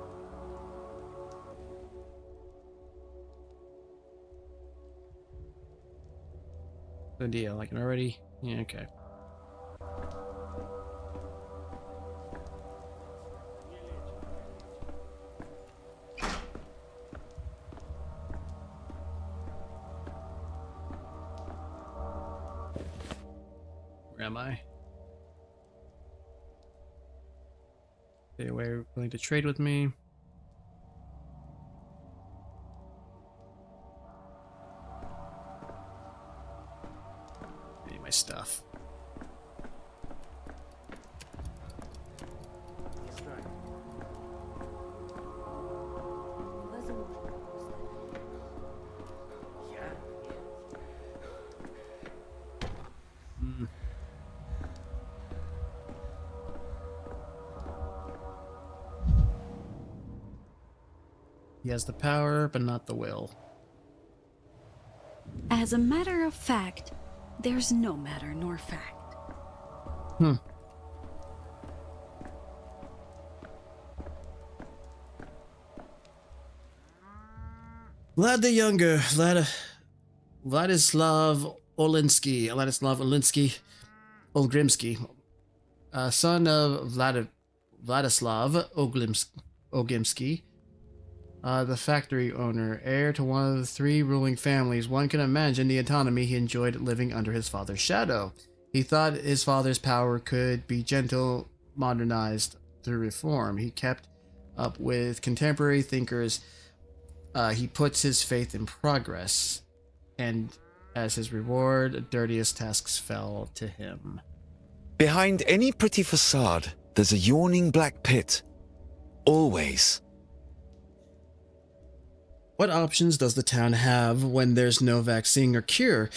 The deal, I can already... Yeah, okay. Where am I? Stay away, willing to trade with me. Need my stuff. He has the power, but not the will. As a matter of fact, there's no matter nor fact. Vlad the Younger, Vladislav Olinsky, Olgrimsky, son of Vladislav Ogimsky, the factory owner, heir to one of the three ruling families. One can imagine the autonomy he enjoyed living under his father's shadow. He thought his father's power could be gentle, modernized through reform. He kept up with contemporary thinkers. He puts his faith in progress, and as his reward, the dirtiest tasks fell to him. Behind any pretty facade, there's a yawning black pit. Always. What options does the town have when there's no vaccine or cure?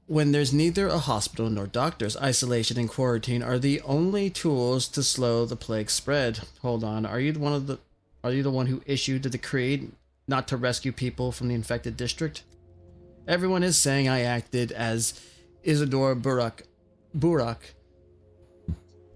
When there's neither a hospital nor doctors, isolation and quarantine are the only tools to slow the plague spread. Hold on, are you the one who issued the decree not to rescue people from the infected district? Everyone is saying I acted as Isidore Burak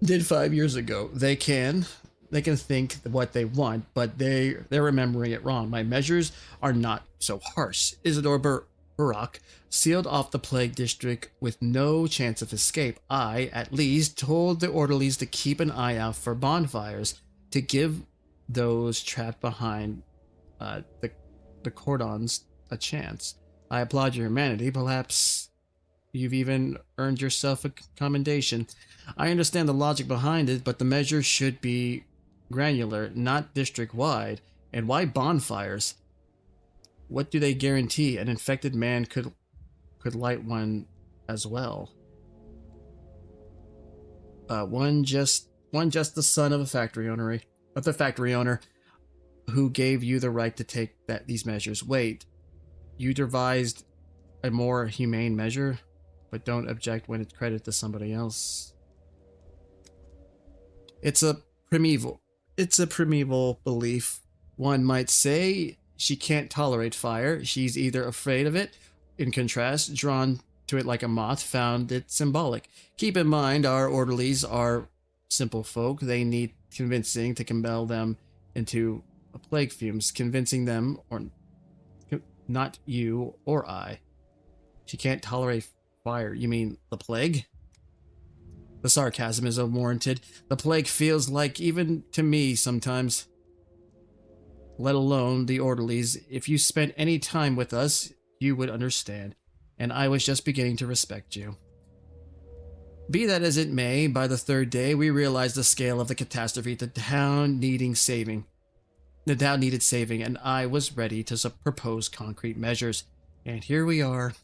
did 5 years ago. They can think what they want, but they're remembering it wrong. My measures are not so harsh. Isidore Burak sealed off the plague district with no chance of escape. I, at least, told the orderlies to keep an eye out for bonfires, to give those trapped behind the cordons a chance. I applaud your humanity. Perhaps you've even earned yourself a commendation. I understand the logic behind it, but the measure should be granular, not district-wide. And why bonfires? What do they guarantee? An infected man could light one as well. One just the son of the factory owner who gave you the right to take these measures. Wait, you devised a more humane measure, but don't object when it's credited to somebody else. It's a primeval belief. One might say she can't tolerate fire. She's either afraid of it, in contrast, drawn to it like a moth, found it symbolic. Keep in mind, our orderlies are simple folk. They need convincing to compel them into plague fumes. Convincing them, or not you or I. She can't tolerate fire. You mean the plague? The sarcasm is unwarranted. The plague feels like, even to me sometimes, let alone the orderlies. If you spent any time with us, you would understand. And I was just beginning to respect you. Be that as it may, by the third day, we realized the scale of the catastrophe. The town needed saving, and I was ready to propose concrete measures. And here we are.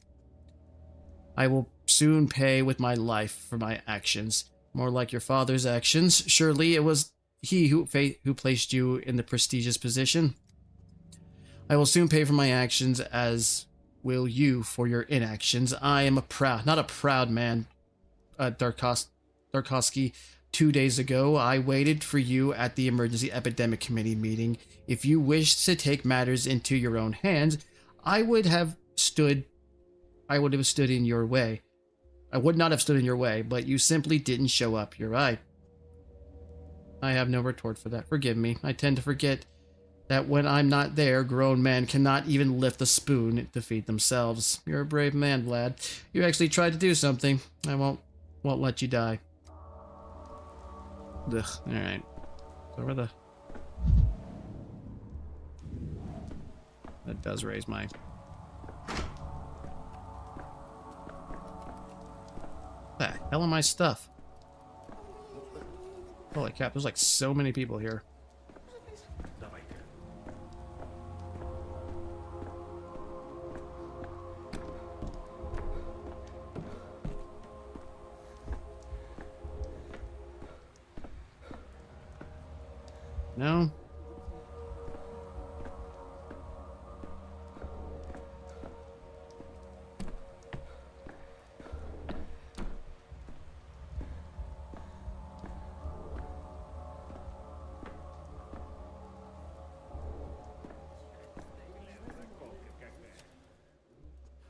I will soon pay with my life for my actions. More like your father's actions. Surely it was he who placed you in the prestigious position. I will soon pay for my actions, as will you for your inactions. I am not a proud man, Darkovsky. 2 days ago, I waited for you at the Emergency Epidemic Committee meeting. If you wished to take matters into your own hands, I would have stood in your way. I would not have stood in your way, but you simply didn't show up. You're right. I have no retort for that. Forgive me. I tend to forget that when I'm not there, grown men cannot even lift a spoon to feed themselves. You're a brave man, Vlad. You actually tried to do something. I won't let you die. Ugh. Alright. So where the... That does raise my... What the hell am my stuff? Holy crap, there's like so many people here. No?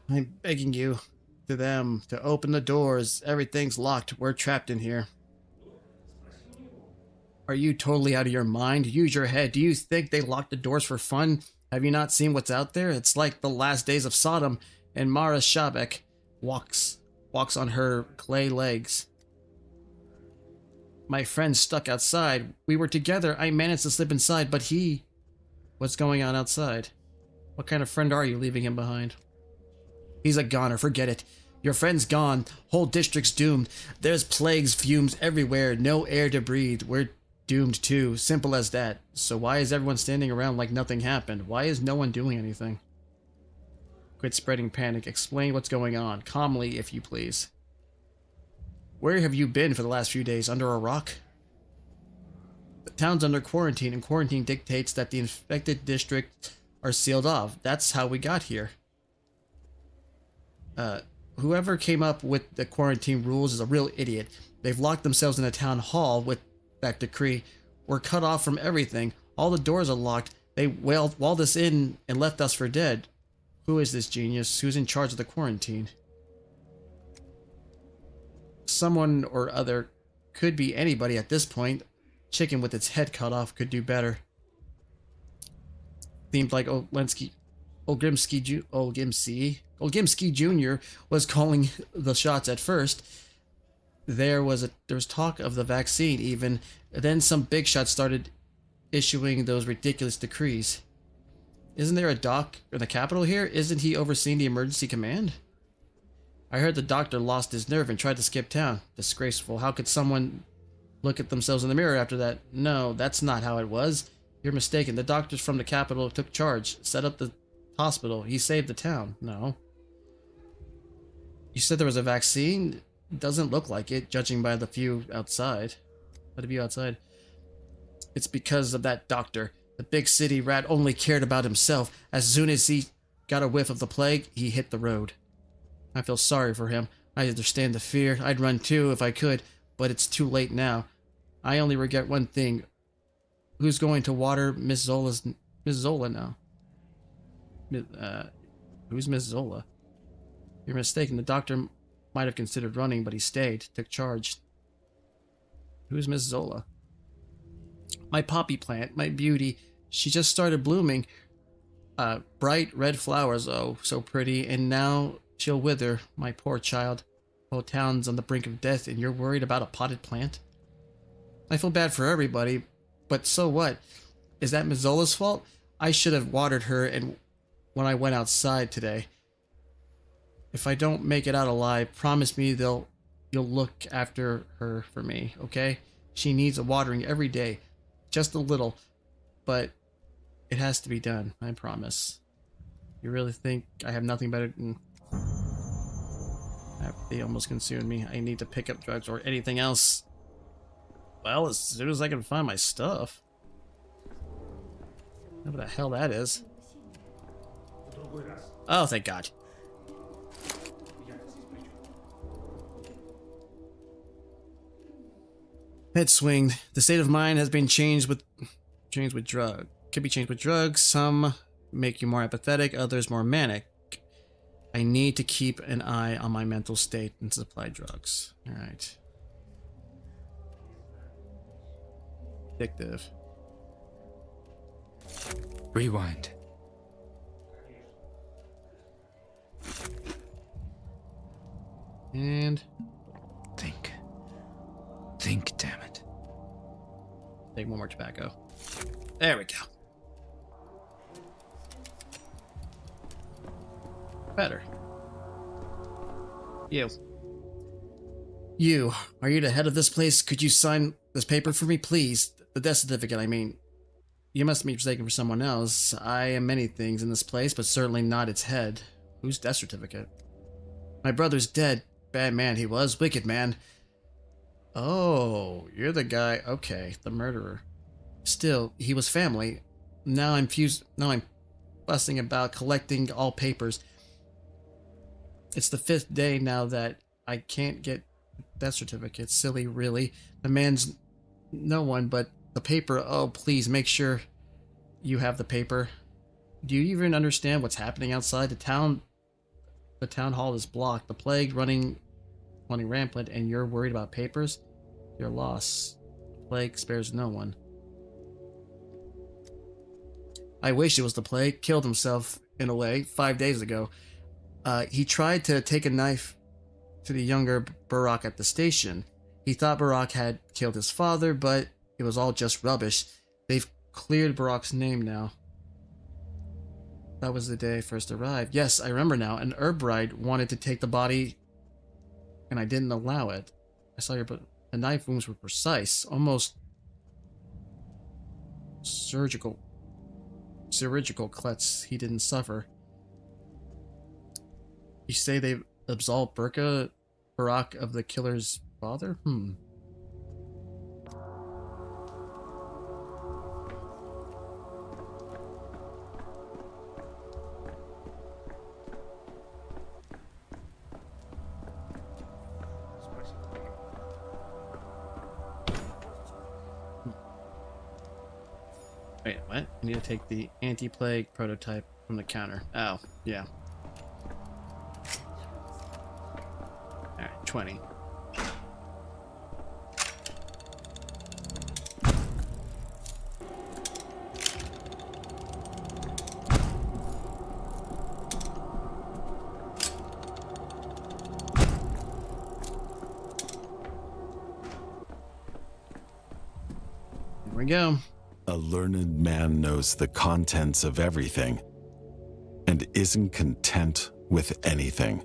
I'm begging you, to them, to open the doors. Everything's locked. We're trapped in here. Are you totally out of your mind? Use your head. Do you think they locked the doors for fun? Have you not seen what's out there? It's like the last days of Sodom, and Mara Shabek walks on her clay legs. My friend's stuck outside. We were together. I managed to slip inside, but he... What's going on outside? What kind of friend are you leaving him behind? He's a goner. Forget it. Your friend's gone. Whole district's doomed. There's plagues, fumes everywhere. No air to breathe. We're doomed too. Simple as that. So why is everyone standing around like nothing happened? Why is no one doing anything? Quit spreading panic. Explain what's going on. Calmly, if you please. Where have you been for the last few days? Under a rock? The town's under quarantine, and quarantine dictates that the infected districts are sealed off. That's how we got here. Whoever came up with the quarantine rules is a real idiot. They've locked themselves in a town hall with that decree. We're cut off from everything. All the doors are locked. They walled us in and left us for dead. Who is this genius? Who's in charge of the quarantine? Someone or other. Could be anybody at this point. Chicken with its head cut off could do better. Seemed like Olgimsky Jr. was calling the shots at first. There was talk of the vaccine even. Then some big shots started issuing those ridiculous decrees. Isn't there a doc in the capital here? Isn't he overseeing the emergency command? I heard the doctor lost his nerve and tried to skip town. Disgraceful. How could someone look at themselves in the mirror after that? No, that's not how it was. You're mistaken. The doctors from the capital took charge, set up the hospital. He saved the town. No. You said there was a vaccine? Doesn't look like it, judging by the view outside. By the view outside. It's because of that doctor. The big city rat only cared about himself. As soon as he got a whiff of the plague, he hit the road. I feel sorry for him. I understand the fear. I'd run too if I could, but it's too late now. I only regret one thing. Who's going to water Miss Zola now? Who's Miss Zola? You're mistaken. The doctor might have considered running, but he stayed, took charge. Who's Miss Zola? My poppy plant, my beauty. She just started blooming. Bright red flowers, oh, so pretty, and now she'll wither, my poor child. Whole town's on the brink of death, and you're worried about a potted plant? I feel bad for everybody, but so what? Is that Miss Zola's fault? I should have watered her and when I went outside today. If I don't make it out alive, promise me there'll you'll look after her for me, okay? She needs a watering every day. Just a little. But it has to be done, I promise. You really think I have nothing better than... They almost consumed me. I need to pick up drugs or anything else. Well, as soon as I can find my stuff. Whatever the hell that is. Oh, thank God. Head swing. The state of mind has been changed with drug. Could be changed with drugs. Some make you more apathetic, others more manic. I need to keep an eye on my mental state and supply drugs. Alright. Addictive. Rewind. And... Think. Think, damn it. Take one more tobacco. There we go. Better. You. Are you the head of this place? Could you sign this paper for me, please? The death certificate, I mean. You must be mistaken for someone else. I am many things in this place, but certainly not its head. Whose death certificate? My brother's dead. Bad man he was. Wicked man. Oh, you're the guy. Okay, the murderer. Still, he was family. Now I'm fussing about collecting all papers. It's the 5th day now that I can't get death certificates. Silly, really. The man's no one, but the paper. Oh, please make sure you have the paper. Do you even understand what's happening outside? The town hall is blocked. The plague running rampant, and you're worried about papers? You're lost. The plague spares no one. I wish it was the plague. Killed himself, in a way, 5 days ago. He tried to take a knife to the younger Barak at the station. He thought Barak had killed his father, but it was all just rubbish. They've cleared Barak's name now. That was the day I first arrived. Yes, I remember now. An herb bride wanted to take the body, and I didn't allow it. I saw the knife wounds were precise, almost surgical cuts he didn't suffer. You say they've absolved Barak of the killer's father? Wait, what? I need to take the anti-plague prototype from the counter. Oh, yeah. Alright, 20. Here we go. A learned man knows the contents of everything and isn't content with anything.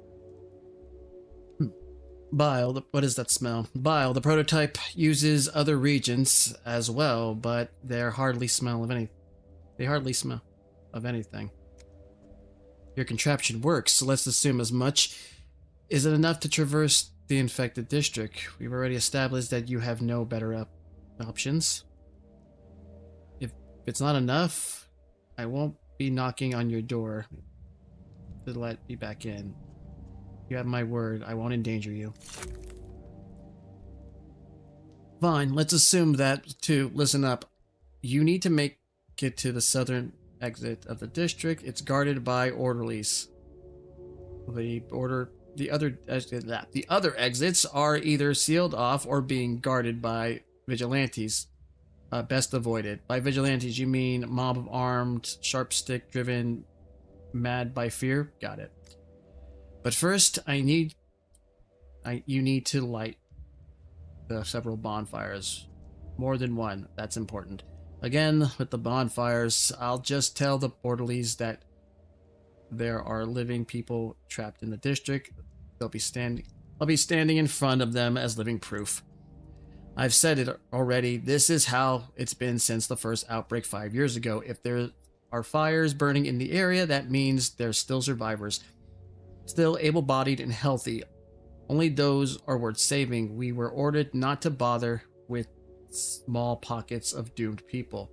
Bile, what is that smell? Bile, the prototype uses other regions as well, but they hardly smell of anything. Your contraption works, so let's assume as much. Is it enough to traverse the infected district? We've already established that you have no better options. If it's not enough, I won't be knocking on your door to let me back in. You have my word, I won't endanger you. Fine, let's assume that, too. Listen up. You need to make it to the southern exit of the district. It's guarded by orderlies. The other exits are either sealed off or being guarded by vigilantes. Best avoided. By vigilantes, you mean mob of armed, sharp stick driven, mad by fear? Got it. But first, you need to light the several bonfires. More than one, that's important. Again, with the bonfires, I'll just tell the orderlies that there are living people trapped in the district. They'll be standing I'll be standing in front of them as living proof. I've said it already, this is how it's been since the first outbreak 5 years ago. If there are fires burning in the area, that means there's still survivors. Still able-bodied and healthy. Only those are worth saving. We were ordered not to bother with small pockets of doomed people.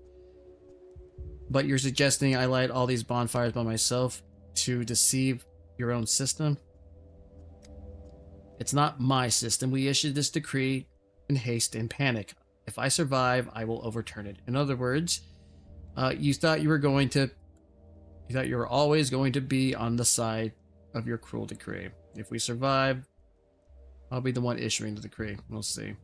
But you're suggesting I light all these bonfires by myself to deceive your own system? It's not my system. We issued this decree in haste and panic. If I survive, I will overturn it. In other words, you thought you were always going to be on the side of your cruel decree. If we survive, I'll be the one issuing the decree. We'll see.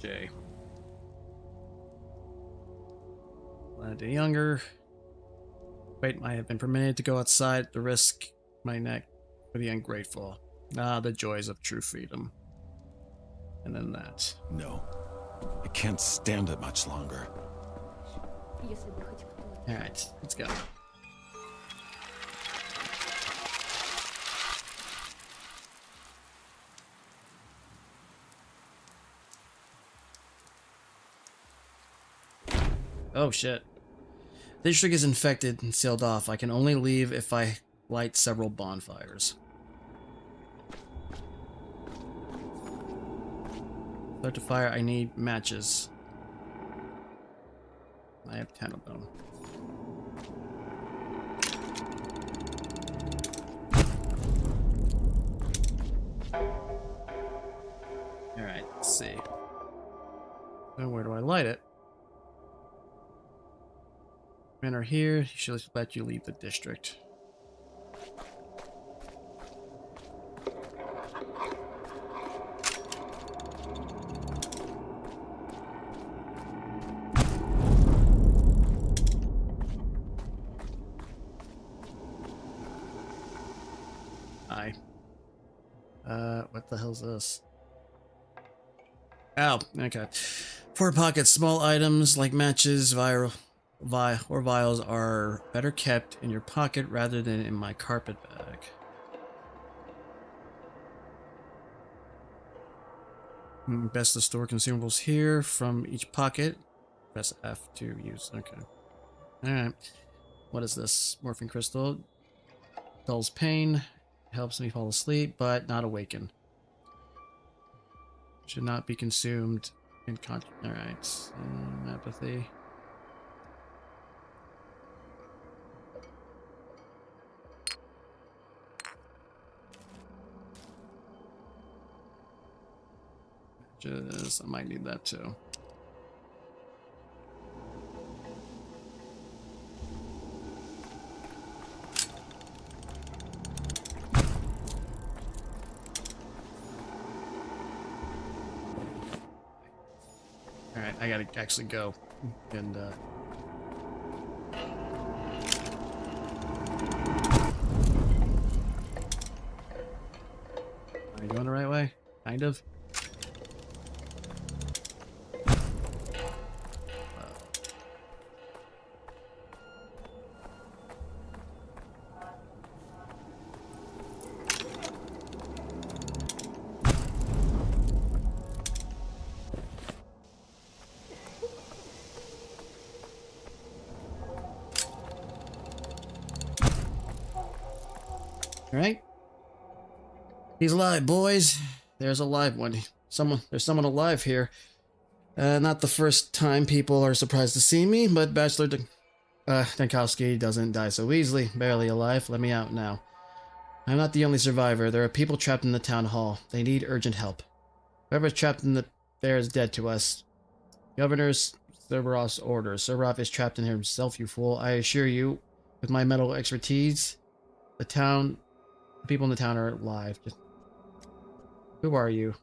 J. A day younger. Wait, I have been permitted to go outside to risk my neck for the ungrateful. Ah, the joys of true freedom. And then that. No. I can't stand it much longer. Alright, let's go. Oh shit. The district is infected and sealed off. I can only leave if I light several bonfires. Start to fire, I need matches. I have 10 of them. Alright, let's see. So where do I light it? Men are here. He should let you leave the district. Hi. What the hell's this? Oh, okay. 4 pockets, small items like matches, vials are better kept in your pocket rather than in my carpet bag. Best to store consumables here from each pocket. Press F to use. Okay. Alright. What is this? Morphine crystal. Dulls pain. Helps me fall asleep, but not awaken. Should not be consumed in Alright. Apathy. I might need that too. Alright, I gotta actually go and am I going the right way? Kind of. Alright. He's alive, boys. There's a live one. There's someone alive here. Not the first time people are surprised to see me, but Bachelor Dankowski doesn't die so easily. Barely alive. Let me out now. I'm not the only survivor. There are people trapped in the town hall. They need urgent help. Whoever's trapped in there is dead to us. Governor's Cerberus orders. Cerberus is trapped in himself, you fool. I assure you, with my medical expertise, the people in the town are alive. Who are you?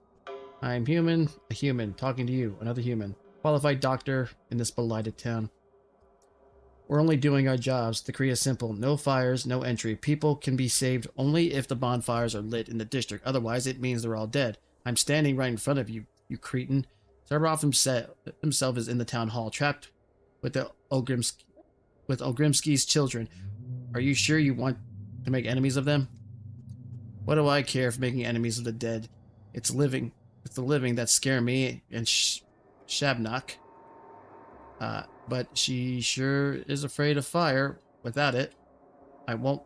I'm human, a human, talking to you, another human. Qualified doctor in this blighted town. We're only doing our jobs. The decree is simple. No fires, no entry. People can be saved only if the bonfires are lit in the district. Otherwise, it means they're all dead. I'm standing right in front of you, you cretin. Starbrov himself is in the town hall, trapped with the Ogrimsky's children. Are you sure you want to make enemies of them? What do I care for making enemies of the dead? It's the living that scare me and Shabnak. But she sure is afraid of fire. Without it, I won't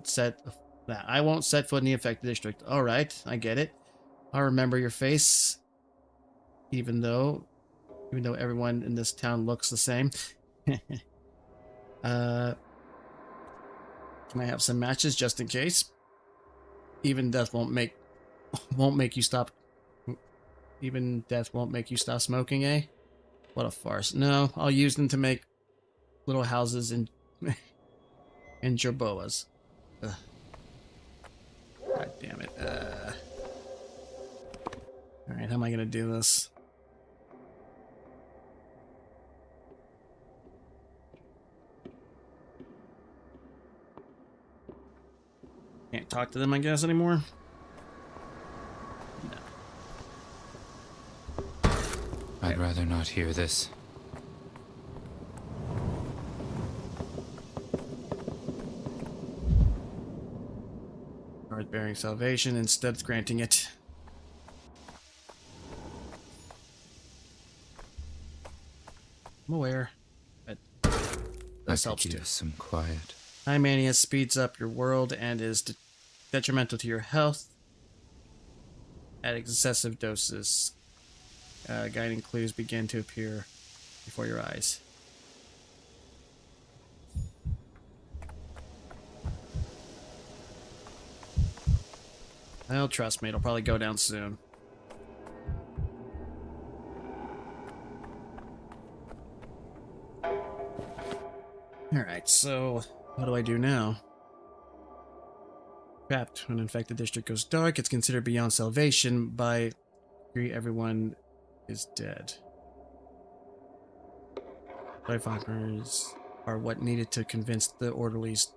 set foot in the affected district. All right, I get it. I remember your face, even though everyone in this town looks the same. Can I have some matches just in case? Even death won't make you stop. Even death won't make you stop smoking, eh? What a farce. No, I'll use them to make little houses in jerboas. Ugh. God damn it. Alright, how am I gonna do this? Can't talk to them, I guess, anymore? No. I'd rather not hear this. Card bearing salvation, instead of granting it. I'm aware, but this helps too. Some quiet. High mania speeds up your world and is detrimental to your health at excessive doses. Guiding clues begin to appear before your eyes. Well, trust me, it'll probably go down soon. Alright, so what do I do now? Trapped. When an infected district goes dark, it's considered beyond salvation. By everyone is dead. Firefighters are what needed to convince the orderlies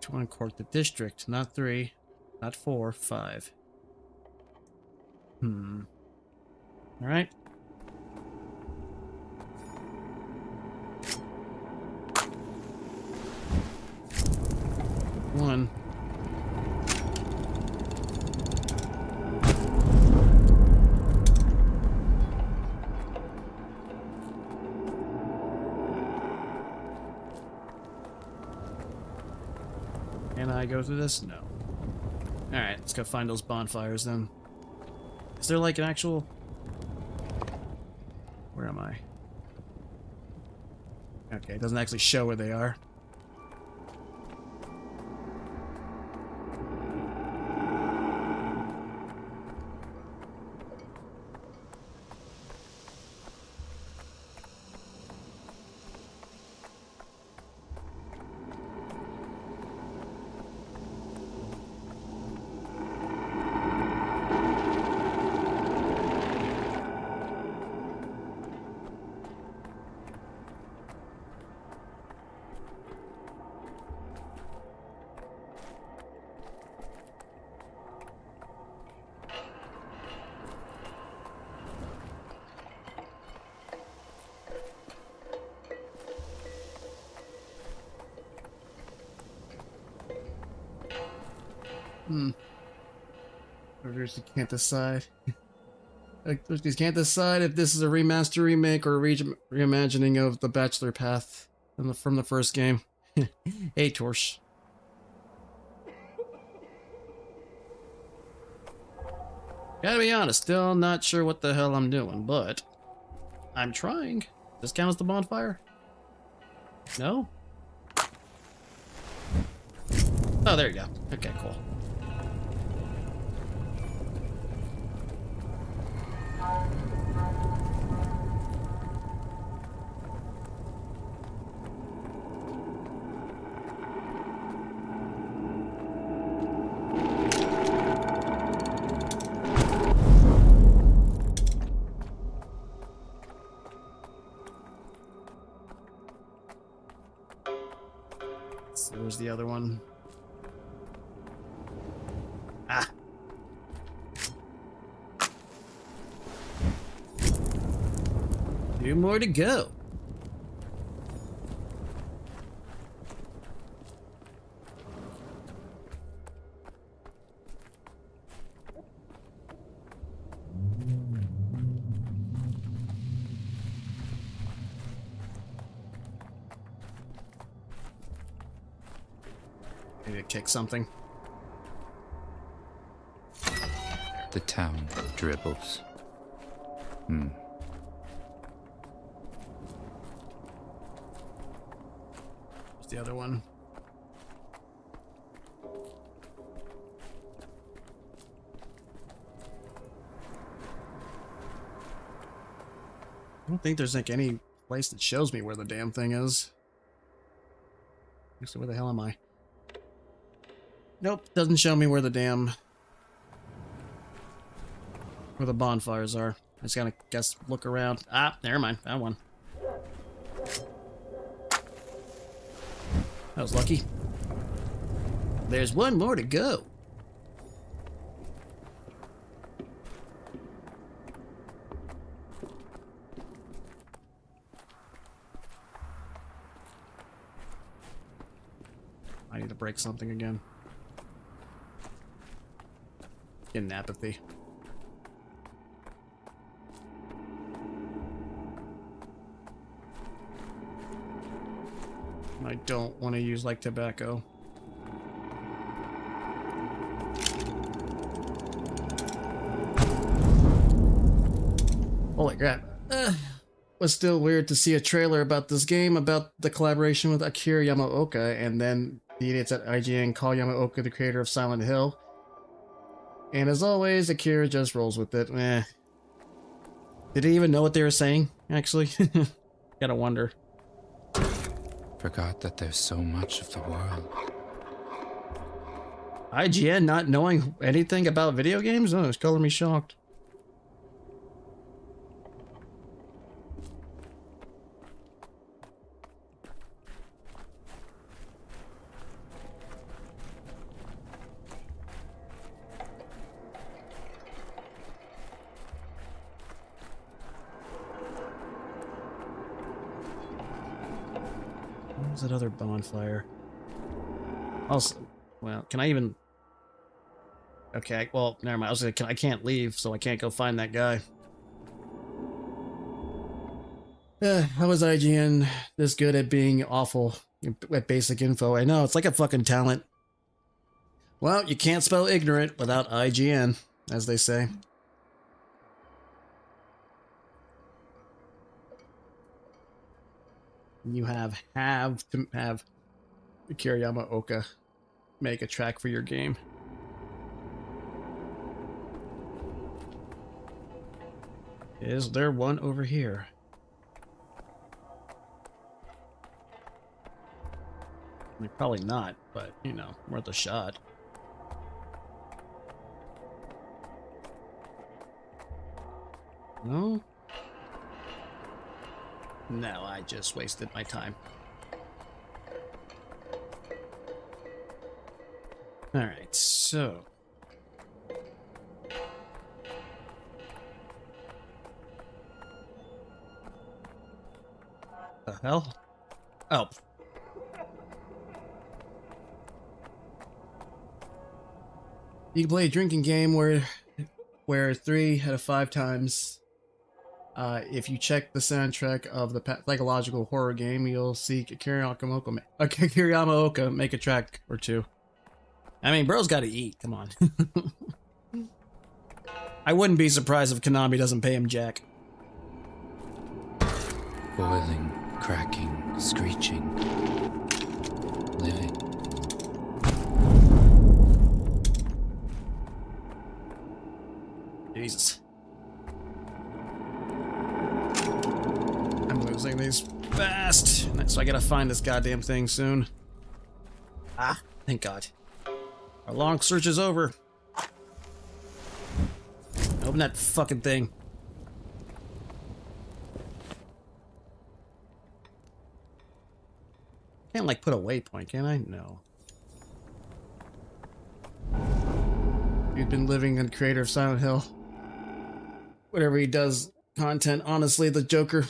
to uncork the district. Not 3, not 4, 5. Alright. One. Can I go through this? No. Alright, let's go find those bonfires then. Is there like an actual... Where am I? Okay, it doesn't actually show where they are. Orders can't decide. Orders can't decide if this is a remaster, remake, or a reimagining of the Bachelor Path from the first game. Hey, Torch. Gotta be honest, still not sure what the hell I'm doing, but I'm trying. Does this count as the bonfire? No? Oh, there you go. Okay, cool. So where's the other one? Ah. more to go. Maybe to kick something. The town dribbles. What's the other one? I don't think there's like any place that shows me where the damn thing is. So where the hell am I? Nope, doesn't show me where the bonfires are. I just gotta guess look around. Ah, never mind. Found one. That was lucky. There's one more to go. I need to break something again. Getting apathy. I don't want to use like tobacco. Holy crap. Was still weird to see a trailer about this game about the collaboration with Akira Yamaoka, and then the idiots at IGN call Yamaoka the creator of Silent Hill. And as always, Akira just rolls with it. Did he even know what they were saying, actually? Gotta wonder. Forgot that there's so much of the world. IGN not knowing anything about video games? Oh, it's color me shocked. Where's that other bonfire? Also, well, can I even... Okay, well, never mind. I was gonna, I can't leave, so I can't go find that guy. How is IGN this good at being awful at basic info? I know, it's like a fucking talent. Well, you can't spell ignorant without IGN, as they say. You have to have Akira Yamaoka make a track for your game. Is there one over here? I mean, probably not, but, you know, worth a shot. No? No, I just wasted my time. Alright, so... The hell? Oh. You can play a drinking game where 3 out of 5 times if you check the soundtrack of the Pathological horror game, you'll see Akira Yamaoka make a track or two. I mean, bro's gotta eat, come on. I wouldn't be surprised if Konami doesn't pay him jack. Boiling, cracking, screeching, living. Jesus. I'm losing these fast. So I gotta find this goddamn thing soon. Ah, thank God. Our long search is over. Open that fucking thing. Can't like put a waypoint, can I? No. You've been living in creator of Silent Hill. Whatever he does, content, honestly, the Joker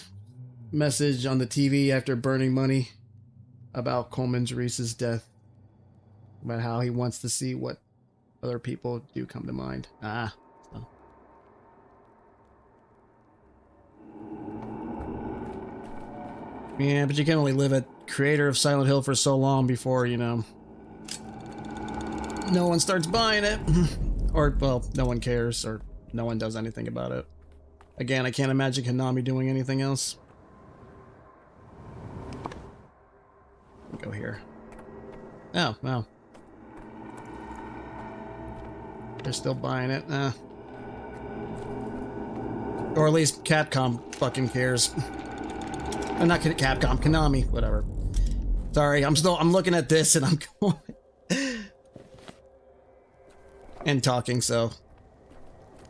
message on the TV after burning money about Coleman Reese's death. About how he wants to see what other people do come to mind. Ah. So. Yeah, but you can only live a creator of Silent Hill for so long before, you know, no one starts buying it. Or, well, no one cares, or no one does anything about it. Again, I can't imagine Konami doing anything else. Go here. Oh, well. They're still buying it. Or at least Capcom fucking cares. Not Capcom, Konami, whatever. Sorry, I'm looking at this and I'm going and talking, so.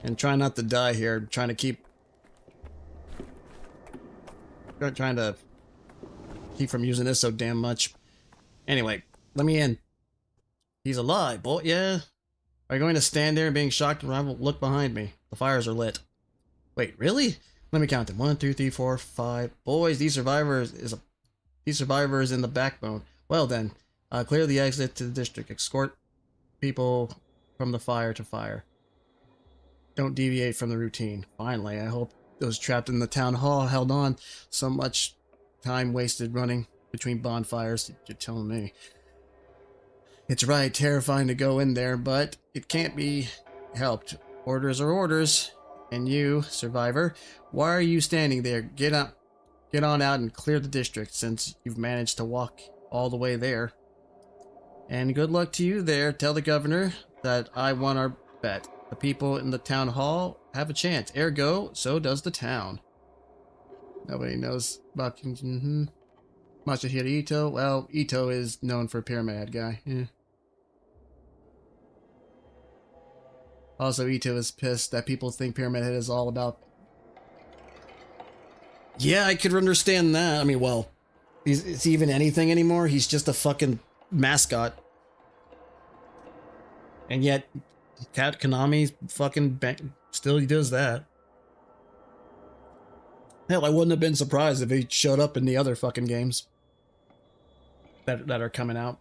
And trying not to die here. Trying to keep from using this so damn much. Anyway, let me in. He's alive, boy. Yeah. Are you going to stand there being shocked when I look behind me? The fires are lit. Wait, really? Let me count them. 1, 2, 3, 4, 5. Boys, these survivors in the backbone. Well then, clear the exit to the district. Escort people from the fire to fire. Don't deviate from the routine. Finally, I hope those trapped in the town hall held on. So much time wasted running between bonfires. You're telling me. It's right, terrifying to go in there, but it can't be helped. Orders are orders. And you, survivor, why are you standing there? Get on out and clear the district, since you've managed to walk all the way there. And good luck to you there. Tell the governor that I won our bet. The people in the town hall have a chance. Ergo, so does the town. Nobody knows about Masahiro Ito. Well, Ito is known for Pyramid Head guy. Yeah. Also, Ito is pissed that people think Pyramid Head is all about... Yeah, I could understand that. I mean, well, is he even anything anymore? He's just a fucking mascot. And yet, Konami fucking still he does that. Hell, I wouldn't have been surprised if he showed up in the other fucking games that are coming out.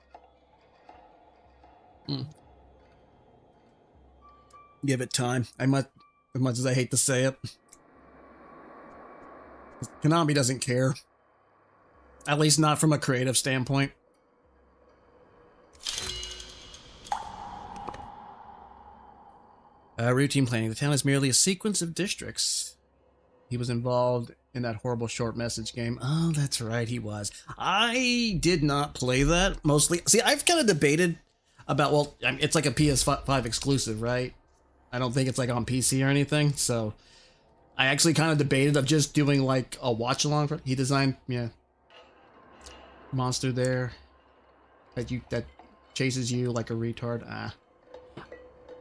Give it time. As much as I hate to say it. Konami doesn't care. At least not from a creative standpoint. Routine planning. The town is merely a sequence of districts. He was involved in that horrible short message game. Oh, that's right, he was. I did not play that, mostly. See, I've kind of debated about, well, it's like a PS5 exclusive, right? I don't think it's like on PC or anything, so I actually kind of debated of just doing like a watch along for he designed, yeah. Monster there that chases you like a retard.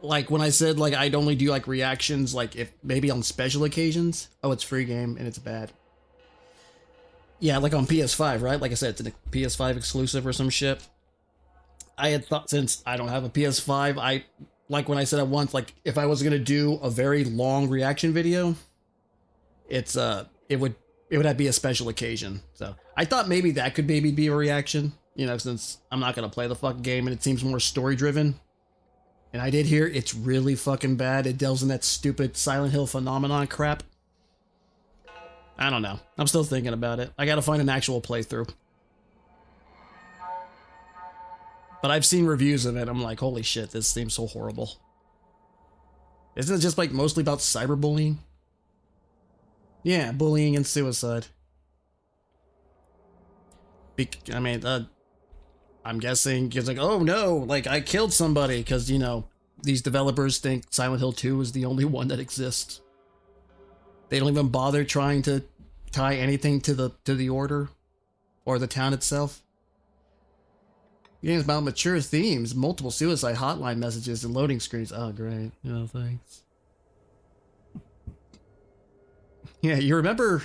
Like when I said like I'd only do like reactions like if maybe on special occasions. Oh, it's free game and it's bad. Yeah, like on PS5, right? Like I said, it's a PS5 exclusive or some shit. I had thought, since I don't have a PS5, I like when I said I once, like if I was gonna do a very long reaction video, it's it would have to be a special occasion. So I thought maybe that could maybe be a reaction, you know, since I'm not gonna play the fucking game and it seems more story driven. And I did hear it's really fucking bad. It delves in that stupid Silent Hill phenomenon crap. I don't know. I'm still thinking about it. I gotta find an actual playthrough. But I've seen reviews of it. I'm like, holy shit, this seems so horrible. Isn't it just like mostly about cyberbullying? Yeah, bullying and suicide. I mean, I'm guessing it's like, oh no, like I killed somebody because, you know, these developers think Silent Hill 2 is the only one that exists. They don't even bother trying to tie anything to the order or the town itself. Games about mature themes, multiple suicide hotline messages, and loading screens. Oh, great. No, thanks. Yeah, you remember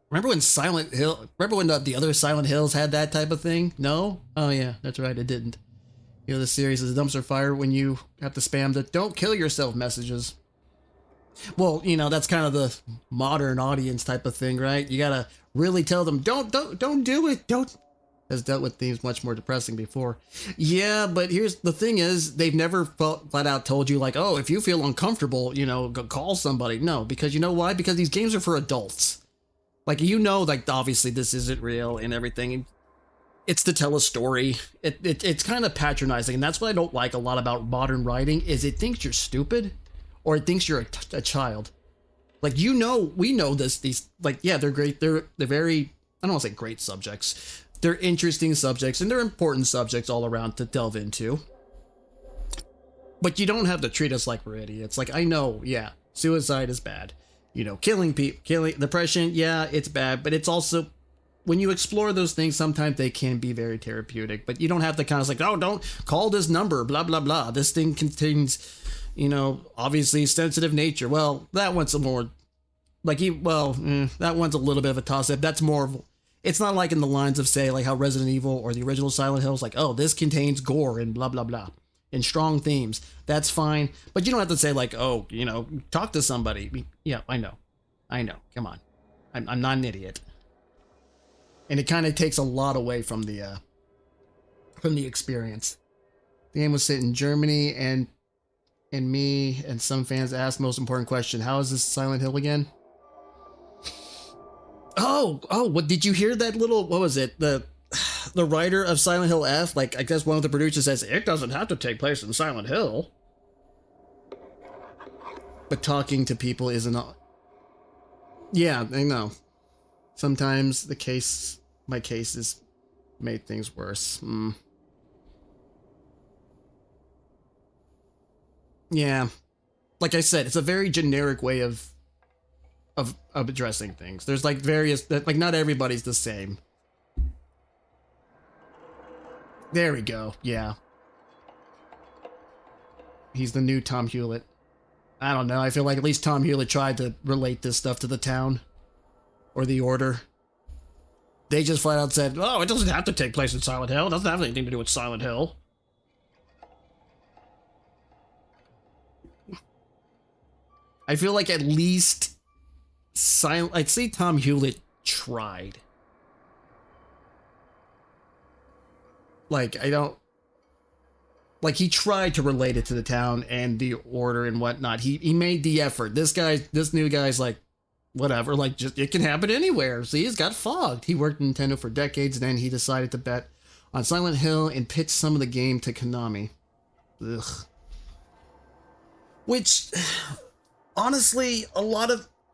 when Silent Hill, remember when the other Silent Hills had that type of thing? No? Oh yeah, that's right, it didn't. You know, the series is a dumpster fire when you have to spam the "don't kill yourself" messages. Well, you know, that's kind of the modern audience type of thing, right? You gotta really tell them, don't do it. Don't. Has dealt with themes much more depressing before. Yeah, but here's the thing is, they've never flat out told you like, oh, if you feel uncomfortable, you know, go call somebody. No, because you know why? Because these games are for adults. Like, you know, like, obviously this isn't real and everything. It's to tell a story. It's kind of patronizing, and that's what I don't like a lot about modern writing, is it thinks you're stupid, or it thinks you're a child. Like, you know, we know this, these, like, yeah, they're great. They're very, I don't want to say great subjects. They're interesting subjects, and they're important subjects all around to delve into. But you don't have to treat us like we're idiots. Like, I know, yeah, suicide is bad. You know, killing people, depression, yeah, it's bad. But it's also, when you explore those things, sometimes they can be very therapeutic. But you don't have to kind of like, oh, don't call this number, blah, blah, blah. This thing contains, you know, obviously sensitive nature. Well, that one's a more, like, that one's a little bit of a toss-up. That's more of, it's not like in the lines of, say, like how Resident Evil or the original Silent Hill is like, oh, this contains gore and blah, blah, blah, and strong themes. That's fine. But you don't have to say like, oh, you know, talk to somebody. Yeah, I know. Come on. I'm not an idiot. And it kind of takes a lot away from the experience. The game was set in Germany, and me and some fans asked the most important question: how is this Silent Hill again? Oh, what did you hear that little, what was it? The writer of Silent Hill F, like, I guess one of the producers says, it doesn't have to take place in Silent Hill. But talking to people isn't all. Yeah, I know. Sometimes my cases made things worse. Yeah. Like I said, it's a very generic way of addressing things. There's like various, like, not everybody's the same. There we go. Yeah. He's the new Tom Hewlett. I don't know. I feel like at least Tom Hewlett tried to relate this stuff to the town or the Order. They just flat out said, oh, it doesn't have to take place in Silent Hill. It doesn't have anything to do with Silent Hill. I feel like at least I'd say Tom Hewlett tried. Like, he tried to relate it to the town and the Order and whatnot. He made the effort. This new guy's like, whatever, like, just, it can happen anywhere. See, he's got fogged. He worked in Nintendo for decades, and then he decided to bet on Silent Hill and pitch some of the game to Konami. Ugh. Which, honestly,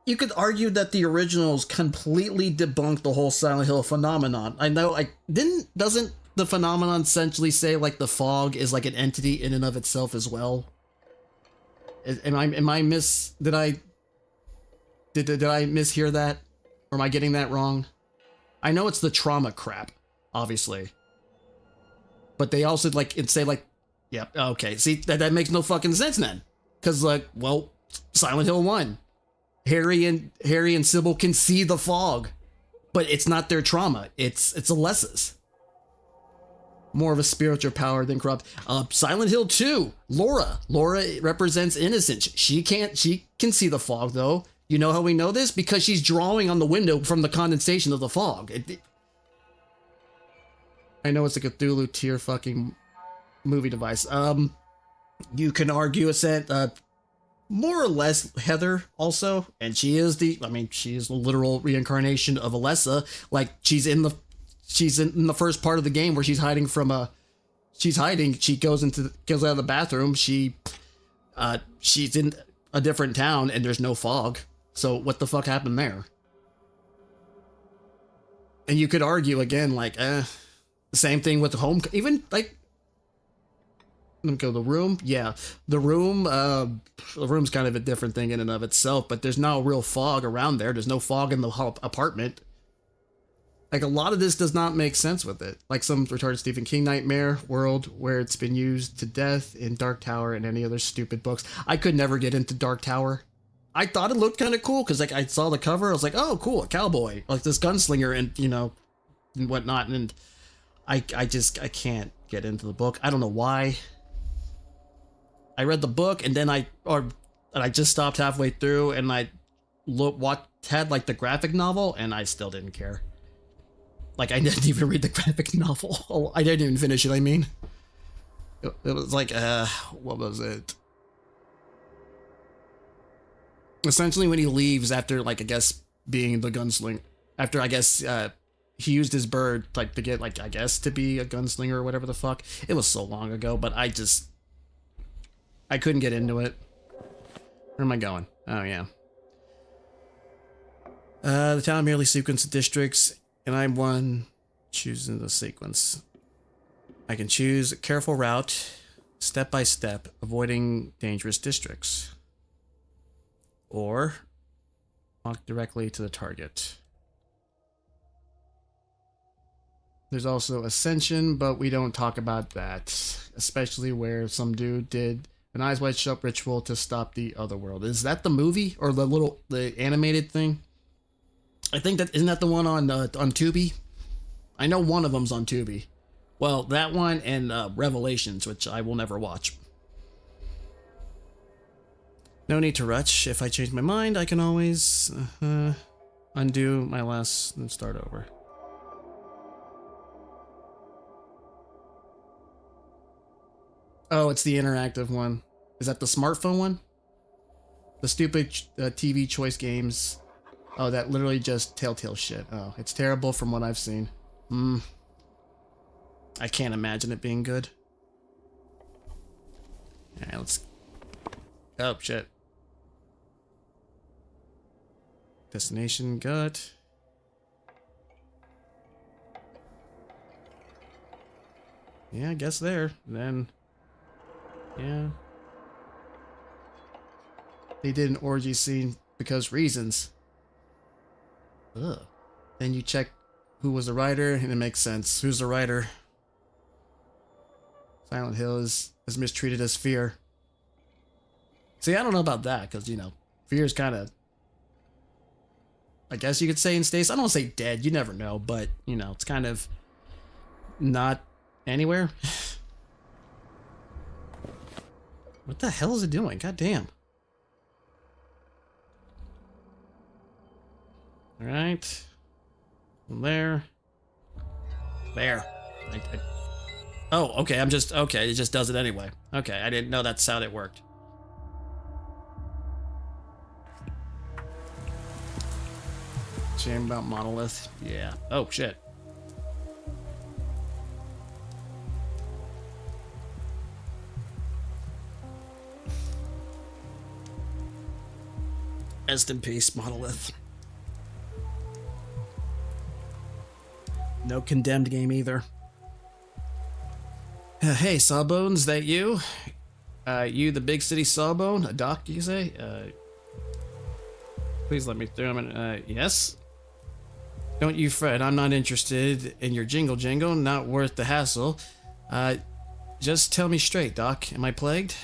you could argue that the originals completely debunked the whole Silent Hill phenomenon. I know, doesn't the phenomenon essentially say, like, the fog is like an entity in and of itself as well? Did I mishear that? Or am I getting that wrong? I know it's the trauma crap, obviously. But they also, like, say, like, yeah, okay, see, that makes no fucking sense then. Because, like, well, Silent Hill 1. Harry and Sybil can see the fog. But it's not their trauma. It's Alessa's. More of a spiritual power than corrupt. Silent Hill 2. Laura represents innocence. She can see the fog, though. You know how we know this? Because she's drawing on the window from the condensation of the fog. I know it's a Cthulhu tier fucking movie device. You can argue more or less Heather also, and she is the literal reincarnation of Alessa. Like, she's in the first part of the game where she's hiding. She goes out of the bathroom. She's in a different town and there's no fog. So what the fuck happened there? And you could argue again, like, same thing with the home, even like, let me go, the room. Yeah, the room's kind of a different thing in and of itself, but there's no real fog around there. There's no fog in the apartment. Like, a lot of this does not make sense with it. Like some retarded Stephen King nightmare world where it's been used to death in Dark Tower and any other stupid books. I could never get into Dark Tower. I thought it looked kind of cool because, like, I saw the cover. I was like, oh, cool, a cowboy, like this gunslinger and, you know, and whatnot. And I can't get into the book. I don't know why. I read the book and then I and I just stopped halfway through, and I had like the graphic novel, and I still didn't care. Like, I didn't even read the graphic novel. I didn't even finish it, I mean. It was like, what was it? Essentially, when he leaves after, like, I guess, being the gunslinger, after, I guess, he used his bird, like, to get, like, I guess, to be a gunslinger or whatever the fuck. It was so long ago, but I couldn't get into it. Where am I going? Oh, yeah. The town merely sequenced districts, and I'm one choosing the sequence. I can choose a careful route, step by step, avoiding dangerous districts. Or walk directly to the target. There's also Ascension, but we don't talk about that. Especially where some dude did an Eyes Wide Shut ritual to stop the other world. Is that the movie? Or the animated thing? I think that, isn't that the one on Tubi? I know one of them's on Tubi. Well, that one and Revelations, which I will never watch. No need to rush. If I change my mind, I can always undo my last and start over. Oh, it's the interactive one. Is that the smartphone one? The stupid TV choice games. Oh, that literally just Telltale shit. Oh, it's terrible from what I've seen. I can't imagine it being good. Alright, let's... Oh, shit. Destination gut. Yeah, I guess there. Then... Yeah. They did an orgy scene because reasons. Ugh. Then you check who was the writer, and it makes sense. Who's the writer? Silent Hill is as mistreated as Fear. See, I don't know about that, because, you know, Fear is kind of... I guess you could say in states. I don't want to say dead, you never know, but, you know, it's kind of not anywhere. What the hell is it doing? God damn. Alright. There. There. Oh, okay, okay, it just does it anyway. Okay, I didn't know that's how it worked. Shame about Monolith. Yeah. Oh, shit. Rest in peace, Monolith. No Condemned game either. Hey, Sawbones, that you? You the big city Sawbone? A doc, you say? Please let me through. Yes? Don't you fret, I'm not interested in your jingle, not worth the hassle. Just tell me straight, Doc, am I plagued?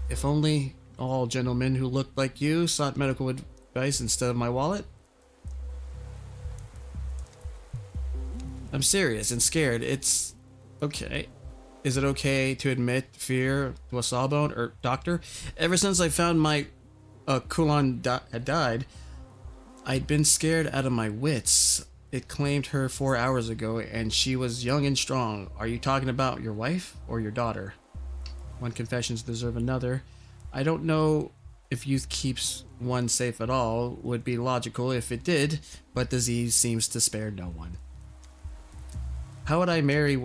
If only all gentlemen who looked like you sought medical advice instead of my wallet. I'm serious and scared. It's okay. Is it okay to admit fear to a Sawbone or doctor? Ever since I found my Kulan had died, I'd been scared out of my wits. It claimed her 4 hours ago, and she was young and strong. Are you talking about your wife or your daughter? One confessions deserve another. I don't know if youth keeps one safe at all. Would be logical if it did, but disease seems to spare no one. How would I marry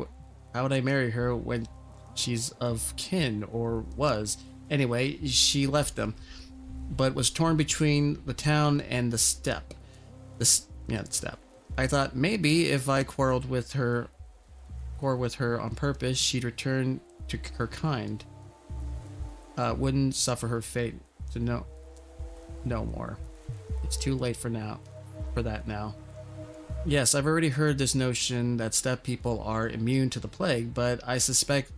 her when she's of kin, or was? Anyway, she left them, but was torn between the town and the steppe. The steppe. I thought maybe if I quarreled with her on purpose, she'd return to her kind. Wouldn't suffer her fate to know no more. It's too late for that now. Yes, I've already heard this notion that steppe people are immune to the plague, but I suspect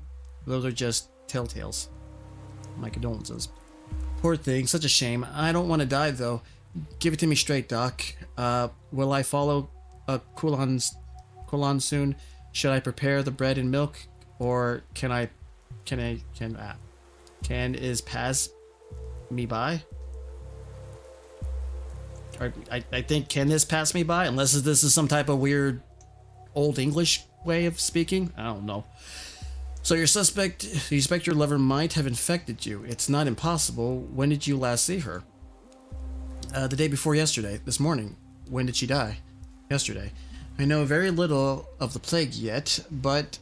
those are just telltales. My condolences. Poor thing, such a shame. I don't want to die though. Give it to me straight, Doc. Will I follow Kulan soon? Should I prepare the bread and milk, or can is Paz me by? Or I think, can this pass me by? Unless this is some type of weird old English way of speaking? I don't know. So you suspect your lover might have infected you. It's not impossible. When did you last see her? The day before yesterday, this morning. When did she die? Yesterday. I know very little of the plague yet, but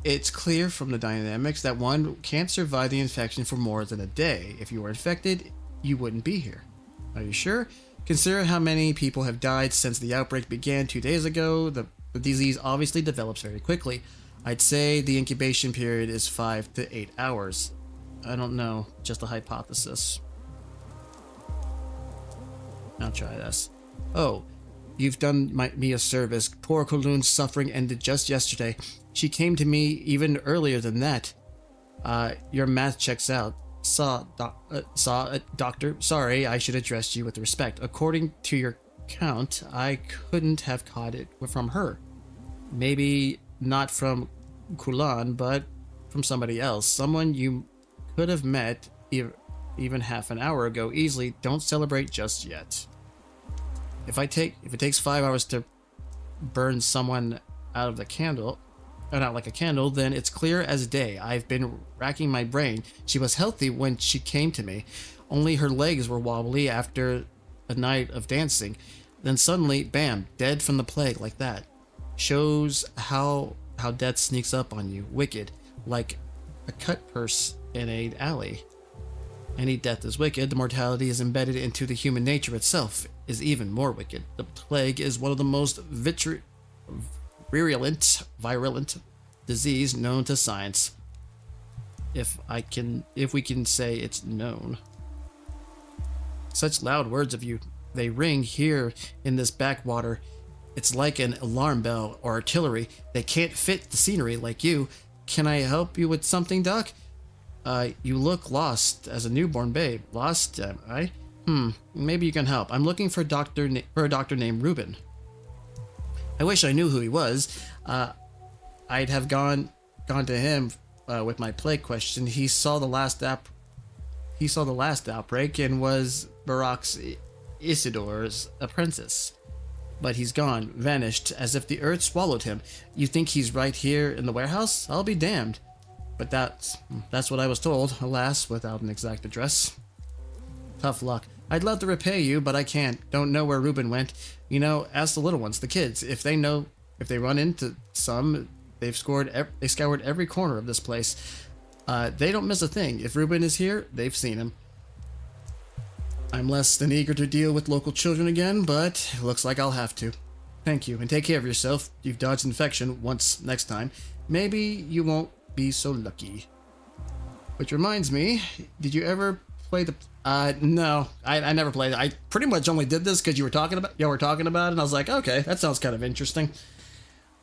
it's clear from the dynamics that one can't survive the infection for more than a day. If you were infected, you wouldn't be here. Are you sure? Consider how many people have died since the outbreak began 2 days ago. The disease obviously develops very quickly. I'd say the incubation period is 5 to 8 hours. I don't know, just a hypothesis. I'll try this. Oh, you've done me a service. Poor Kowloon's suffering ended just yesterday. She came to me even earlier than that. Your math checks out. Doctor, sorry, I should address you with respect. According to your count, I couldn't have caught it from her. Maybe not from Kowloon, but from somebody else. Someone you could have met even half an hour ago easily. Don't celebrate just yet. If it takes 5 hours to burn someone out of the candle, or not like a candle, then it's clear as day. I've been racking my brain. She was healthy when she came to me. Only her legs were wobbly after a night of dancing. Then suddenly, bam, dead from the plague like that. Shows how death sneaks up on you. Wicked. Like a cut purse in an alley. Any death is wicked. The mortality is embedded into the human nature itself is even more wicked. The plague is one of the most virulent disease known to science. If we can say it's known. Such loud words of you. They ring here in this backwater. It's like an alarm bell or artillery. They can't fit the scenery like you. Can I help you with something, Doc? You look lost as a newborn babe. Lost, am I? Maybe you can help. I'm looking for a doctor named Ruben. I wish I knew who he was. I'd have gone to him with my plague question. He saw the last outbreak and was Barack's Isidore's apprentice. But he's gone, vanished, as if the earth swallowed him. You think he's right here in the warehouse? I'll be damned. But that's what I was told, alas, without an exact address. Tough luck. I'd love to repay you, but I can't. Don't know where Ruben went. You know, ask the little ones, the kids. If they run into some, they scoured every corner of this place. They don't miss a thing. If Ruben is here, they've seen him. I'm less than eager to deal with local children again, but it looks like I'll have to. Thank you, and take care of yourself. You've dodged infection once next time. Maybe you won't be so lucky. Which reminds me, did you ever play the... no, I never played it. I pretty much only did this because y'all were talking about it, and I was like, okay, that sounds kind of interesting.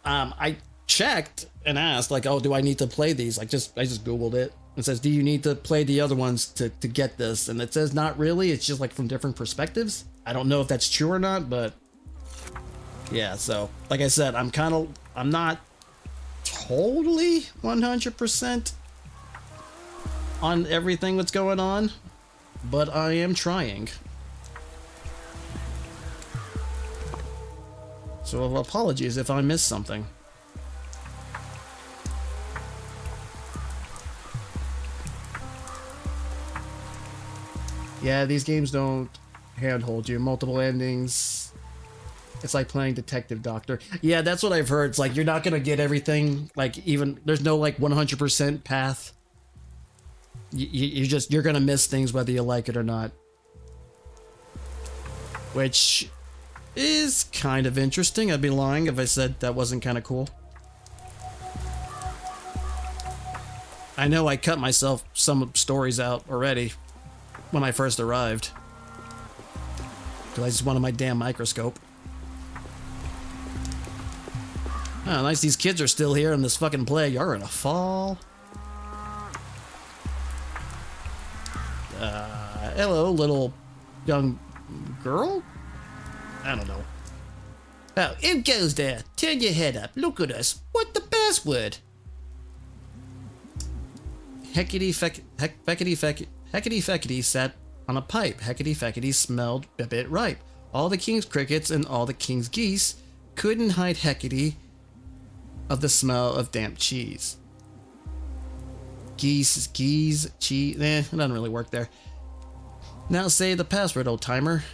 I checked and asked, like, oh, do I need to play these? I just Googled it. It says, do you need to play the other ones to get this? And it says, not really. It's just like from different perspectives. I don't know if that's true or not, but yeah. So like I said, I'm not totally 100% on everything that's going on, but I am trying. So apologies if I missed something. Yeah, these games don't handhold you. Multiple endings. It's like playing Detective Doctor. Yeah, that's what I've heard. It's like you're not gonna get everything. Like even there's no like 100% path. You're gonna miss things whether you like it or not. Which is kind of interesting. I'd be lying if I said that wasn't kind of cool. I know I cut myself some stories out already when I first arrived, because I just wanted my damn microscope. Oh, nice, these kids are still here in this fucking plague. You're gonna fall. Hello, little young girl? I don't know. Oh, who goes there? Turn your head up. Look at us. What the password? Heckety feckety sat on a pipe. Heckety feckety smelled a bit ripe. All the king's crickets and all the king's geese couldn't hide heckety of the smell of damp cheese. Geese, cheese, it doesn't really work there. Now say the password, old timer.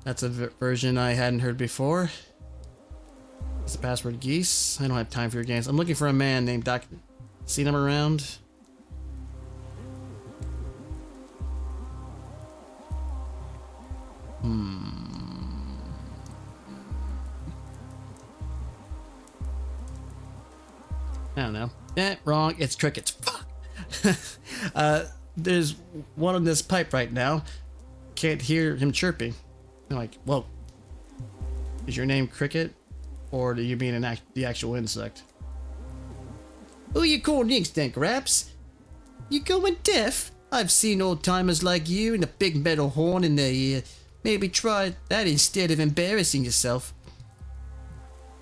That's a version I hadn't heard before. Is the password geese? I don't have time for your games. I'm looking for a man named Doc. Seen him around? I don't know. Wrong. It's crickets. Fuck. There's one on this pipe right now. Can't hear him chirping. I'm like, well, is your name Cricket, or do you mean the actual insect? Who you call next, then, Raps? You going deaf? I've seen old timers like you and a big metal horn in their ear. Maybe try that instead of embarrassing yourself.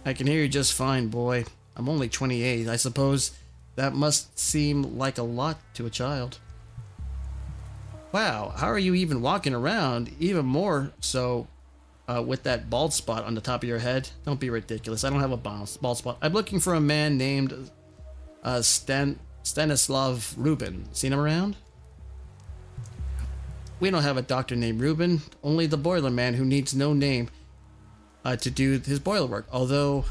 I can hear you just fine, boy. I'm only 28. I suppose that must seem like a lot to a child. Wow, how are you even walking around? Even more so with that bald spot on the top of your head. Don't be ridiculous. I don't have a bald spot. I'm looking for a man named Stanislav Rubin. Seen him around? We don't have a doctor named Rubin. Only the boiler man who needs no name to do his boiler work. Although,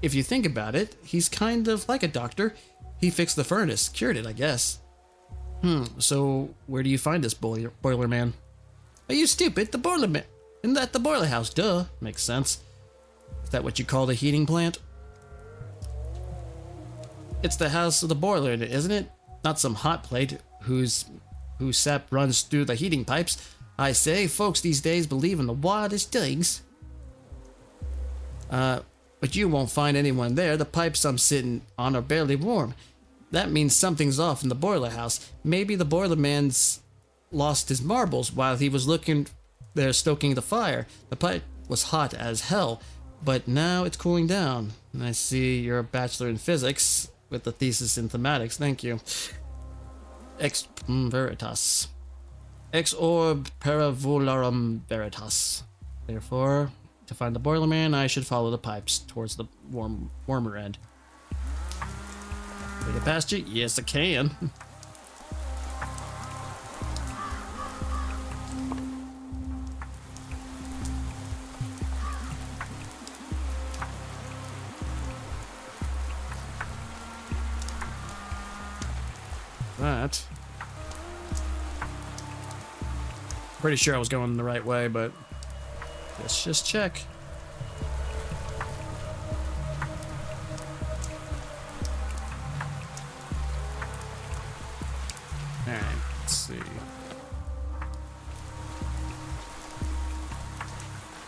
if you think about it, he's kind of like a doctor. He fixed the furnace, cured it, I guess. So where do you find this boiler man? Are you stupid? The boiler man. Isn't that the boiler house? Duh. Makes sense. Is that what you call the heating plant? It's the house of the boiler in it, isn't it? Not some hot plate whose sap runs through the heating pipes. I say, folks these days believe in the wildest things. But you won't find anyone there. The pipes I'm sitting on are barely warm. That means something's off in the boiler house. Maybe the boiler man's lost his marbles while he was looking there stoking the fire. The pipe was hot as hell, but now it's cooling down. And I see you're a bachelor in physics with the thesis in thematics. Thank you. Ex veritas. Ex orb paravolarum veritas. Therefore, to find the boiler man, I should follow the pipes towards the warmer end. Can I get past you? Yes, I can. That. Pretty sure I was going the right way, but let's just check. Alright, let's see.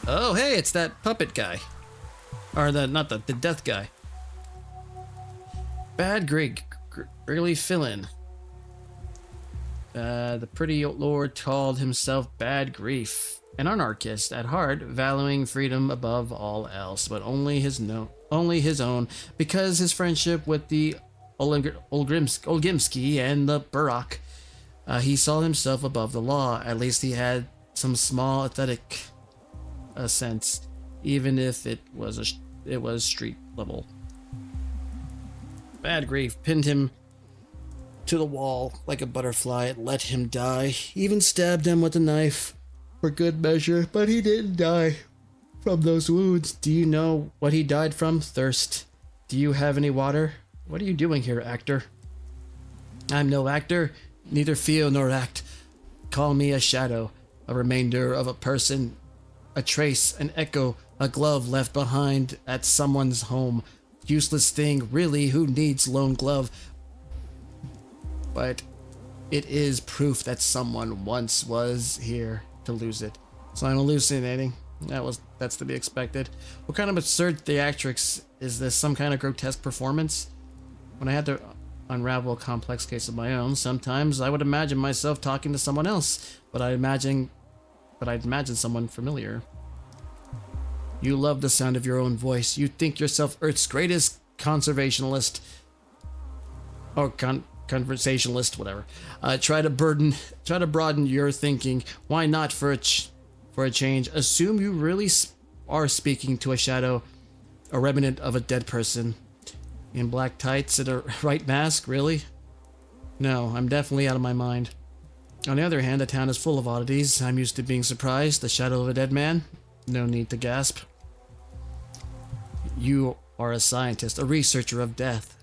Oh, hey, it's that puppet guy. Or not the death guy. Bad Greg. Really fill-in. The pretty lord called himself Bad Grief, an anarchist at heart, valuing freedom above all else, but only his own, because his friendship with the Olgimsky and the Burak, he saw himself above the law. At least he had some small aesthetic sense, even if it was street level. Bad Grief pinned him to the wall like a butterfly and let him die. Even stabbed him with a knife for good measure, but he didn't die from those wounds. Do you know what he died from? Thirst. Do you have any water? What are you doing here, actor? I'm no actor, neither feel nor act. Call me a shadow, a remainder of a person, a trace, an echo, a glove left behind at someone's home. Useless thing, really, who needs lone glove? But it is proof that someone once was here to lose it. So I'm hallucinating. That's to be expected. What kind of absurd theatrics is this? Some kind of grotesque performance? When I had to unravel a complex case of my own, sometimes I would imagine myself talking to someone else, but I'd imagine someone familiar. You love the sound of your own voice. You think yourself Earth's greatest conservationalist. Or conversationalist, whatever. Try to broaden your thinking. Why not for a change? Assume you really are speaking to a shadow, a remnant of a dead person, in black tights and a white mask. Really? No, I'm definitely out of my mind. On the other hand, the town is full of oddities. I'm used to being surprised. The shadow of a dead man? No need to gasp. You are a scientist, a researcher of death.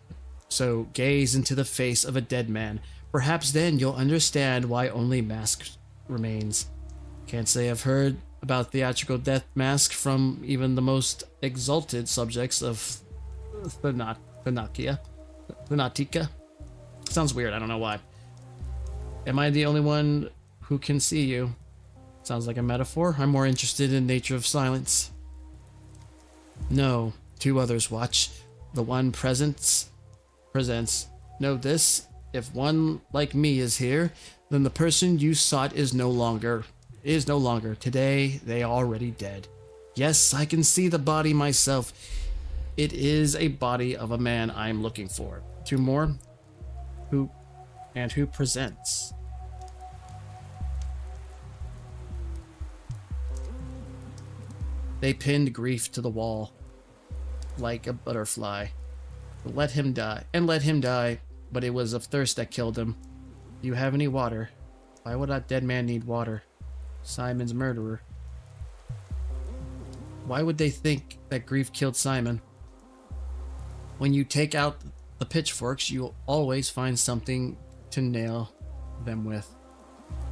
So gaze into the face of a dead man. Perhaps then you'll understand why only mask remains. Can't say I've heard about theatrical death mask from even the most exalted subjects of Thanatica. Sounds weird, I don't know why. Am I the only one who can see you? Sounds like a metaphor. I'm more interested in nature of silence. No, 2 others watch. The one presents. Know this, if one like me is here, then the person you sought is no longer. Today, they are already dead. Yes, I can see the body myself. It is a body of a man I'm looking for. 2 more. Who presents? They pinned grief to the wall like a butterfly. Let him die, but it was of thirst that killed him. Do you have any water? Why would that dead man need water? Simon's murderer. Why would they think that grief killed Simon? When you take out the pitchforks, you'll always find something to nail them with.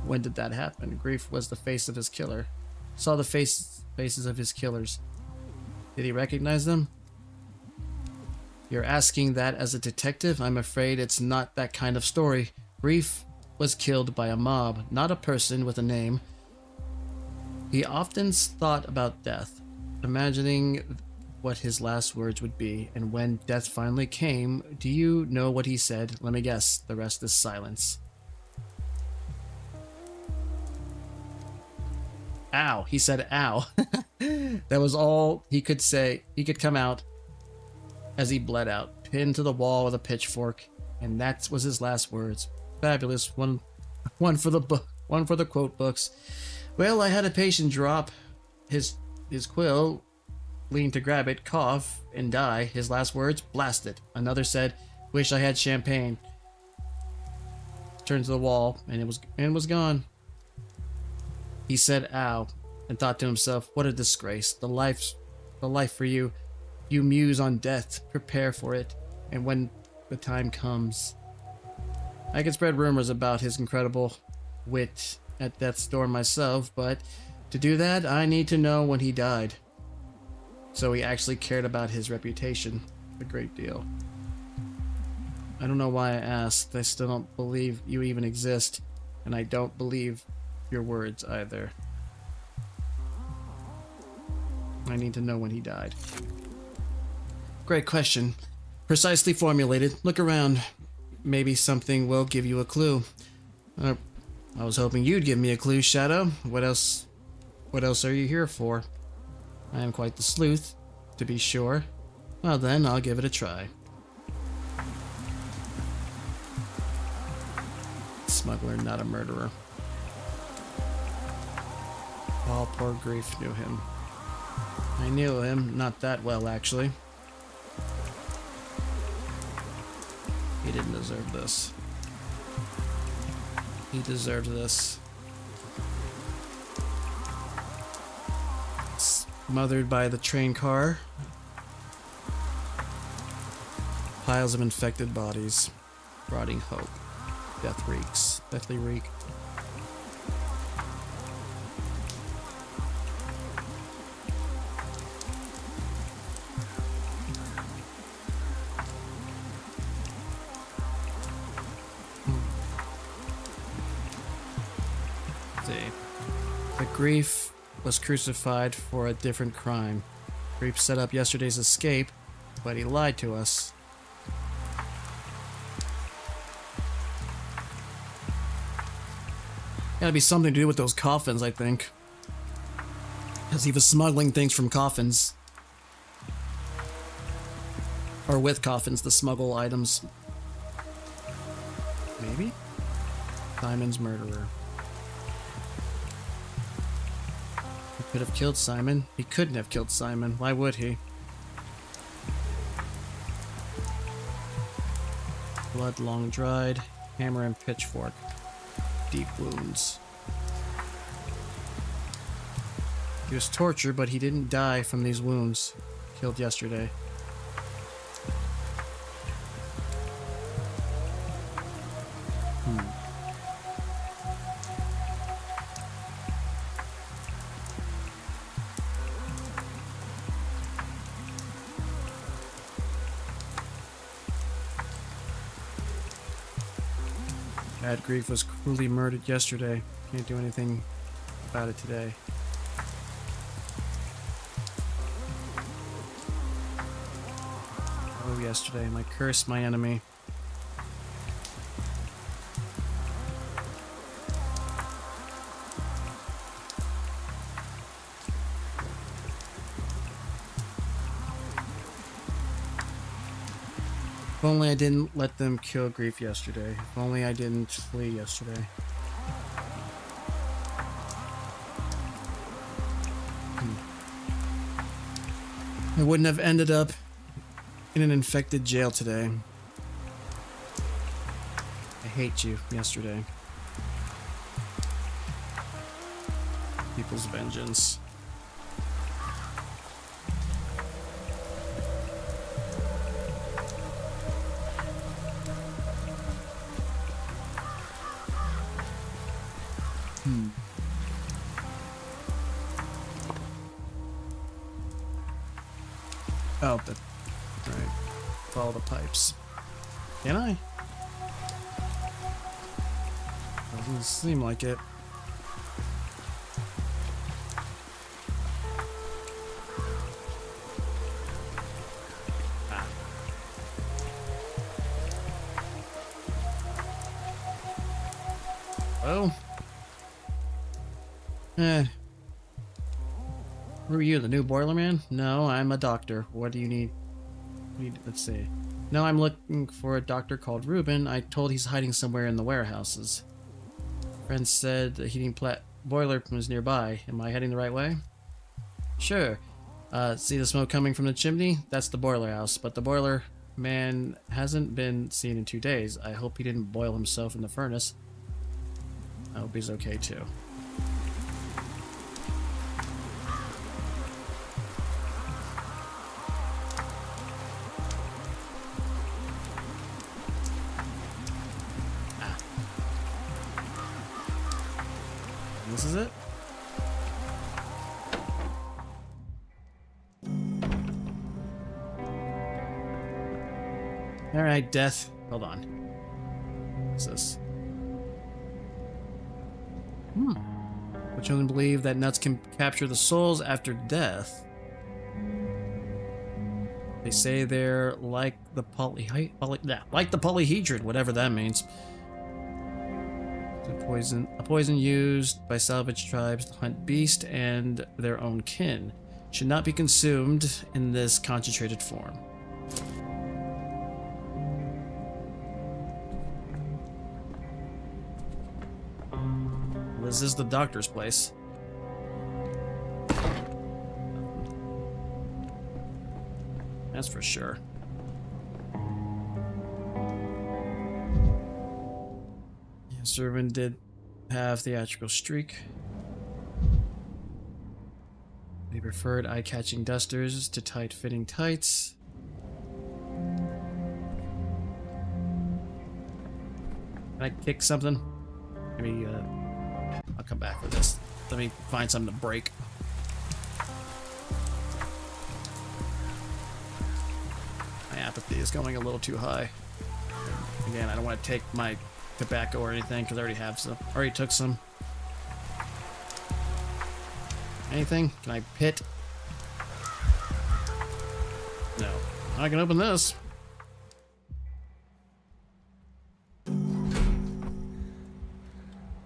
When did that happen? Grief was the face of his killer. Saw the faces of his killers. Did he recognize them? You're asking that as a detective? I'm afraid it's not that kind of story. Grief was killed by a mob, not a person with a name. He often thought about death, imagining what his last words would be, and when death finally came, do you know what he said? Let me guess, the rest is silence. Ow, he said ow. That was all he could say. He could come out as he bled out, pinned to the wall with a pitchfork, and that was his last words. Fabulous. One for the quote books. Well, I had a patient drop his quill, lean to grab it, cough, and die. His last words, blast it. Another said, wish I had champagne. Turned to the wall, and it was gone. He said ow, and thought to himself, what a disgrace. The life for you. You muse on death, prepare for it, and when the time comes. I can spread rumors about his incredible wit at death's door myself, but to do that, I need to know when he died. So he actually cared about his reputation a great deal. I don't know why I asked. I still don't believe you even exist, and I don't believe your words either. I need to know when he died. Great question. Precisely formulated. Look around. Maybe something will give you a clue. I was hoping you'd give me a clue, Shadow. What else are you here for? I am quite the sleuth, to be sure. Well then, I'll give it a try. Smuggler, not a murderer. All poor Grief knew him. I knew him, not that well actually. He didn't deserve this. He deserved this. Smothered by the train car. Piles of infected bodies. Rotting hope. Death reeks. Deathly reek. Grief was crucified for a different crime. Grief set up yesterday's escape, but he lied to us. Gotta be something to do with those coffins, I think. Because he was smuggling things from coffins. Or with coffins to smuggle items. Maybe? Simon's murderer. He could have killed Simon. He couldn't have killed Simon. Why would he? Blood long dried. Hammer and pitchfork. Deep wounds. He was tortured, but he didn't die from these wounds. Killed yesterday. Bad Grief was cruelly murdered yesterday. Can't do anything about it today. Oh, yesterday, my curse, my enemy. If only I didn't let them kill Grief yesterday. If only I didn't flee yesterday. I wouldn't have ended up in an infected jail today. I hate you yesterday. People's vengeance. Oh, right. Follow the pipes. Can I? Doesn't seem like it. Ah. Well. Who are you, the new boiler man? No, I'm a doctor. What do you need? Let's see. No, I'm looking for a doctor called Ruben. I told he's hiding somewhere in the warehouses. Friend said the heating boiler was nearby. Am I heading the right way? Sure. See the smoke coming from the chimney? That's the boiler house, but the boiler man hasn't been seen in 2 days. I hope he didn't boil himself in the furnace. I hope he's okay too. This is it? Alright, death. Hold on. What's this? But children believe that nuts can capture the souls after death. They say they're like the polyhedron, whatever that means. A poison used by salvage tribes to hunt beasts and their own kin. Should not be consumed in this concentrated form. This is the doctor's place. That's for sure. Servant did have theatrical streak. They preferred eye-catching dusters to tight-fitting tights. Can I kick something? Maybe, I'll come back for this. Let me find something to break. My apathy is going a little too high. Again, I don't want to take my tobacco or anything because I already have some. Already took some. Anything? Can I pit? No. I can open this.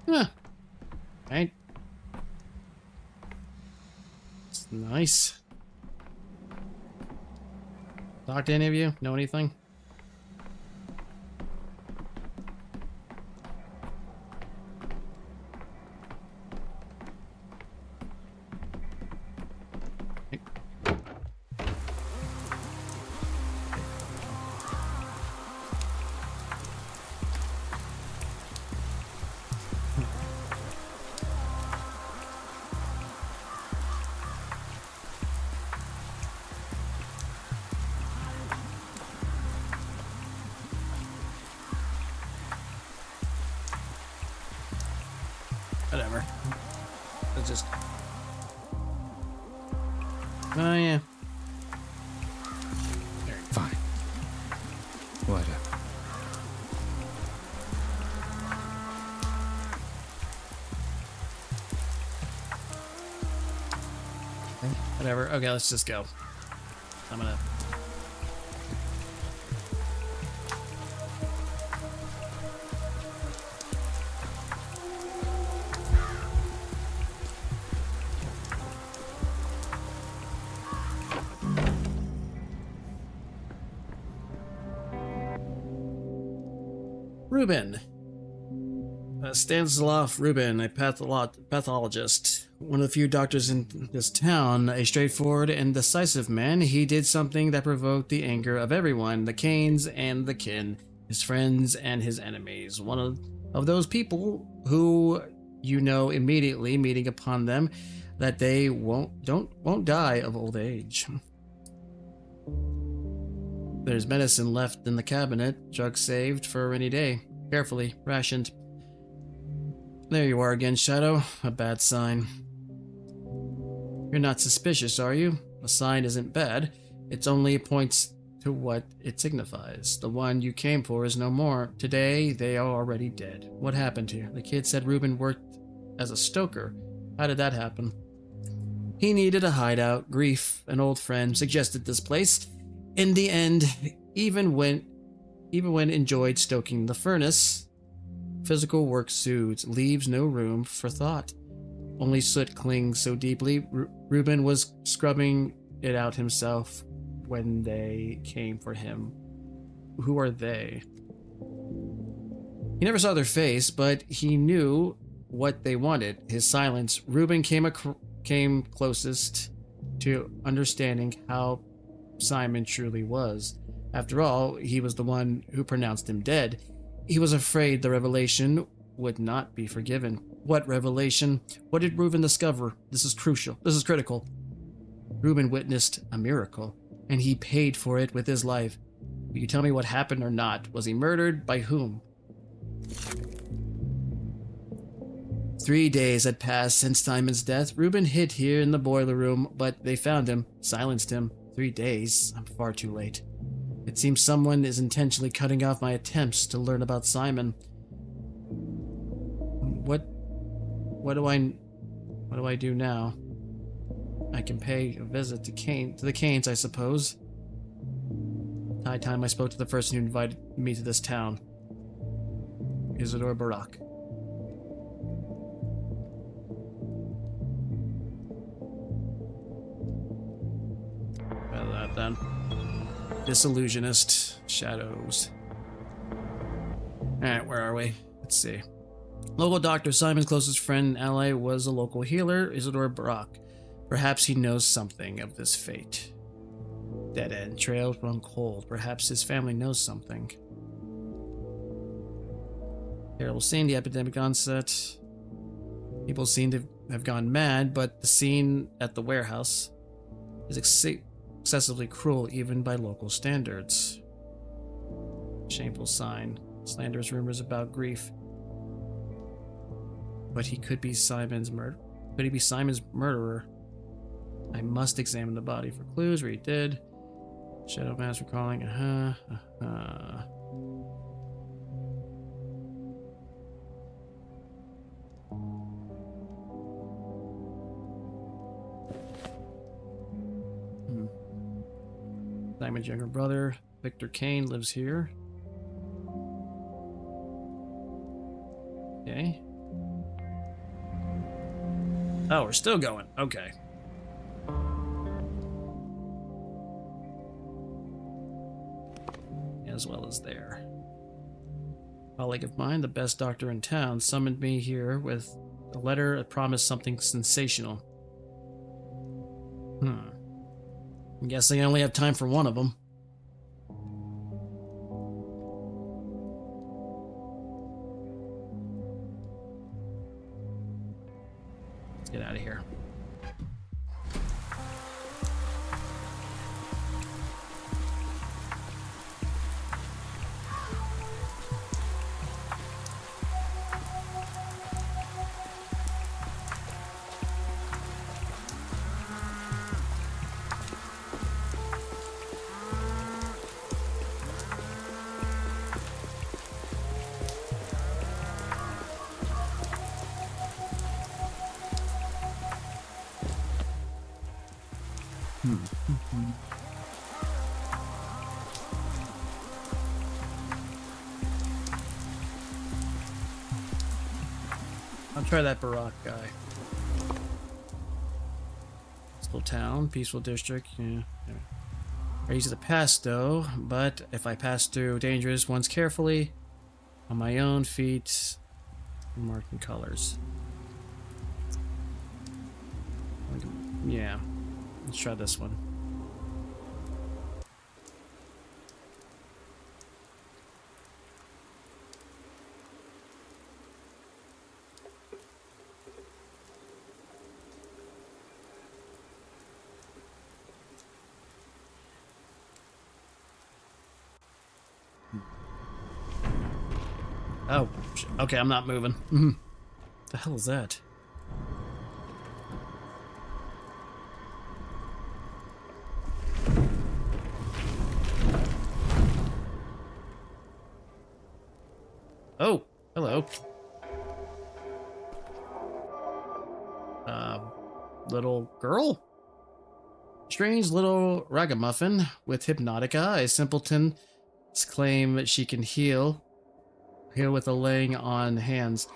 Yeah. Right. It's nice. Talk to any of you? Know anything? Whatever. Let's just... Oh, yeah. Fine. Whatever. Whatever. Okay, let's just go. I'm gonna... Reuben. Stanislav Reuben, a pathologist. One of the few doctors in this town, a straightforward and decisive man. He did something that provoked the anger of everyone, the Canes and the kin, his friends and his enemies. One of those people who you know immediately meeting upon them that they won't die of old age. There's medicine left in the cabinet, drugs saved for a rainy day, carefully rationed. There you are again, Shadow. A bad sign. You're not suspicious, are you? A sign isn't bad. It only points to what it signifies. The one you came for is no more. Today, they are already dead. What happened here? The kid said Reuben worked as a stoker. How did that happen? He needed a hideout. Grief, an old friend, suggested this place. In the end, even when enjoyed stoking the furnace, physical work soothes, leaves no room for thought. Only soot clings so deeply. Reuben was scrubbing it out himself when they came for him. Who are they? He never saw their face, but he knew what they wanted. His silence. Reuben came closest to understanding how Simon truly was. After all, he was the one who pronounced him dead. He was afraid the revelation would not be forgiven. What revelation? What did Reuben discover? This is crucial. This is critical. Reuben witnessed a miracle, and he paid for it with his life. Will you tell me what happened or not? Was he murdered? By whom? 3 days had passed since Simon's death. Reuben hid here in the boiler room, but they found him, silenced him. 3 days? I'm far too late. It seems someone is intentionally cutting off my attempts to learn about Simon. What do I do now? I can pay a visit to the Canes, I suppose. High time I spoke to the person who invited me to this town. Isidore Barak. Well, that then. Disillusionist. Shadows. Alright, where are we? Let's see. Local doctor, Simon's closest friend and ally, was a local healer, Isidore Barak. Perhaps he knows something of this fate. Dead end trails run cold. Perhaps his family knows something. Terrible scene, the epidemic onset. People seem to have gone mad, but the scene at the warehouse is excessively cruel even by local standards. Shameful sign. Slanderous rumors about grief. But he could be Simon's murderer? I must examine the body for clues where he did. Shadow Master calling. Simon's younger brother, Victor Kane, lives here. Okay. Oh, we're still going. Okay. As well as there. A colleague of mine, the best doctor in town, summoned me here with a letter that promised something sensational. I'm guessing I only have time for one of them. Let's get out of here. I'll try that Barack guy. Little town, peaceful district. Yeah. Are easy to pass though, but if I pass through dangerous ones carefully, on my own feet, marking colors. Yeah, let's try this one. Oh, okay, I'm not moving. The hell is that? Oh, hello. Little girl? Strange little ragamuffin with hypnotic eyes. Simpletons claim she can heal with a laying on hands.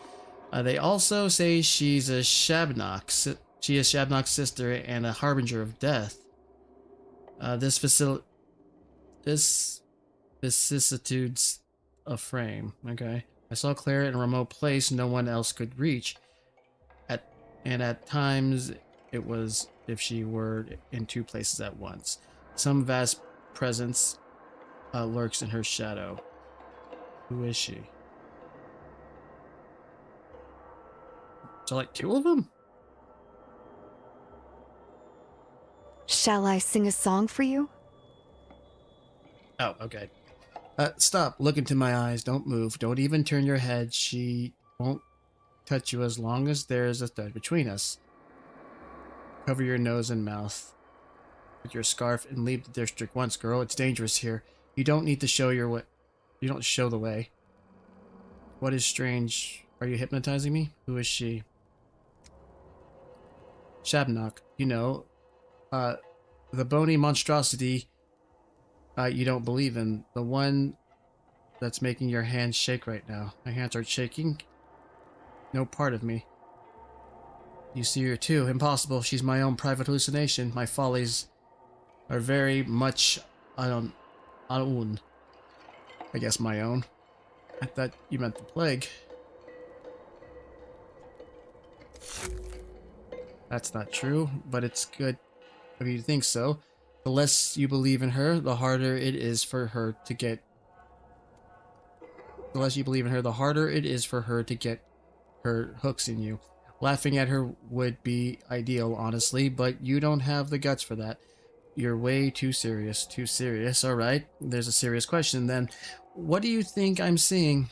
They also say she's a Shabnock. She is Shabnock's sister and a harbinger of death. This vicissitudes a frame. Okay. I saw Claire in a remote place no one else could reach. At times it was if she were in two places at once. Some vast presence lurks in her shadow. Who is she? So like two of them? Shall I sing a song for you? Oh, okay. Stop. Look into my eyes. Don't move. Don't even turn your head. She won't touch you as long as there's a thread between us. Cover your nose and mouth with your scarf and leave the district once, girl. It's dangerous here. You don't need to show your way. You don't show the way. What is strange? Are you hypnotizing me? Who is she? Shabnock. You know, the bony monstrosity you don't believe in. The one that's making your hands shake right now. My hands are shaking. No part of me. You see her too. Impossible. She's my own private hallucination. My follies are very much own. I guess my own. I thought you meant the plague. That's not true, but it's good if you think so. The less you believe in her, the harder it is for her to get... The less you believe in her, the harder it is for her to get her hooks in you. Laughing at her would be ideal, honestly, but you don't have the guts for that. You're way too serious. Too serious, alright. There's a serious question then. What do you think I'm seeing?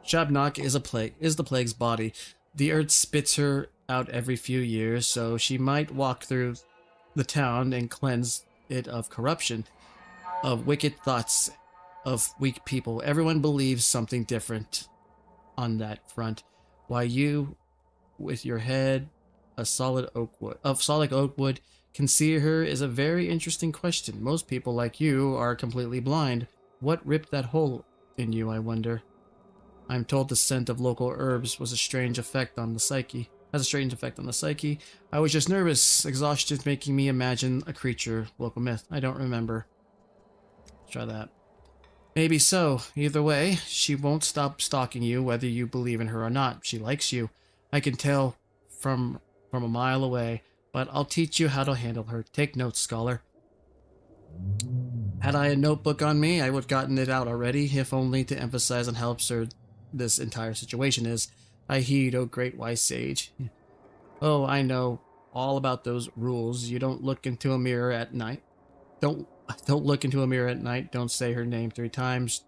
Shabnock is the plague's body. The earth spits her out every few years, so she might walk through the town and cleanse it of corruption, of wicked thoughts, of weak people. Everyone believes something different on that front. Why you, with your head of solid oak wood, can see her is a very interesting question. Most people like you are completely blind. What ripped that hole in you, I wonder? I'm told the scent of local herbs was a strange effect on the psyche. Has a strange effect on the psyche. I was just nervous, exhaustion making me imagine a creature, local myth. I don't remember. Let's try that. Maybe so. Either way, she won't stop stalking you, whether you believe in her or not. She likes you. I can tell from a mile away, but I'll teach you how to handle her. Take notes, scholar. Had I a notebook on me, I would have gotten it out already, if only to emphasize on how absurd this entire situation is. I heed, O great wise sage. Oh, I know all about those rules. You don't look into a mirror at night. Don't look into a mirror at night. Don't say her name 3 times.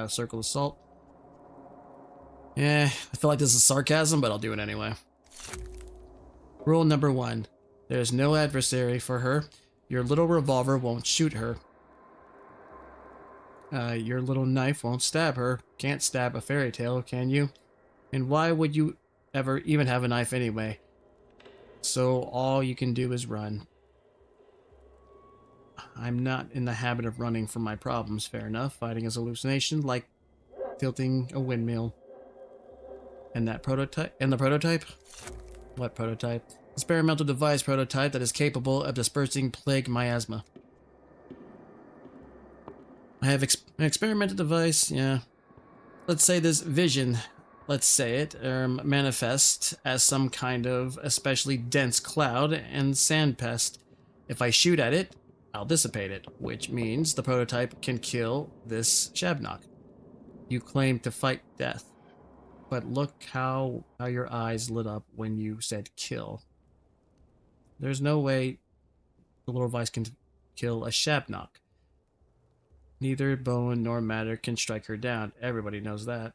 Circle of salt. I feel like this is sarcasm, but I'll do it anyway. Rule number 1. There's no adversary for her. Your little revolver won't shoot her. Your little knife won't stab her. Can't stab a fairy tale, can you? And why would you ever even have a knife anyway? So all you can do is run. I'm not in the habit of running from my problems, fair enough. Fighting is a hallucination, like tilting a windmill. And that prototype? And the prototype? What prototype? Experimental device prototype that is capable of dispersing plague miasma. I have an experimental device, yeah. Let's say this vision, let's say it, manifests as some kind of especially dense cloud and sand pest. If I shoot at it, I'll dissipate it, which means the prototype can kill this Shabnok. You claim to fight death, but look how your eyes lit up when you said kill. There's no way the little device can kill a Shabnok. Neither bone nor matter can strike her down. Everybody knows that.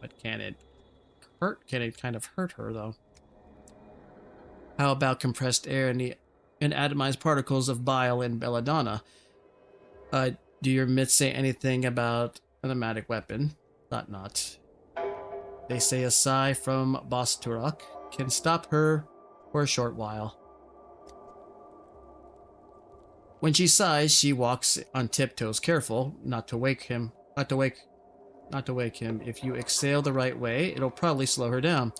But can it hurt? Can it kind of hurt her, though? How about compressed air and atomized particles of bile and belladonna? Do your myths say anything about a pneumatic weapon? Thought not. They say a sigh from Boss Turok can stop her for a short while. When she sighs, she walks on tiptoes, careful not to wake him. Not to wake him. If you exhale the right way, it'll probably slow her down.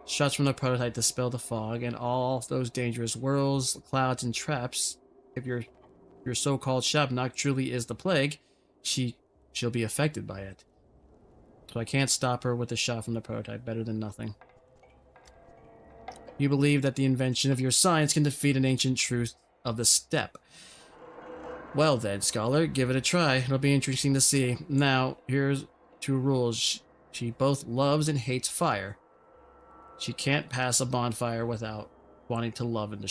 Shots from the prototype dispel the fog and all those dangerous whirls, clouds, and traps. If your so-called Shabnok truly is the plague, she'll be affected by it. So I can't stop her with a shot from the prototype. Better than nothing. You believe that the invention of your science can defeat an ancient truth of the steppe. Well then, scholar, give it a try. It'll be interesting to see. Now, here's 2 rules. She both loves and hates fire. She can't pass a bonfire without wanting to love and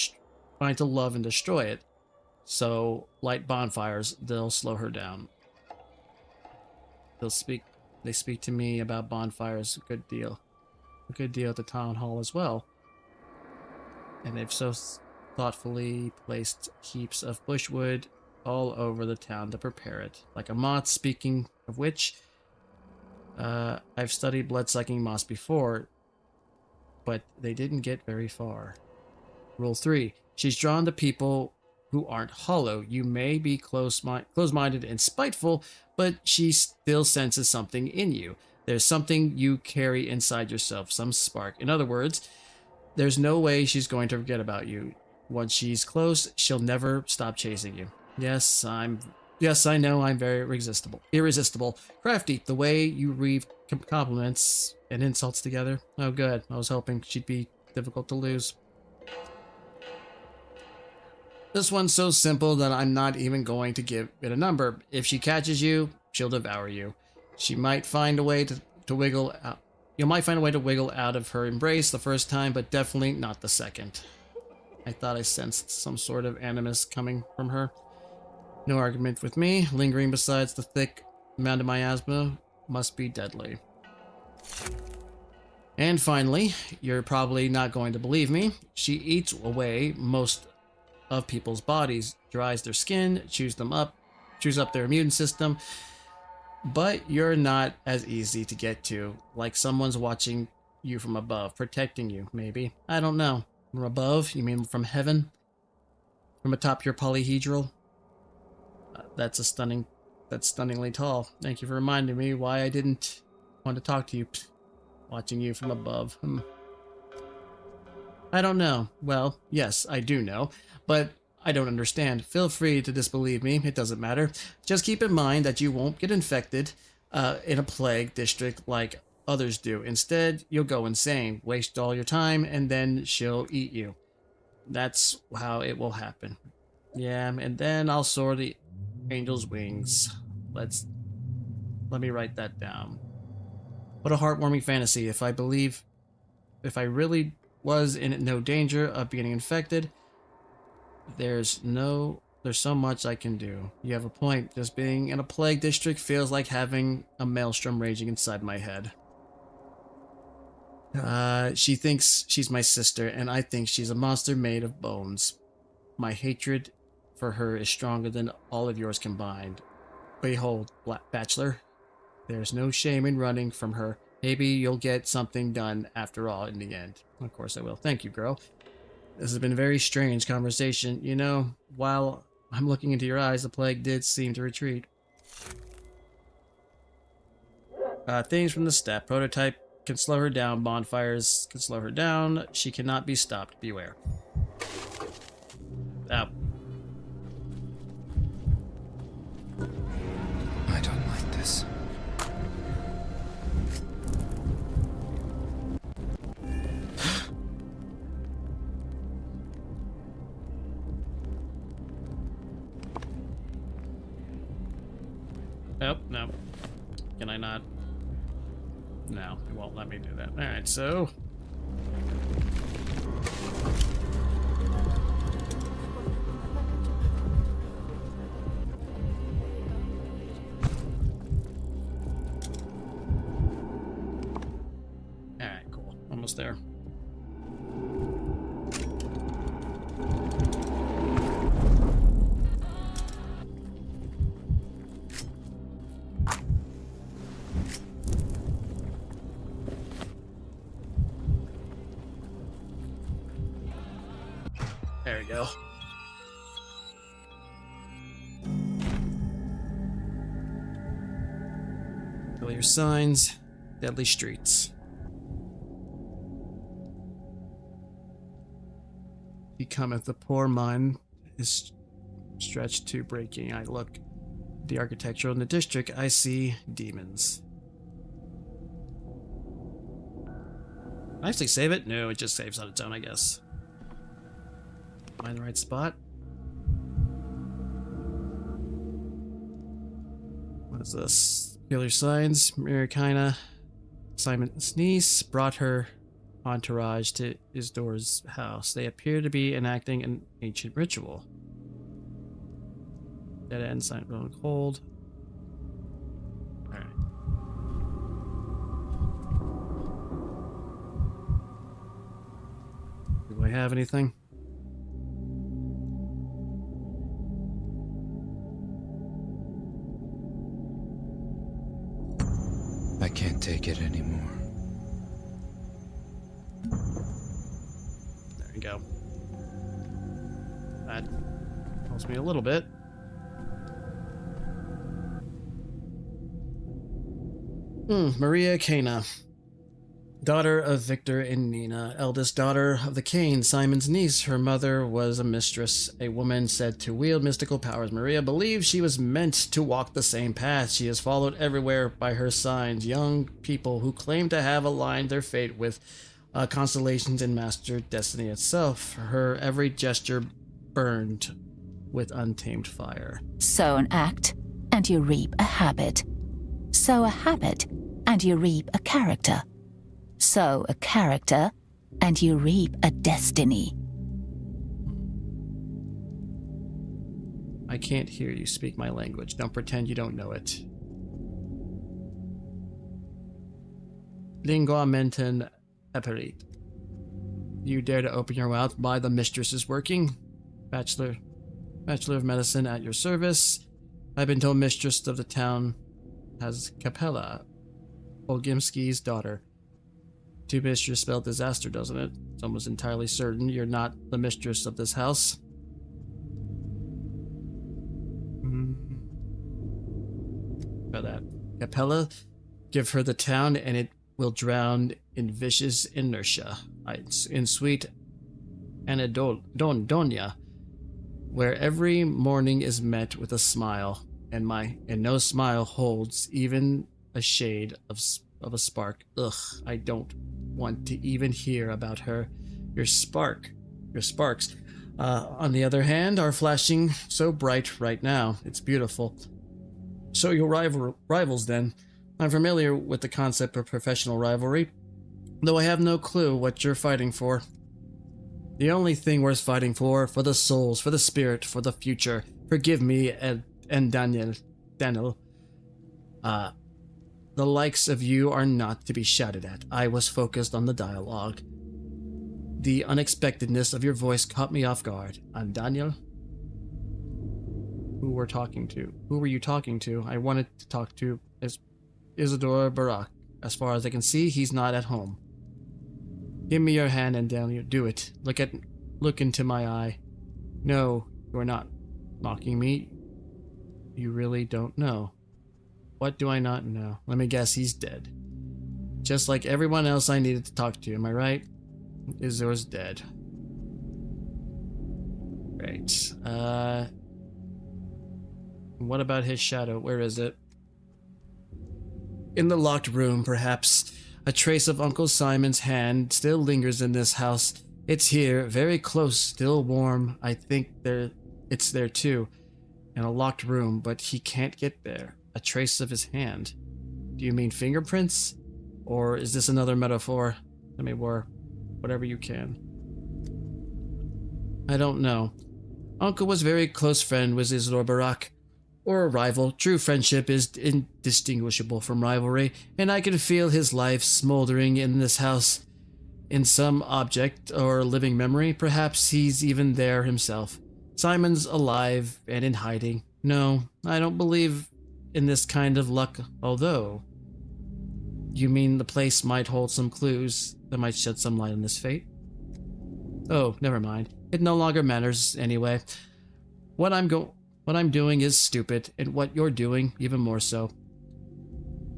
destroy it. So, light bonfires, they'll slow her down. They speak to me about bonfires a good deal. A good deal at the town hall as well. And they've so thoughtfully placed heaps of bushwood all over the town to prepare it. Like a moth, speaking of which, I've studied blood-sucking moths before, but they didn't get very far. Rule 3. She's drawn to people who aren't hollow. You may be close-minded and spiteful, but she still senses something in you. There's something you carry inside yourself, some spark. In other words, there's no way she's going to forget about you. Once she's close, she'll never stop chasing you. Yes, I know I'm very irresistible. Crafty, the way you weave compliments and insults together. Oh good, I was hoping she'd be difficult to lose. This one's so simple that I'm not even going to give it a number. If she catches you, she'll devour you. She might find a way to wiggle out. You might find a way to wiggle out of her embrace the first time, but definitely not the second. I thought I sensed some sort of animus coming from her. No argument with me. Lingering besides the thick amount of miasma must be deadly. And finally, you're probably not going to believe me. She eats away most of people's bodies, dries their skin, chews up their immune system. But you're not as easy to get to, like someone's watching you from above, protecting you, maybe. I don't know. From above? You mean from heaven? From atop your polyhedral? That's stunningly tall. Thank you for reminding me why I didn't want to talk to you. Watching you from above. I don't know. Well, yes, I do know, but I don't understand. Feel free to disbelieve me. It doesn't matter. Just keep in mind that you won't get infected in a plague district like others do. Instead, you'll go insane, waste all your time, and then she'll eat you. That's how it will happen. Yeah, and then I'll soar the angel's wings. Let me write that down. What a heartwarming fantasy. If I really was in no danger of being infected, there's so much I can do. You have a point. Just being in a plague district feels like having a maelstrom raging inside my head. She thinks she's my sister, and I think she's a monster made of bones. My hatred for her is stronger than all of yours combined. Behold, Bachelor, there's no shame in running from her. Maybe you'll get something done after all in the end. Of course I will. Thank you, girl. This has been a very strange conversation. You know, while I'm looking into your eyes, the plague did seem to retreat. Things from the steppe. Prototype can slow her down. Bonfires can slow her down. She cannot be stopped. Beware. Ow. I don't like this. Oh, no. Can I not? No, it won't let me do that. Alright, so... Alright, cool. Almost there. There we go. Familiar signs, deadly streets. He cometh, the poor mind is stretched to breaking. I look at the architecture in the district, I see demons. Can I actually save it? No, it just saves on its own, I guess. Am I in the right spot? What is this? Peculiar signs. Marikina, Simon's niece, brought her entourage to Isdor's house. They appear to be enacting an ancient ritual. Dead end, sign grown cold. Alright. Do I have anything? I can't take it anymore. There we go. That helps me a little bit. Maria Cana, daughter of Victor and Nina, eldest daughter of the Kane, Simon's niece. Her mother was a mistress, a woman said to wield mystical powers. Maria believes she was meant to walk the same path. She is followed everywhere by her signs, young people who claim to have aligned their fate with constellations and mastered destiny itself. Her every gesture burned with untamed fire. Sow an act, and you reap a habit. Sow a habit, and you reap a character. Sow a character, and you reap a destiny. I can't hear you speak my language. Don't pretend you don't know it. Lingua menten aperit. You dare to open your mouth while the mistress is working? Bachelor of Medicine at your service. I've been told mistress of the town has Capella, Olgimski's daughter. To mistress spelled disaster, doesn't it? It's almost entirely certain you're not the mistress of this house. About that. Capella, give her the town and it will drown in vicious inertia. In sweet Anadonia, where every morning is met with a smile, and no smile holds even a shade of a spark. Ugh, I don't want to even hear about her. Your sparks, on the other hand, are flashing so bright right now. It's beautiful. So your rivals then. I'm familiar with the concept of professional rivalry, though I have no clue what you're fighting for. The only thing worth fighting for the souls, for the spirit, for the future. Forgive me, and Daniel. The likes of you are not to be shouted at. I was focused on the dialogue. The unexpectedness of your voice caught me off guard. And Daniel? Who were you talking to? I wanted to talk to Isidore Barak. As far as I can see, he's not at home. Give me your hand and Daniel, do it. Look into my eye. No, you're not mocking me. You really don't know. What do I not know? Let me guess, he's dead. Just like everyone else I needed to talk to, am I right? Izor's dead. Right. What about his shadow? Where is it? In the locked room, perhaps. A trace of Uncle Simon's hand still lingers in this house. It's here, very close, still warm. I think it's there too. In a locked room, but he can't get there. A trace of his hand. Do you mean fingerprints? Or is this another metaphor? I mean, whatever you can. I don't know. Uncle was very close friend with Isidore Barak. Or a rival. True friendship is indistinguishable from rivalry, and I can feel his life smoldering in this house. In some object or living memory, perhaps he's even there himself. Simon's alive and in hiding. No, I don't believe in this kind of luck, although... You mean the place might hold some clues that might shed some light on this fate? Oh, never mind. It no longer matters anyway. What I'm doing is stupid, and what you're doing even more so.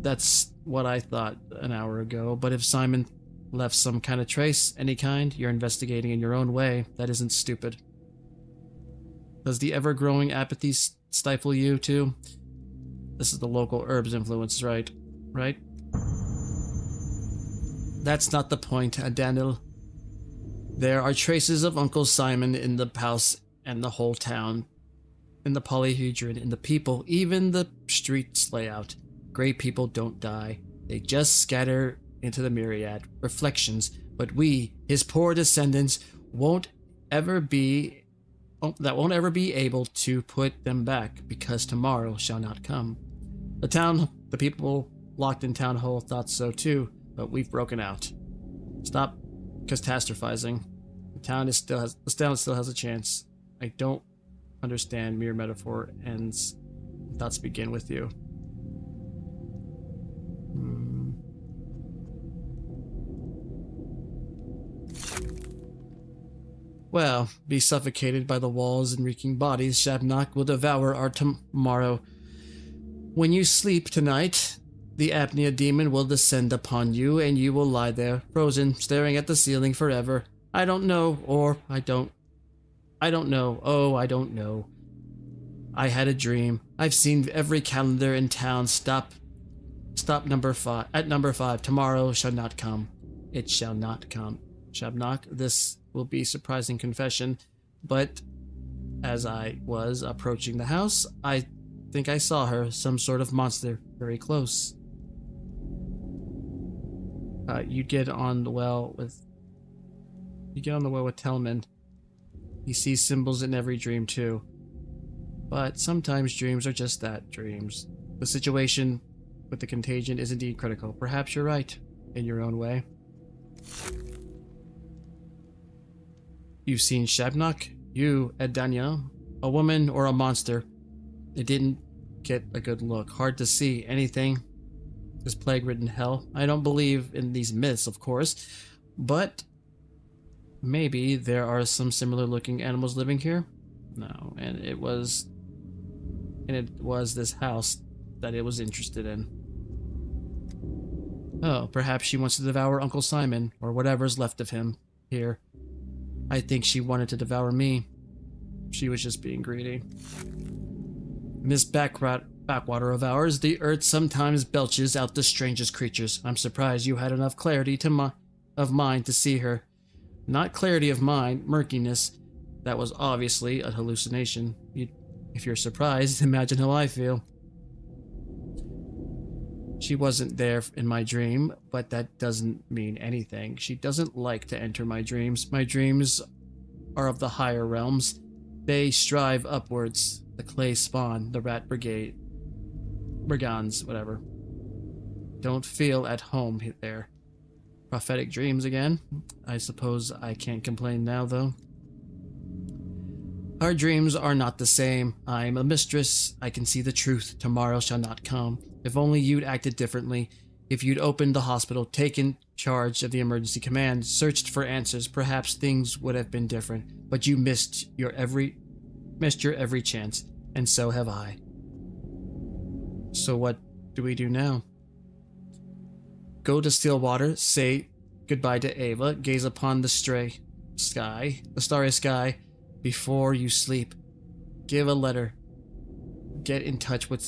That's what I thought an hour ago, but if Simon left some kind of trace, any kind, you're investigating in your own way. That isn't stupid. Does the ever-growing apathy stifle you, too? This is the local herbs influence, right? Right? That's not the point, Daniel. There are traces of Uncle Simon in the house and the whole town. In the polyhedron, in the people, even the streets layout. Great people don't die. They just scatter into the myriad reflections, but we, his poor descendants, won't ever be able to put them back, because tomorrow shall not come. The people locked in Town Hall thought so too, but we've broken out. Stop catastrophizing. The town still has a chance. I don't understand mere metaphor ends. Thoughts begin with you. Well, be suffocated by the walls and reeking bodies. Shabnak will devour our tomorrow. When you sleep tonight, the apnea demon will descend upon you, and you will lie there, frozen, staring at the ceiling forever. I don't know, or I don't know. Oh, I don't know. I had a dream. I've seen every calendar in town stop at number 5. Tomorrow shall not come. It shall not come. Shabnak, this will be surprising confession, but as I was approaching the house, I think I saw her, some sort of monster, very close. You get on the well with Telman. He sees symbols in every dream too. But sometimes dreams are just that, dreams. The situation with the contagion is indeed critical. Perhaps you're right, in your own way. You've seen Shabnak? You, Ed Daniel? A woman or a monster? It didn't get a good look. Hard to see anything. This plague-ridden hell. I don't believe in these myths, of course, but maybe there are some similar-looking animals living here? No, and it was this house that it was interested in. Oh, perhaps she wants to devour Uncle Simon, or whatever's left of him, here. I think she wanted to devour me. She was just being greedy. In this backwater of ours, the earth sometimes belches out the strangest creatures. I'm surprised you had enough clarity of mind to see her. Not clarity of mind, murkiness. That was obviously a hallucination. If you're surprised, imagine how I feel. She wasn't there in my dream, but that doesn't mean anything. She doesn't like to enter my dreams. My dreams are of the higher realms. They strive upwards. The clay spawn, the rat brigade. Brigands, whatever. Don't feel at home there. Prophetic dreams again. I suppose I can't complain now, though. Our dreams are not the same. I'm a mistress. I can see the truth. Tomorrow shall not come. If only you'd acted differently. If you'd opened the hospital, taken charge of the emergency command, searched for answers, perhaps things would have been different. But you missed your every chance, and so have I. So what do we do now? Go to Stillwater, say goodbye to Ava, gaze upon the starry sky before you sleep. Give a letter. Get in touch with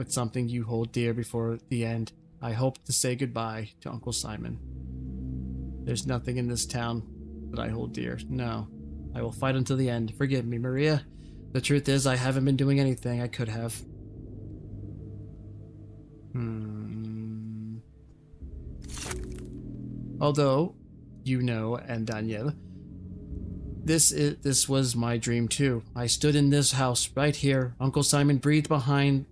something you hold dear before the end. I hope to say goodbye to Uncle Simon. There's nothing in this town that I hold dear. No. I will fight until the end. Forgive me, Maria. The truth is, I haven't been doing anything I could have. Although, you know, and Danielle, this was my dream too. I stood in this house right here. Uncle Simon breathed behind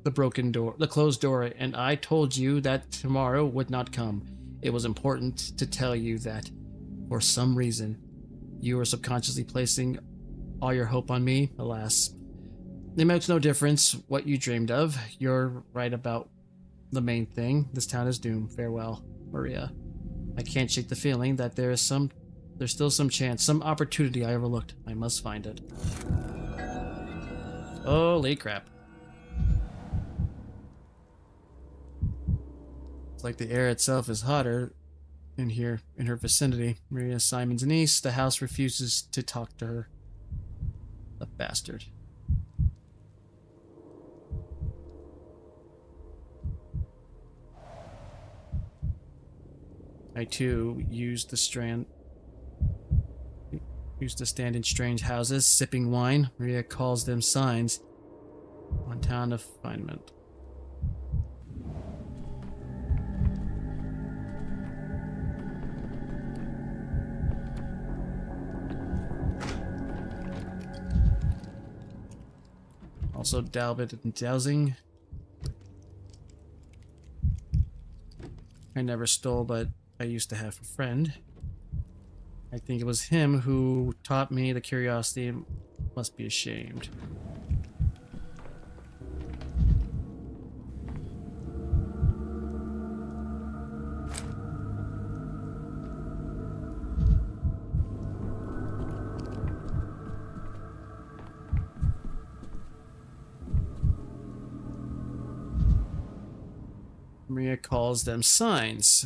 the closed door, and I told you that tomorrow would not come. It was important to tell you that, for some reason, you were subconsciously placing all your hope on me. Alas, it makes no difference what you dreamed of. You're right about the main thing. This town is doomed. Farewell, Maria. I can't shake the feeling that there's still some chance, some opportunity I overlooked. I must find it. Holy crap. It's like the air itself is hotter in here, in her vicinity. Maria Simon's niece. The house refuses to talk to her. The bastard. I too used to stand in strange houses, sipping wine. Maria calls them signs. On town of refinement. Also Dalbit and Dowsing. I never stole, but I used to have a friend. I think it was him who taught me the curiosity must be ashamed. Maria calls them signs.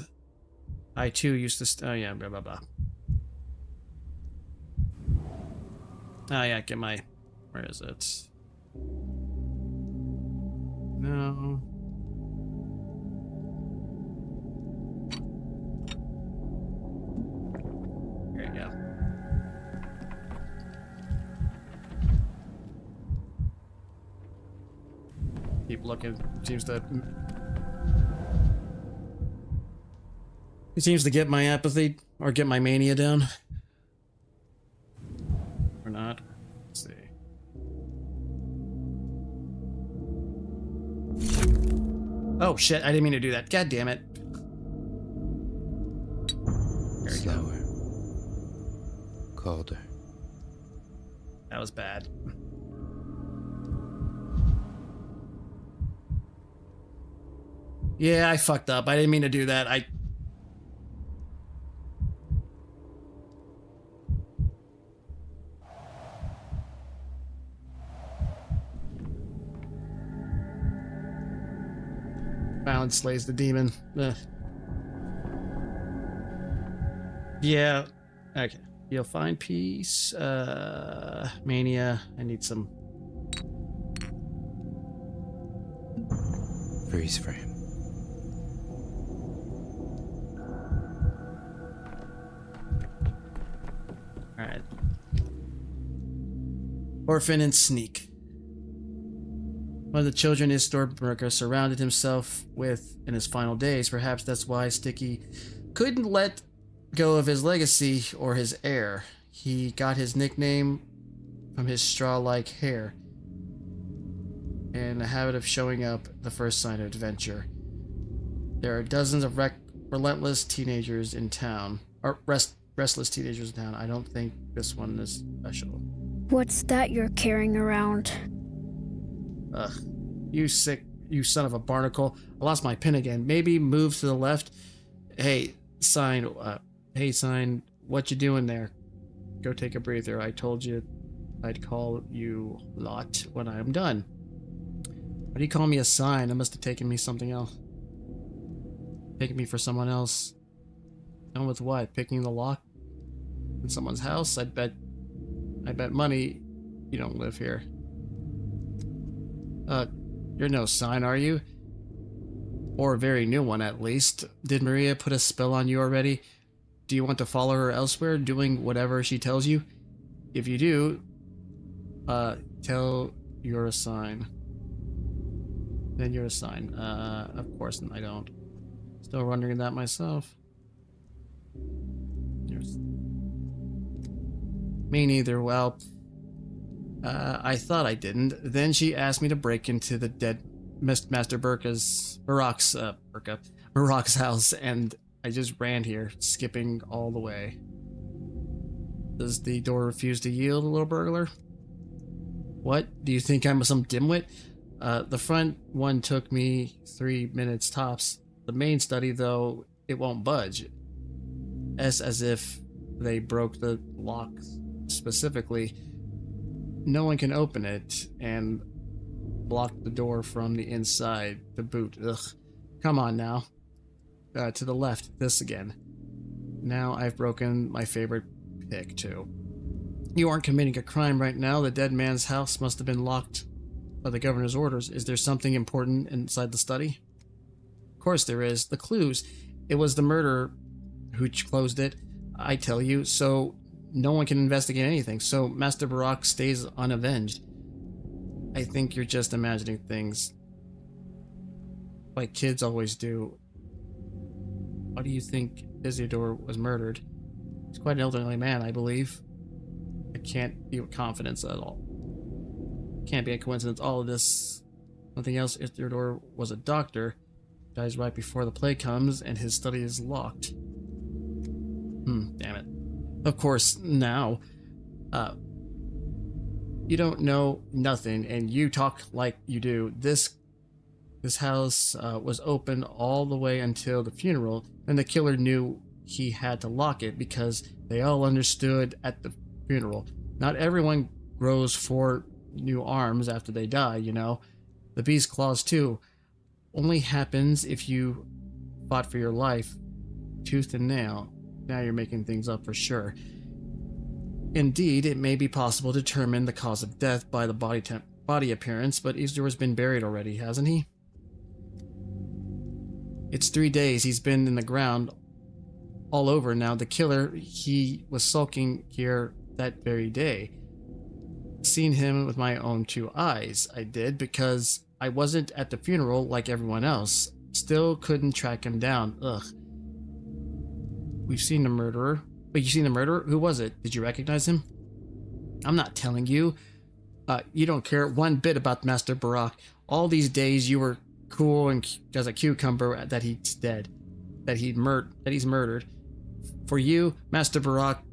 I too used to. Oh yeah, blah blah blah. Oh yeah, get my. Where is it? No. There you go. Keep looking. It seems to get my apathy or get my mania down. Or not. Let's see. Oh shit, I didn't mean to do that. God damn it. There we Slower. Colder. That was bad. Yeah, I fucked up. I didn't mean to do that. Violence slays the demon. Ugh. Yeah. Okay. You'll find peace. Mania. I need some. Freeze frame. Alright. Orphan and Sneak. One of the children his Stormbreaker surrounded himself with in his final days. Perhaps that's why Sticky couldn't let go of his legacy or his heir. He got his nickname from his straw-like hair and a habit of showing up the first sign of adventure. There are dozens of relentless teenagers in town, or restless teenagers in town. I don't think this one is special. What's that you're carrying around? Ugh, you sick you son of a barnacle. I lost my pin again. Maybe move to the left. Hey, sign. Hey, sign. What you doing there? Go take a breather. I told you I'd call you lot when I'm done. Why do you call me a sign? That must have taken me something else. Taking me for someone else. Done with what? Picking the lock in someone's house? I bet money you don't live here. You're no sign, are you? Or a very new one, at least. Did Maria put a spell on you already? Do you want to follow her elsewhere, doing whatever she tells you? If you do, tell you're a sign. Then you're a sign. Of course I don't. Still wondering that myself. Me neither. Well, I thought I didn't. Then she asked me to break into the dead Master Barak's house, and I just ran here, skipping all the way. Does the door refuse to yield, little burglar? What? Do you think I'm some dimwit? The front one took me 3 minutes tops. The main study, though, it won't budge. As if they broke the lock specifically. No one can open it, and block the door from the inside to boot. Ugh. Come on now. To the left, this again. Now I've broken my favorite pick, too. You aren't committing a crime right now. The dead man's house must have been locked by the governor's orders. Is there something important inside the study? Of course there is. The clues. It was the murderer who closed it, I tell you, so no one can investigate anything, so Master Barak stays unavenged. I think you're just imagining things. Like kids always do. Why do you think Isidore was murdered? He's quite an elderly man, I believe. I can't be with confidence at all. Can't be a coincidence. All of this, nothing else. Isidore was a doctor. Dies right before the plague comes, and his study is locked. Damn it. Of course, now, you don't know nothing, and you talk like you do. This house was open all the way until the funeral, and the killer knew he had to lock it because they all understood at the funeral. Not everyone grows 4 new arms after they die, you know. The beast claws too. Only happens if you fought for your life, tooth and nail. Now you're making things up for sure. Indeed, it may be possible to determine the cause of death by the body appearance, but Isidore's been buried already, hasn't he? It's 3 days he's been in the ground all over now. The killer, he was sulking here that very day. Seen him with my own 2 eyes. I did, because I wasn't at the funeral like everyone else. Still couldn't track him down. Ugh. We've seen the murderer. Wait, you seen the murderer? Who was it? Did you recognize him? I'm not telling you. You don't care one bit about Master Barak. All these days you were cool and as a cucumber that he's dead. That he's murdered. For you, Master Barak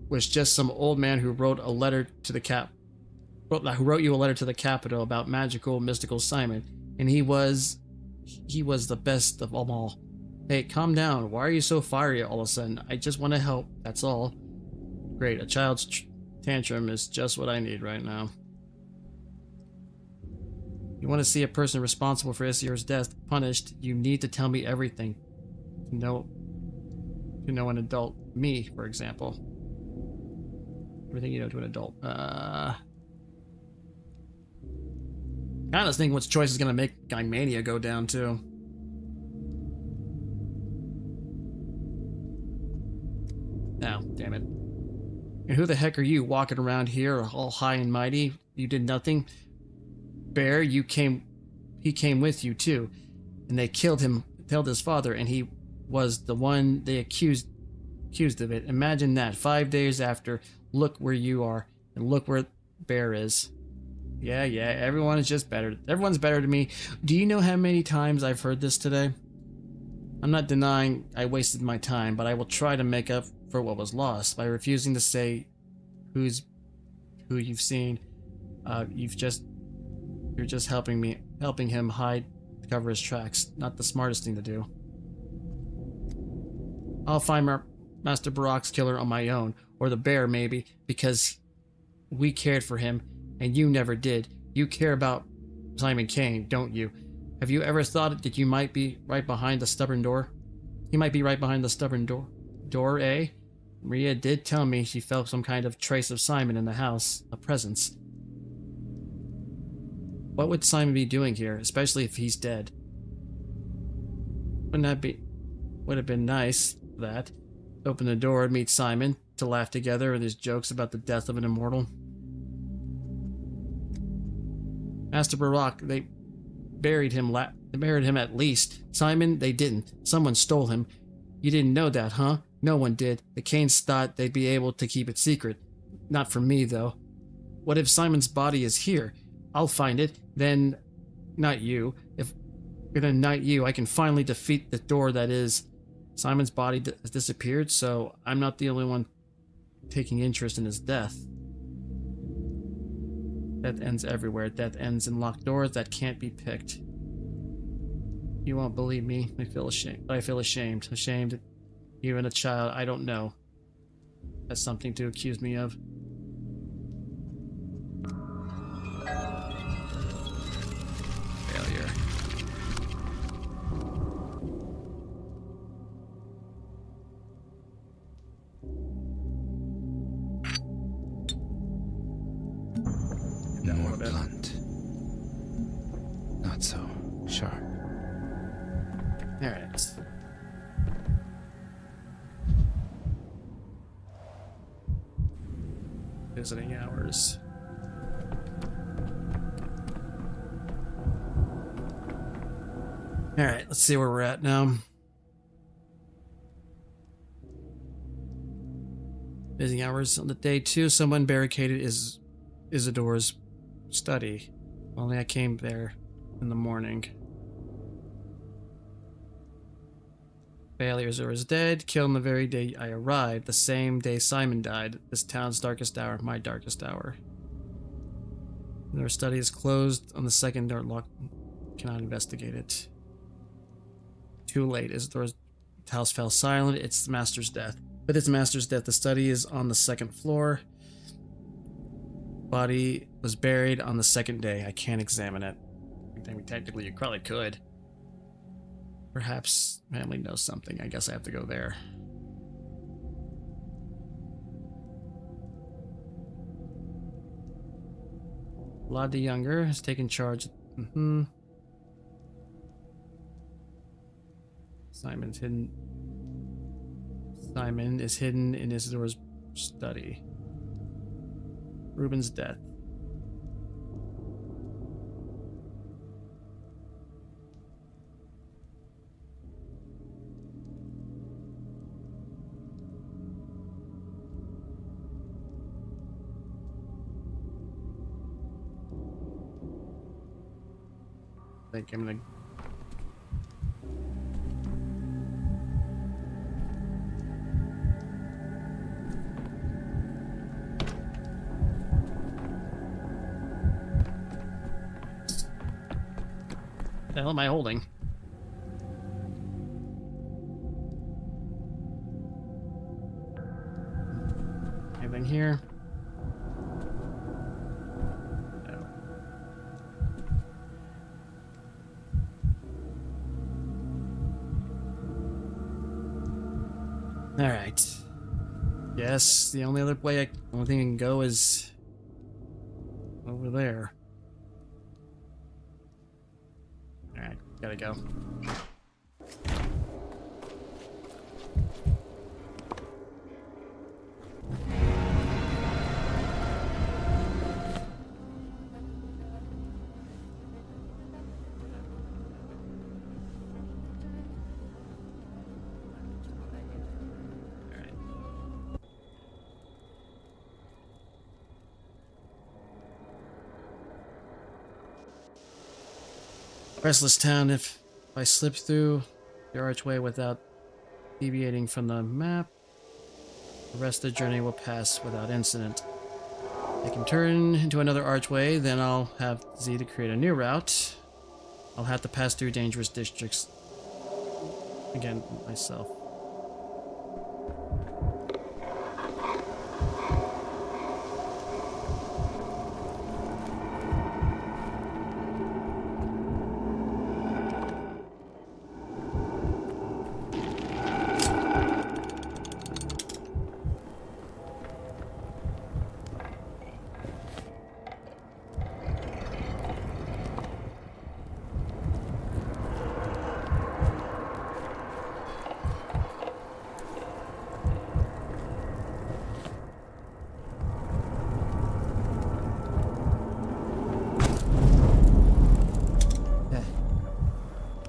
was just some old man who wrote a letter to the who wrote you a letter to the capital about magical, mystical Simon, and he was the best of them all. Hey, calm down. Why are you so fiery all of a sudden? I just want to help, that's all. Great, a child's tantrum is just what I need right now. You want to see a person responsible for Isidore's death punished, you need to tell me everything. To know an adult. Me, for example. Everything you know to an adult. Kind of thinking which choice is going to make Guy Mania go down, too. Oh, damn it. And who the heck are you walking around here all high and mighty? You did nothing? Bear, he came with you, too. And they killed his father, and he was the one they accused of it. Imagine that. 5 days after, look where you are, and look where Bear is. Yeah, everyone is just better. Everyone's better to me. Do you know how many times I've heard this today? I'm not denying I wasted my time, but I will try to make up for what was lost by refusing to say who you've seen. You're just helping him hide to cover his tracks. Not the smartest thing to do. I'll find Master Barak's killer on my own, or the bear maybe, because we cared for him, and you never did. You care about Simon Kane, don't you? Have you ever thought that you might be right behind the stubborn door? He might be right behind the stubborn door, eh? Maria did tell me she felt some kind of trace of Simon in the house, a presence. What would Simon be doing here, especially if he's dead? Would have been nice, that. Open the door and meet Simon, to laugh together with his jokes about the death of an immortal. Master Barak, they buried him at least. Simon, they didn't. Someone stole him. You didn't know that, huh? No one did. The Kanes thought they'd be able to keep it secret. Not from me, though. What if Simon's body is here? I'll find it. Then, not you. If we're gonna knight you, I can finally defeat the door that is. Simon's body has disappeared, so I'm not the only one taking interest in his death. Death ends everywhere. Death ends in locked doors that can't be picked. You won't believe me. I feel ashamed. Ashamed that even a child I don't know has something to accuse me of. Failure. More blunt. Not so sharp. Alright. Visiting hours. Alright, let's see where we're at now. Visiting hours on the day 2. Someone barricaded Isidore's study. Only I came there in the morning. Failure is dead, killed on the very day I arrived, the same day Simon died. This town's darkest hour, my darkest hour. Their study is closed on the second door, locked. Cannot investigate it. Too late. Isidore's house fell silent. It's the master's death. With its master's death, the study is on the second floor. Body was buried on the second day. I can't examine it. I mean, technically, you probably could. Perhaps family knows something. I guess I have to go there. Vlad the Younger has taken charge. Simon is hidden in Isidore's study. Reuben's death. I think I'm gonna the hell am I holding? Anything here? No. Alright. Yes, the only other thing I can go is over there. Alright, gotta go. Restless town. If I slip through the archway without deviating from the map, the rest of the journey will pass without incident. I can turn into another archway, then I'll have Z to create a new route. I'll have to pass through dangerous districts again myself.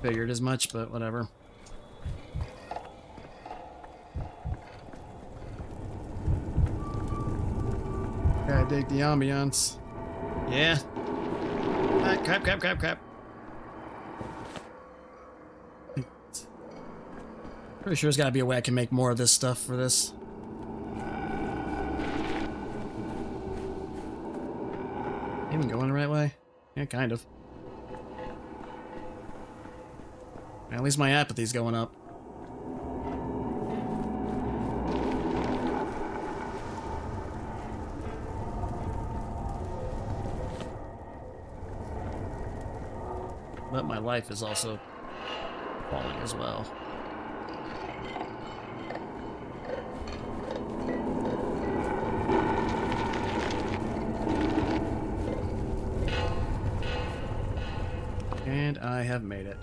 Figured as much, but whatever. I dig the ambiance. Yeah. Ah, crap. Pretty sure there's gotta be a way I can make more of this stuff for this. Even going the right way? Yeah, kind of. At least my apathy's going up. But my life is also falling as well. And I have made it.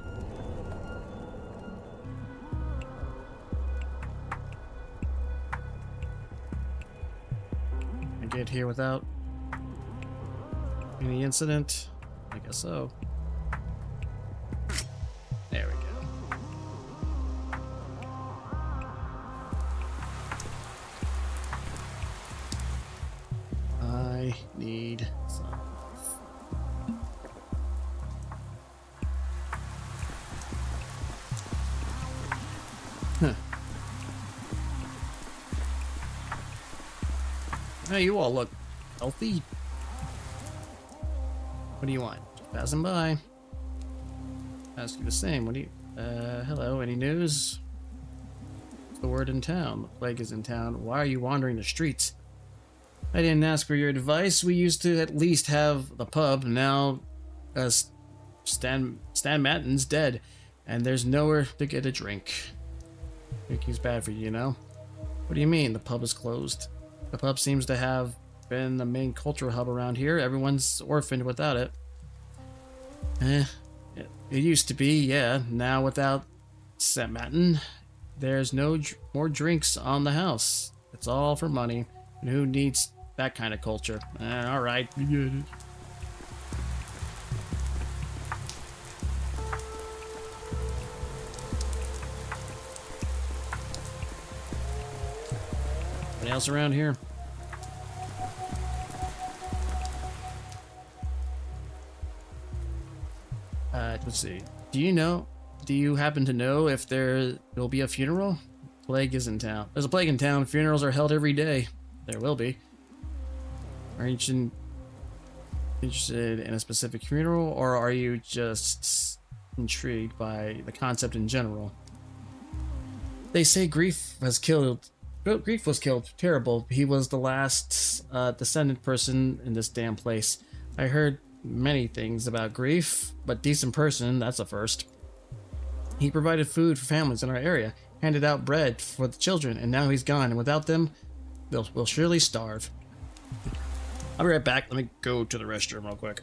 Get here without any incident? I guess so. There we go. I need some. Huh. Hey, you all look healthy. What do you want? Just passing by. Ask you the same. What do you... hello, any news? What's the word in town? The plague is in town. Why are you wandering the streets? I didn't ask for your advice. We used to at least have the pub. Now, Stan Matten's dead, and there's nowhere to get a drink. Drinking's bad for you, you know? What do you mean, the pub is closed? The pub seems to have been the main cultural hub around here. Everyone's orphaned without it. It used to be, yeah. Now without St. Matten, there's no more drinks on the house. It's all for money. And who needs that kind of culture? Alright, we get it. Anything else around here? Let's see. Do you happen to know if there'll be a funeral? Plague is in town. There's a plague in town. Funerals are held every day. There will be. Are you interested in a specific funeral, or are you just intrigued by the concept in general? They say Grief was killed. Terrible. He was the last descendant person in this damn place. I heard many things about Grief, but decent person, that's a first. He provided food for families in our area, handed out bread for the children, and now he's gone, and without them, we'll surely starve. I'll be right back. Let me go to the restroom real quick.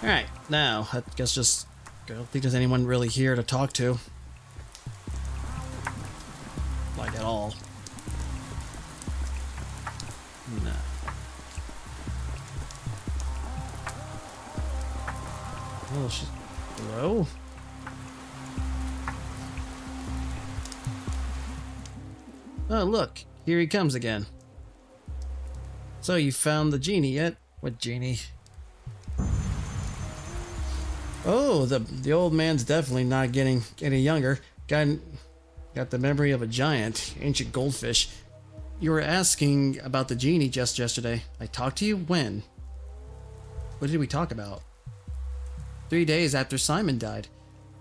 Alright, now, I guess just... I don't think there's anyone really here to talk to. Like, at all. No. Oh, she's... Hello? Oh, look. Here he comes again. So, you found the genie yet? What genie? Oh, the old man's definitely not getting any younger. Got the memory of a giant, ancient goldfish. You were asking about the genie just yesterday. I talked to you when? What did we talk about? 3 days after Simon died.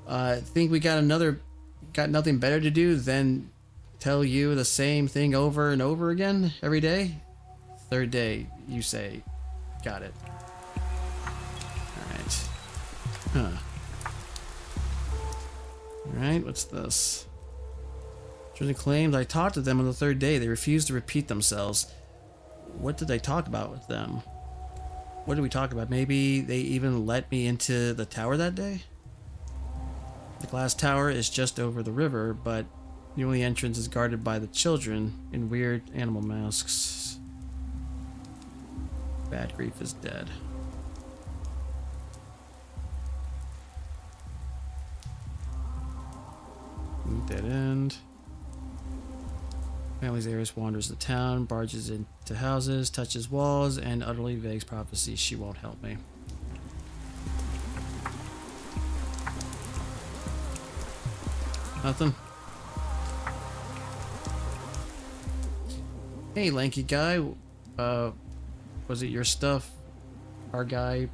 Think we got nothing better to do than tell you the same thing over and over again every day? Third day, you say. Got it. Alright. Huh. Alright, what's this? Truly claimed I talked to them on the third day. They refused to repeat themselves. What did I talk about with them? What did we talk about? Maybe they even let me into the tower that day? The glass tower is just over the river, but the only entrance is guarded by the children in weird animal masks. Bad Grief is dead. Dead end. Family's heiress wanders the town, barges into houses, touches walls, and utterly vagues prophecies. She won't help me. Nothing? Hey, lanky guy. Was it your stuff our guy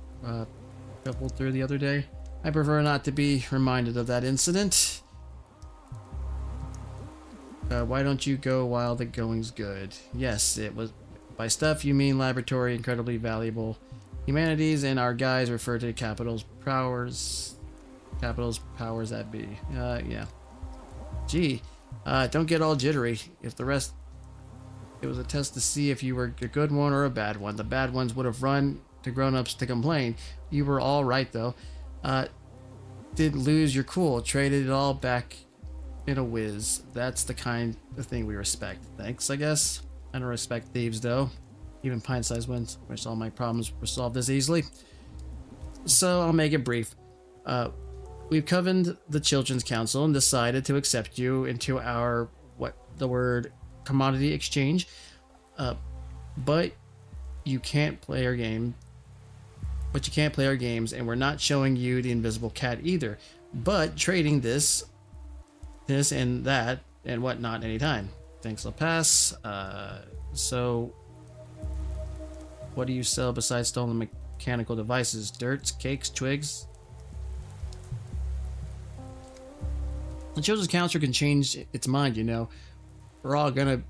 shuffled through the other day? I prefer not to be reminded of that incident. Why don't you go while the going's good? Yes, it was. By stuff, you mean laboratory, incredibly valuable humanities, and our guys refer to capitals powers that be. Yeah. Gee, don't get all jittery. If the rest, it was a test to see if you were a good one or a bad one. The bad ones would have run to grown-ups to complain. You were all right though. Didn't lose your cool. Traded it all back in a whiz. That's the kind of thing we respect. Thanks, I guess. I don't respect thieves, though. Even pint-sized ones. Wish all my problems were solved this easily. So, I'll make it brief. We've convened the Children's Council and decided to accept you into our, commodity exchange. But you can't play our game. But you can't play our games, and we're not showing you the invisible cat either. But trading this and that and whatnot anytime. Thanks, I'll pass. So what do you sell besides stolen mechanical devices? Dirt, cakes, twigs? The Children's Council can change its mind, you know. We're all gonna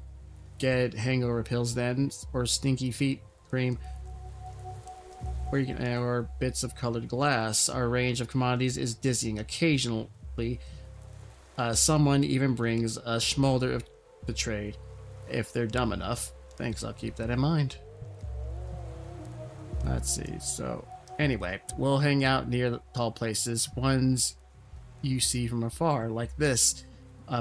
get hangover pills then, or stinky feet cream, or bits of colored glass. Our range of commodities is dizzying. Occasionally, someone even brings a schmolder of the trade, if they're dumb enough. Thanks, I'll keep that in mind. Let's see, so anyway, we'll hang out near the tall places, ones you see from afar, like this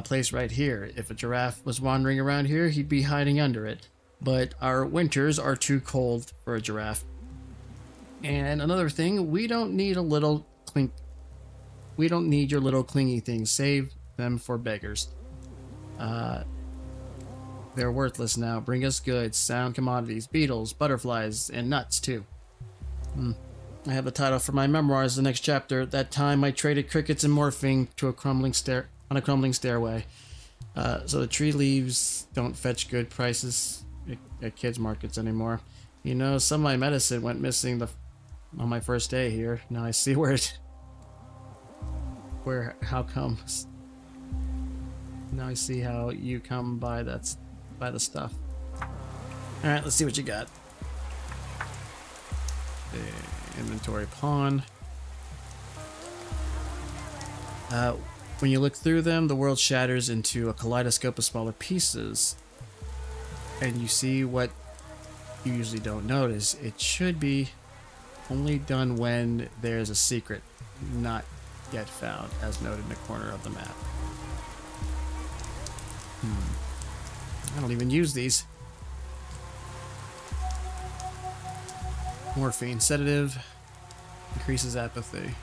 place right here. If a giraffe was wandering around here, he'd be hiding under it. But our winters are too cold for a giraffe. And another thing, we don't need your little clingy things. Save them for beggars. They're worthless now. Bring us goods, sound commodities, beetles, butterflies, and nuts too. I have the title for my memoirs, the next chapter. That time I traded crickets and morphine to a crumbling stairway. So the tree leaves don't fetch good prices at kids markets anymore. You know, some of my medicine went missing on my first day here. Now I see how comes. Now I see how you come by the stuff. Alright, let's see what you got. Inventory pawn. When you look through them, the world shatters into a kaleidoscope of smaller pieces. And you see what you usually don't notice. It should be Only done when there's a secret not yet found, as noted in the corner of the map. I don't even use these. Morphine sedative increases apathy.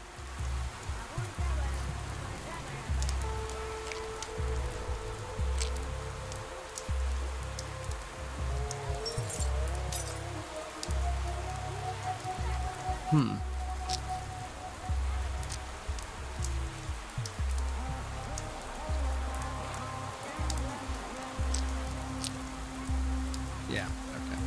Yeah, okay.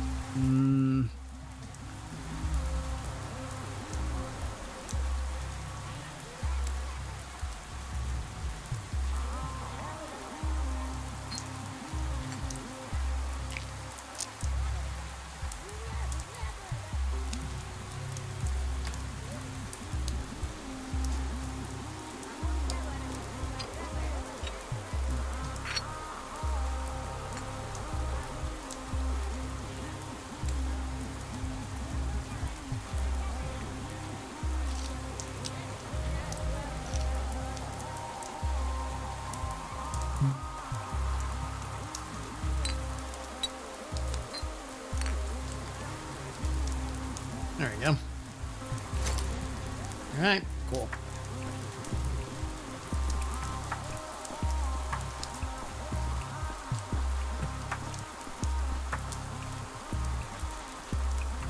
There we go. Alright, cool.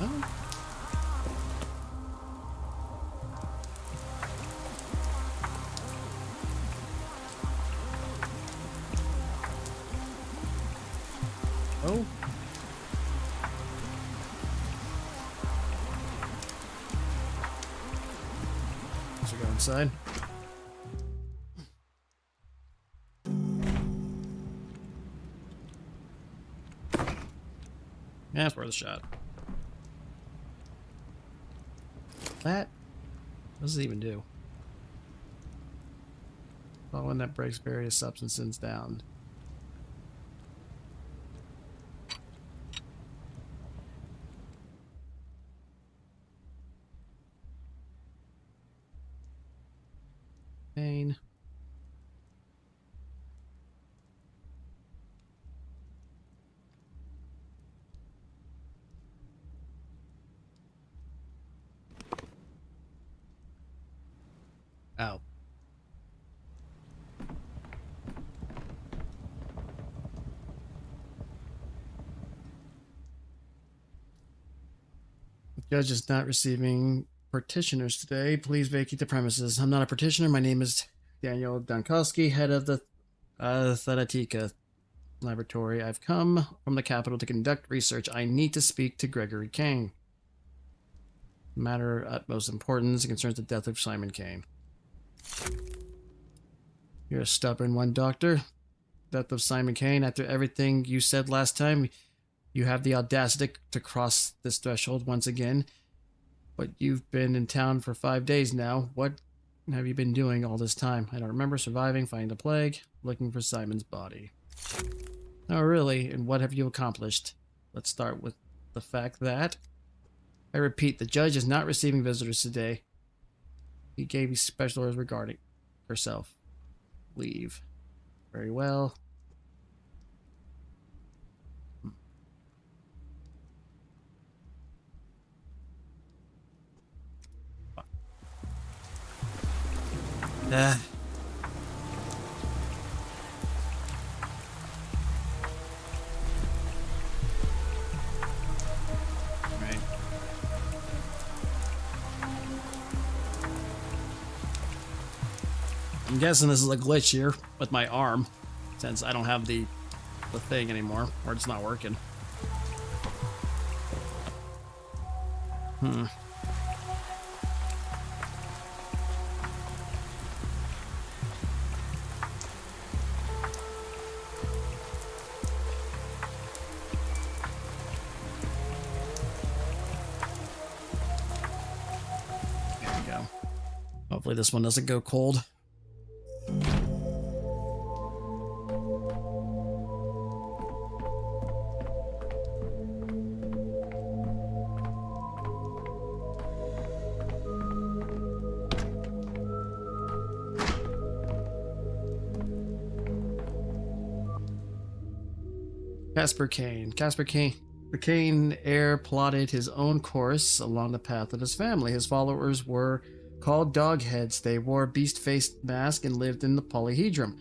Oh. Oh. Let's go inside. Yeah, it's worth a shot. That? What does it even do? Following that breaks various substances down. Pain. Ow. The judge is not receiving petitioners today. Please vacate the premises. I'm not a petitioner. My name is Daniel Donkowski, head of the Thanatika laboratory. I've come from the capital to conduct research. I need to speak to Gregory Kane. Matter of utmost importance. It concerns the death of Simon Kane. You're a stubborn one, Doctor. Death of Simon Kane. After everything you said last time, you have the audacity to cross this threshold once again. But you've been in town for 5 days now. What have you been doing all this time? I don't remember. Surviving, fighting the plague, looking for Simon's body. Oh, really? And what have you accomplished? Let's start with the fact that... I repeat, the judge is not receiving visitors today. He gave you special orders regarding herself. Leave. Very well. Right. I'm guessing this is a glitch here with my arm, since I don't have the thing anymore, or it's not working. There we go. Hopefully this one doesn't go cold. Casper Kane heir plotted his own course along the path of his family. His followers were called Dogheads. They wore beast-faced masks and lived in the polyhedron.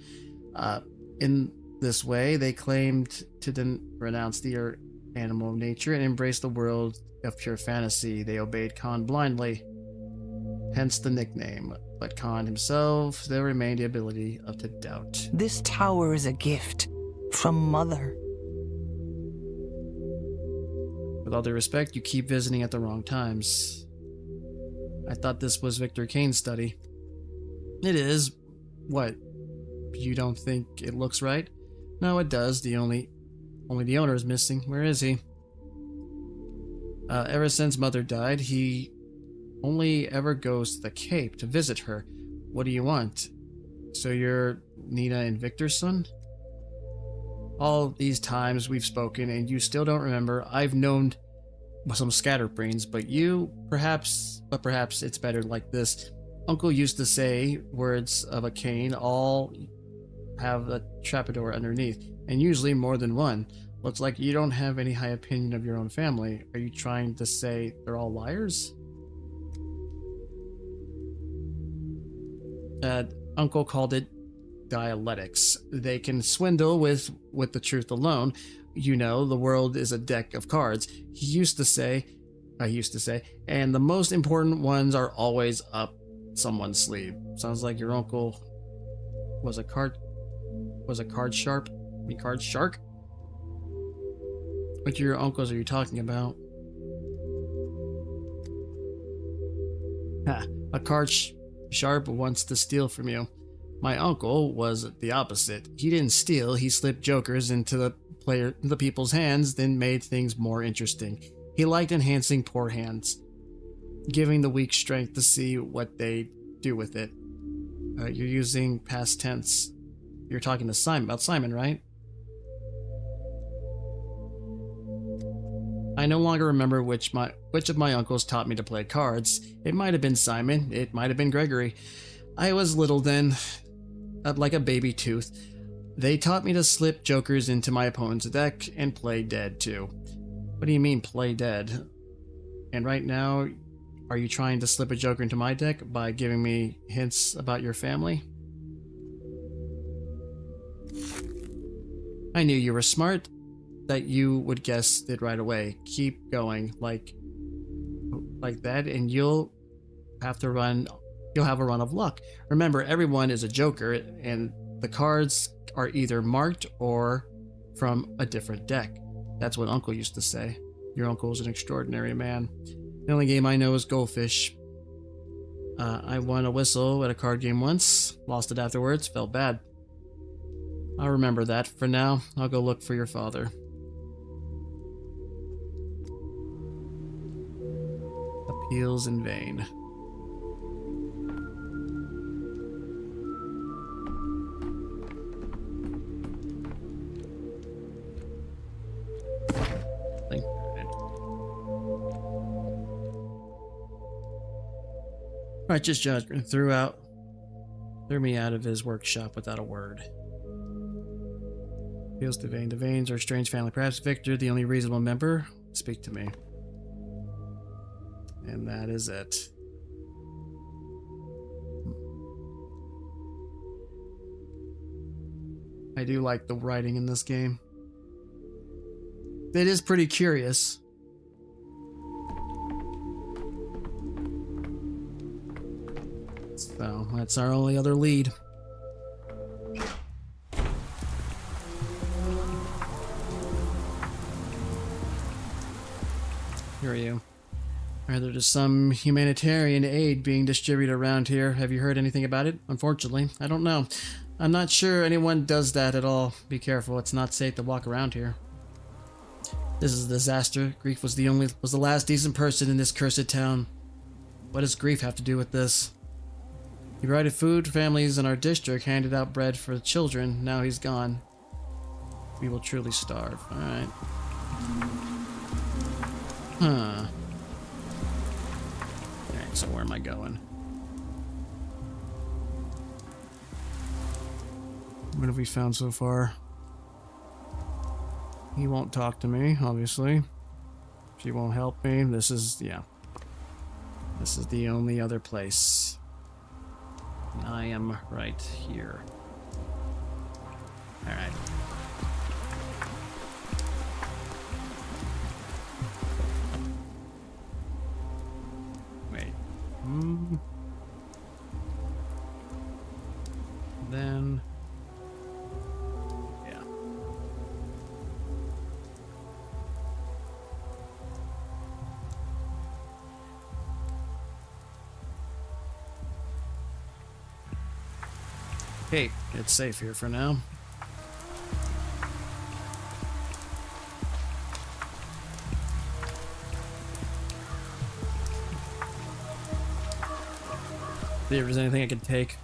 In this way, they claimed to renounce the animal of nature and embrace the world of pure fantasy. They obeyed Khan blindly, hence the nickname. But Khan himself, there remained the ability to doubt. This tower is a gift from Mother. With all due respect, you keep visiting at the wrong times. I thought this was Victor Kane's study. It is. What? You don't think it looks right? No, it does. Only the owner is missing. Where is he? Ever since Mother died, he only ever goes to the Cape to visit her. What do you want? So you're Nina and Victor's son? All these times we've spoken and you still don't remember. I've known some scatterbrains, but perhaps it's better like this. Uncle used to say words of a cane all have a trapdoor underneath, and usually more than one. Looks like you don't have any high opinion of your own family. Are you trying to say they're all liars? Uncle called it dialectics. They can swindle with the truth alone. You know, the world is a deck of cards. I used to say, and the most important ones are always up someone's sleeve. Sounds like your uncle was a card shark? Which of your uncles are you talking about? A card sharp wants to steal from you. My uncle was the opposite. He didn't steal, he slipped jokers into the people's hands, then made things more interesting. He liked enhancing poor hands, giving the weak strength to see what they do with it. You're using past tense. You're talking to Simon about Simon, right? I no longer remember which of my uncles taught me to play cards. It might have been Simon, it might have been Gregory. I was little then, like a baby tooth. They taught me to slip jokers into my opponent's deck and play dead too. What do you mean play dead? And right now, are you trying to slip a joker into my deck by giving me hints about your family? I knew you were smart, that you would guess it right away. Keep going, like that, and you'll have a run of luck. Remember, everyone is a joker, and the cards are either marked or from a different deck. That's what Uncle used to say. Your uncle is an extraordinary man. The only game I know is Goldfish. I won a whistle at a card game once, lost it afterwards, felt bad. I'll remember that. For now, I'll go look for your father. Appeals in vain. Righteous judgment threw me out of his workshop without a word. Appeals to vain. The Vanes are a strange family. Perhaps Victor, the only reasonable member, speak to me. And that is it. I do like the writing in this game. It is pretty curious. So, that's our only other lead. Here are you. There's some humanitarian aid being distributed around here. Have you heard anything about it? Unfortunately, I don't know. I'm not sure anyone does that at all. Be careful, it's not safe to walk around here. This is a disaster. Grief was the last decent person in this cursed town. What does grief have to do with this? He provided food for families in our district, handed out bread for the children. Now he's gone. We will truly starve. Alright. Huh. Alright, so where am I going? What have we found so far? He won't talk to me, obviously. She won't help me. This is, yeah. This is the only other place. And I am right here. Alright. Wait. Then... yeah. Okay, it's safe here for now. See if there's anything I can take.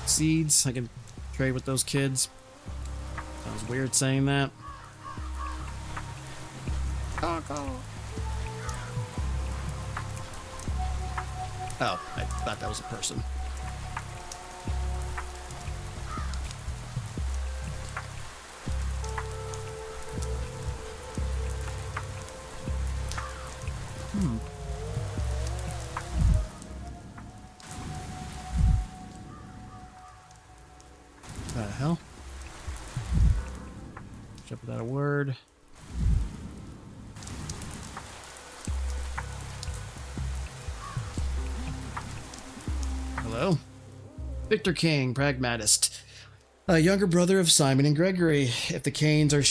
Seeds, I can trade with those kids. Sounds weird saying that. Oh, I thought that was a person. The hell? Jump without a word. Hello? Victor King, pragmatist. A younger brother of Simon and Gregory. If the Canes are the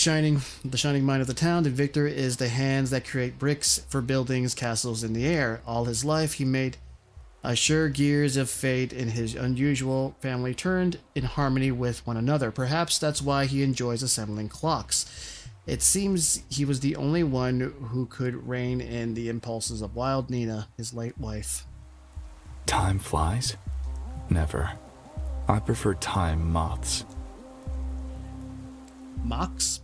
shining mind of the town, then Victor is the hands that create bricks for buildings, castles in the air. All his life he made sure gears of fate in his unusual family turned in harmony with one another. Perhaps that's why he enjoys assembling clocks. It seems he was the only one who could rein in the impulses of Wild Nina, his late wife. Time flies? Never. I prefer time moths. Mox?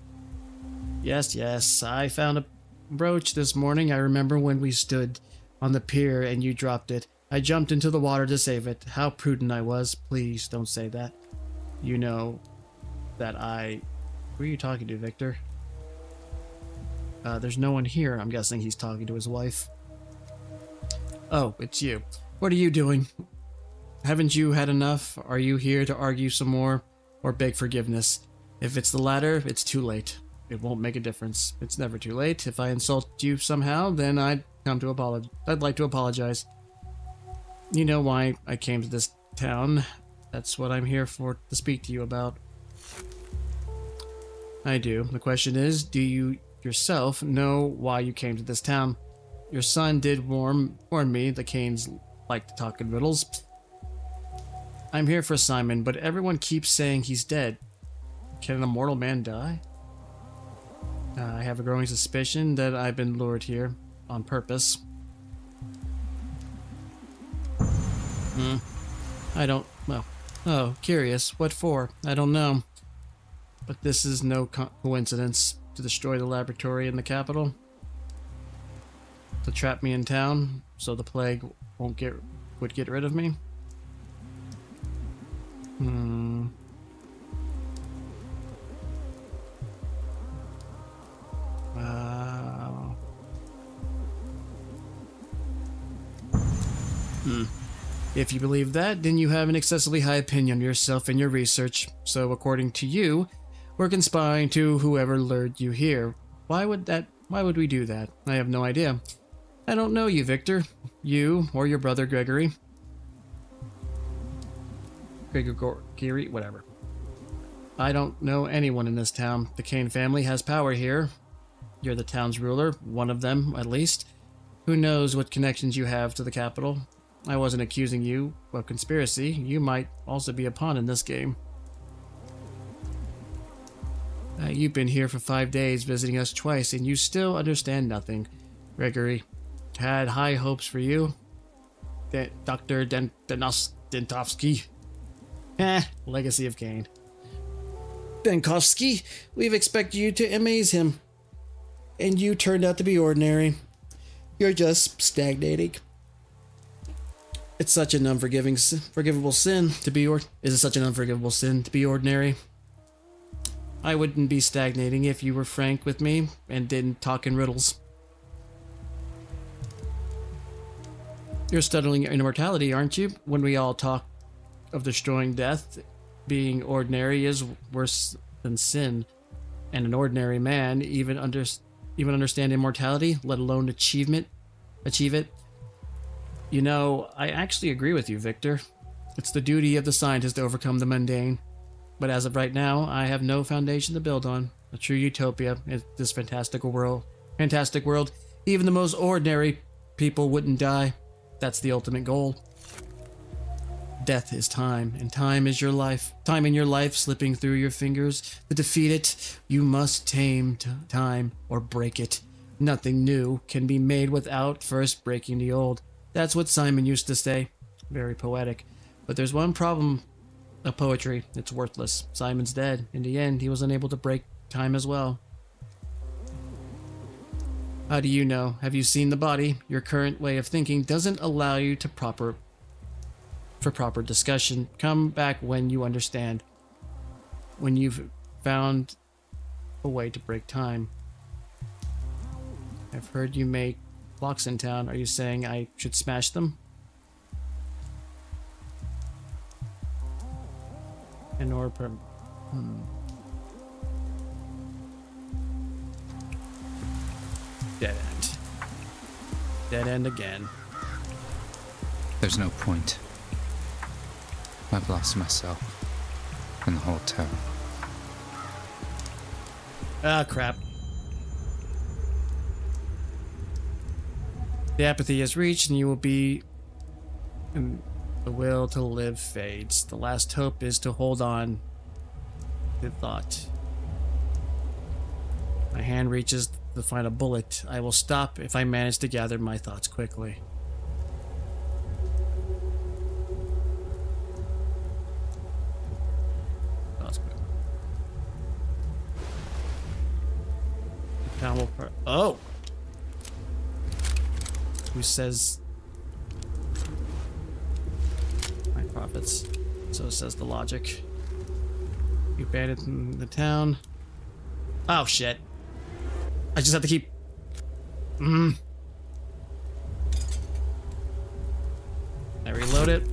Yes, I found a brooch this morning. I remember when we stood on the pier and you dropped it. I jumped into the water to save it. How prudent I was. Please don't say that. You know that Who are you talking to, Victor? There's no one here. I'm guessing he's talking to his wife. Oh, it's you. What are you doing? Haven't you had enough? Are you here to argue some more or beg forgiveness? If it's the latter, it's too late. It won't make a difference. It's never too late. If I insult you somehow, then I'd like to apologize. You know why I came to this town. That's what I'm here for, to speak to you about. I do. The question is, do you yourself know why you came to this town? Your son did warn me the Canes like to talk in riddles. I'm here for Simon, but everyone keeps saying he's dead. Can an immortal man die? I have a growing suspicion that I've been lured here on purpose. I don't... well... oh, curious. What for? I don't know. But this is no coincidence. To destroy the laboratory in the capital? To trap me in town, so the plague would get rid of me? If you believe that, then you have an excessively high opinion of yourself and your research. So according to you, we're conspiring to whoever lured you here. Why would we do that? I have no idea. I don't know you, Victor. You or your brother Gregory. Gregory, whatever. I don't know anyone in this town. The Kane family has power here. You're the town's ruler, one of them at least. Who knows what connections you have to the capital? I wasn't accusing you of conspiracy. You might also be a pawn in this game. You've been here for 5 days, visiting us twice, and you still understand nothing. Gregory had high hopes for you. Dr. Dentovsky. Legacy of Cain. Denkovsky, we've expected you to amaze him. And you turned out to be ordinary. You're just stagnating. It's such an unforgivable sin to be Is it such an unforgivable sin to be ordinary? I wouldn't be stagnating if you were frank with me and didn't talk in riddles. You're studying immortality, aren't you? When we all talk of destroying death, being ordinary is worse than sin, and an ordinary man even understand immortality, let alone achieve it. You know, I actually agree with you, Victor. It's the duty of the scientist to overcome the mundane. But as of right now, I have no foundation to build on. A true utopia is this fantastic world. Even the most ordinary people wouldn't die. That's the ultimate goal. Death is time, and time is your life. Time in your life slipping through your fingers. To defeat it, you must tame time or break it. Nothing new can be made without first breaking the old. That's what Simon used to say. Very poetic. But there's one problem of poetry. It's worthless. Simon's dead. In the end, he was unable to break time as well. How do you know? Have you seen the body? Your current way of thinking doesn't allow you to proper discussion. Come back when you understand. When you've found a way to break time. I've heard you make clocks in town. Are you saying I should smash them? In order per... Dead end. Dead end again. There's no point. I've lost myself in the whole town. Ah, crap. The apathy has reached, and you will be... And the will to live fades. The last hope is to hold on to thought. My hand reaches to find a bullet. I will stop if I manage to gather my thoughts quickly. Oh! Who says... My profits. So says the logic. You abandoned the town. Oh, shit. I just have to keep... I reload it.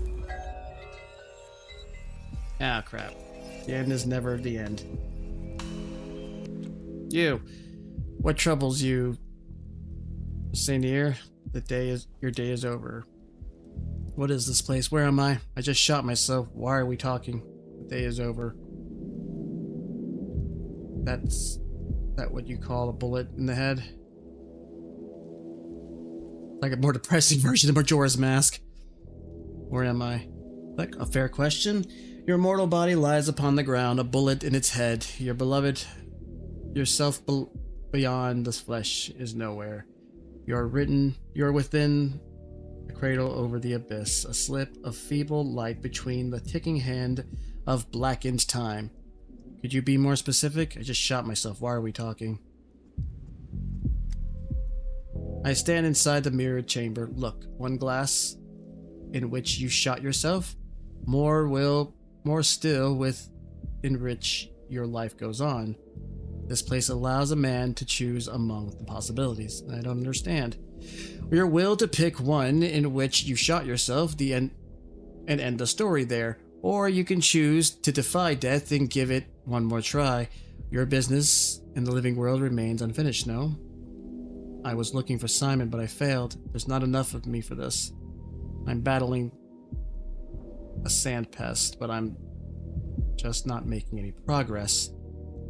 Ah, crap. The end is never the end. You. What troubles you, Sainier? Your day is over. What is this place? Where am I? I just shot myself. Why are we talking? The day is over. That's that what you call a bullet in the head? Like a more depressing version of Majora's Mask. Where am I? Like a fair question. Your mortal body lies upon the ground, a bullet in its head. Your beloved, yourself beyond this flesh is nowhere. You're within the cradle over the abyss, a slip of feeble light between the ticking hand of blackened time. Could you be more specific? I just shot myself. Why are we talking? I stand inside the mirrored chamber. Look, one glass in which you shot yourself. More still with in which your life goes on. This place allows a man to choose among the possibilities. I don't understand. Your will to pick one in which you shot yourself, and end the story there. Or you can choose to defy death and give it one more try. Your business in the living world remains unfinished, no? I was looking for Simon, but I failed. There's not enough of me for this. I'm battling a sand pest, but I'm just not making any progress.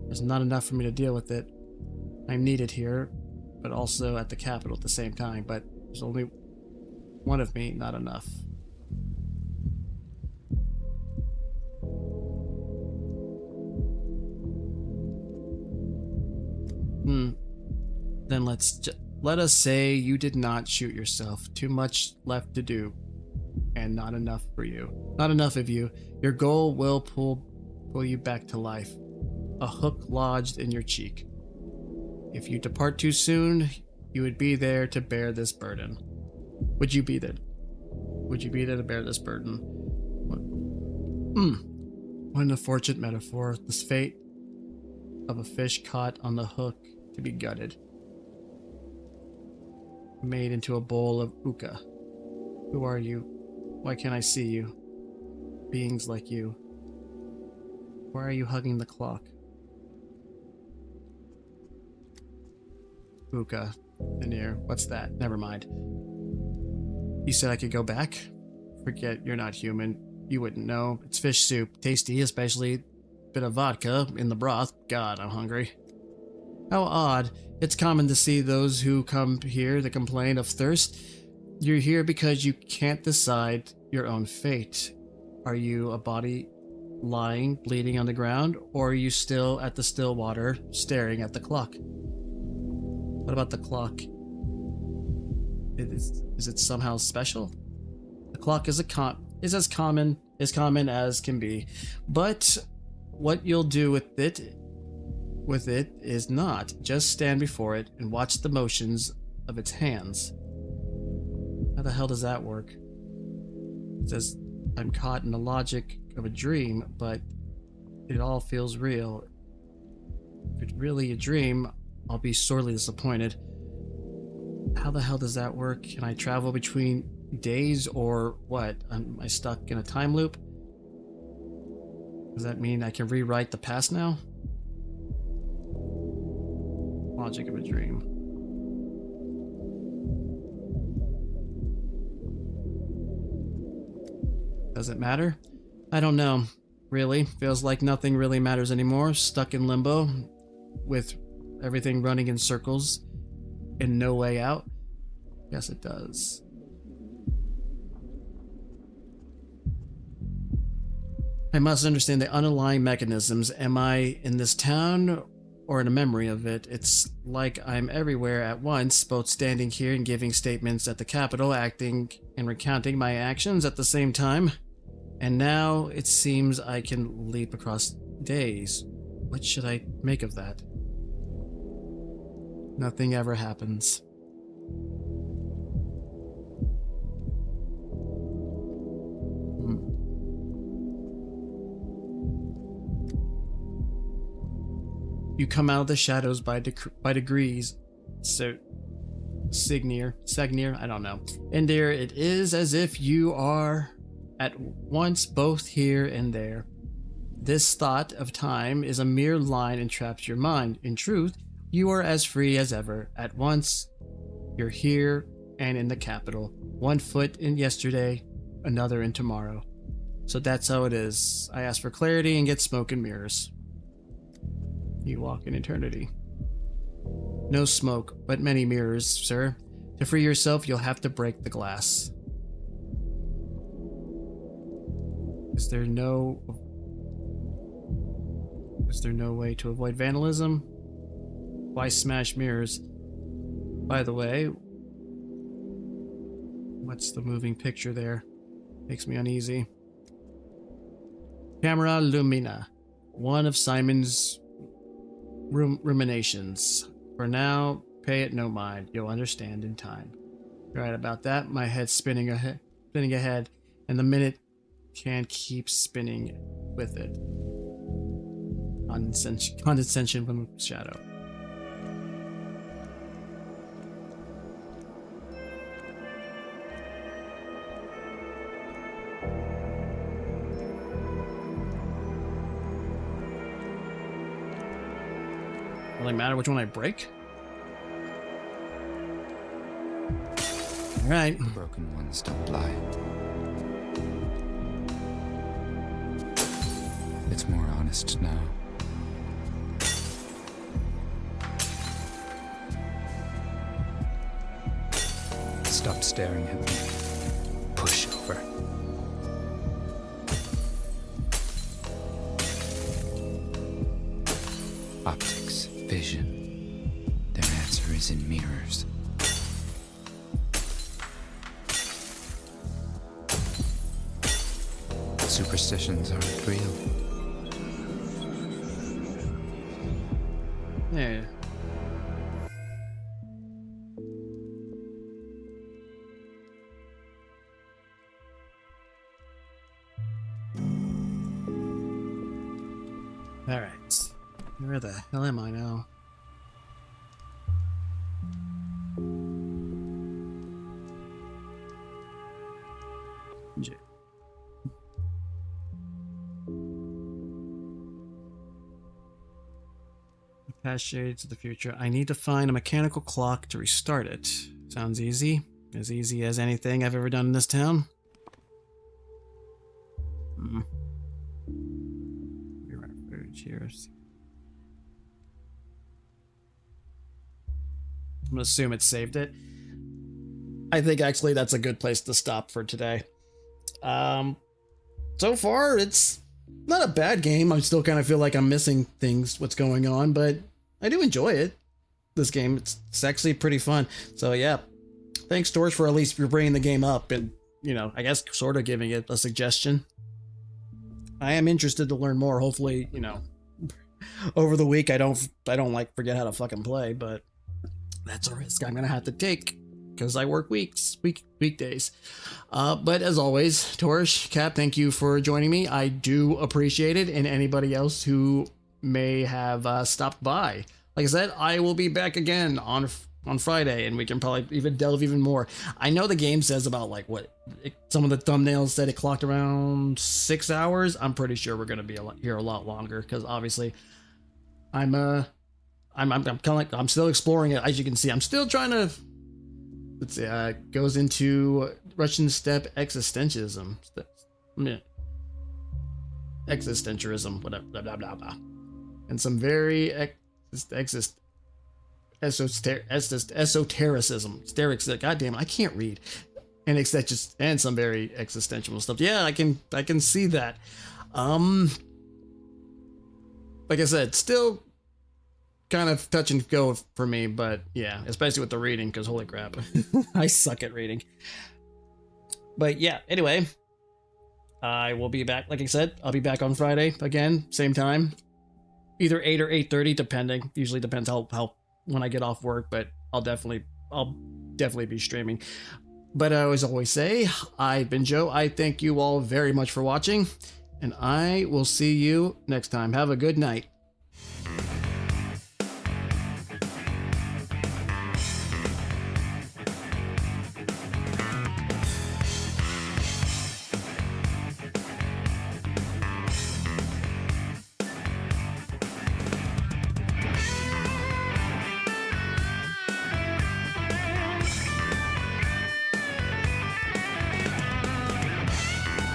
There's not enough for me to deal with it. I'm needed here, but also at the capital at the same time, but there's only one of me, not enough. Then let us say you did not shoot yourself. Too much left to do, and not enough for you. Not enough of you. Your goal will pull you back to life. A hook lodged in your cheek. If you depart too soon, you would be there to bear this burden. Would you be there? Would you be there to bear this burden? What an unfortunate metaphor. This fate of a fish caught on the hook to be gutted, made into a bowl of uka. Who are you? Why can't I see you? Beings like you. Why are you hugging the clock? Uka. Veneer. What's that? Never mind. You said I could go back? Forget, you're not human. You wouldn't know. It's fish soup. Tasty, especially a bit of vodka in the broth. God, I'm hungry. How odd. It's common to see those who come here to complain of thirst. You're here because you can't decide your own fate. Are you a body lying, bleeding on the ground, or are you still at the still water, staring at the clock? What about the clock? Is it somehow special? The clock is as common as can be, but what you'll do with it is not. Just stand before it and watch the motions of its hands. How the hell does that work? It says I'm caught in the logic of a dream, but it all feels real. If it's really a dream, I'll be sorely disappointed. How the hell does that work? Can I travel between days or what? Am I stuck in a time loop? Does that mean I can rewrite the past now? Logic of a dream. Does it matter? I don't know. Really? Feels like nothing really matters anymore. Stuck in limbo with everything running in circles and no way out? Yes, it does. I must understand the underlying mechanisms. Am I in this town or in a memory of it? It's like I'm everywhere at once, both standing here and giving statements at the Capitol, acting and recounting my actions at the same time. And now it seems I can leap across days. What should I make of that? Nothing ever happens. You come out of the shadows by degrees. So, Segnir, I don't know. And there it is, as if you are at once both here and there. This thought of time is a mere line and traps your mind. In truth, you are as free as ever. At once, you're here and in the capital. One foot in yesterday, another in tomorrow. So that's how it is. I ask for clarity and get smoke and mirrors. You walk in eternity. No smoke, but many mirrors, sir. To free yourself, you'll have to break the glass. Is there no way to avoid vandalism? Why smash mirrors? By the way, what's the moving picture there? Makes me uneasy. Camera Lumina. One of Simon's ruminations. For now, pay it no mind. You'll understand in time. You're right about that. My head's spinning ahead, and the minute can't keep spinning with it. Condescension from shadow. Really matter which one I break? All right. The broken ones don't lie. It's more honest now. Stop staring at me. Push over. Optics, vision. Their answer is in mirrors. Superstitions aren't real. Yeah. All right. Where the hell am I now? Past shades of the future. I need to find a mechanical clock to restart it. Sounds easy. As easy as anything I've ever done in this town. Here. I'm gonna assume it saved it. I think actually that's a good place to stop for today. So far it's not a bad game. I still kind of feel like I'm missing things, what's going on, but I do enjoy it. This game, it's actually pretty fun. So yeah, thanks Torch for at least for bringing the game up and, you know, I guess sort of giving it a suggestion. I am interested to learn more. Hopefully, you know, over the week I don't like forget how to fucking play, but that's a risk I'm gonna have to take because I work weekdays. But as always, Torch, Cap, thank you for joining me. I do appreciate it, and anybody else who may have stopped by. Like I said, I will be back again on Friday, and we can probably even delve even more. I know the game says about like what some of the thumbnails said it clocked around 6 hours. I'm pretty sure we're gonna be here a lot longer because obviously I'm kind of like I'm still exploring it. As you can see, I'm still trying to. Let's see. Goes into Russian steppe existentialism. Existentialism, whatever, blah, blah, blah, blah. And some very esotericism. God damn it, I can't read. And and some very existential stuff. Yeah, I can see that. Like I said, still kind of touch and go for me, but yeah, especially with the reading, because holy crap, I suck at reading. But yeah, anyway, I will be back. Like I said, I'll be back on Friday again, same time, either 8 or 8:30, depending. Usually depends how when I get off work, but I'll definitely be streaming. But I always say, I've been Joe. I thank you all very much for watching, and I will see you next time. Have a good night.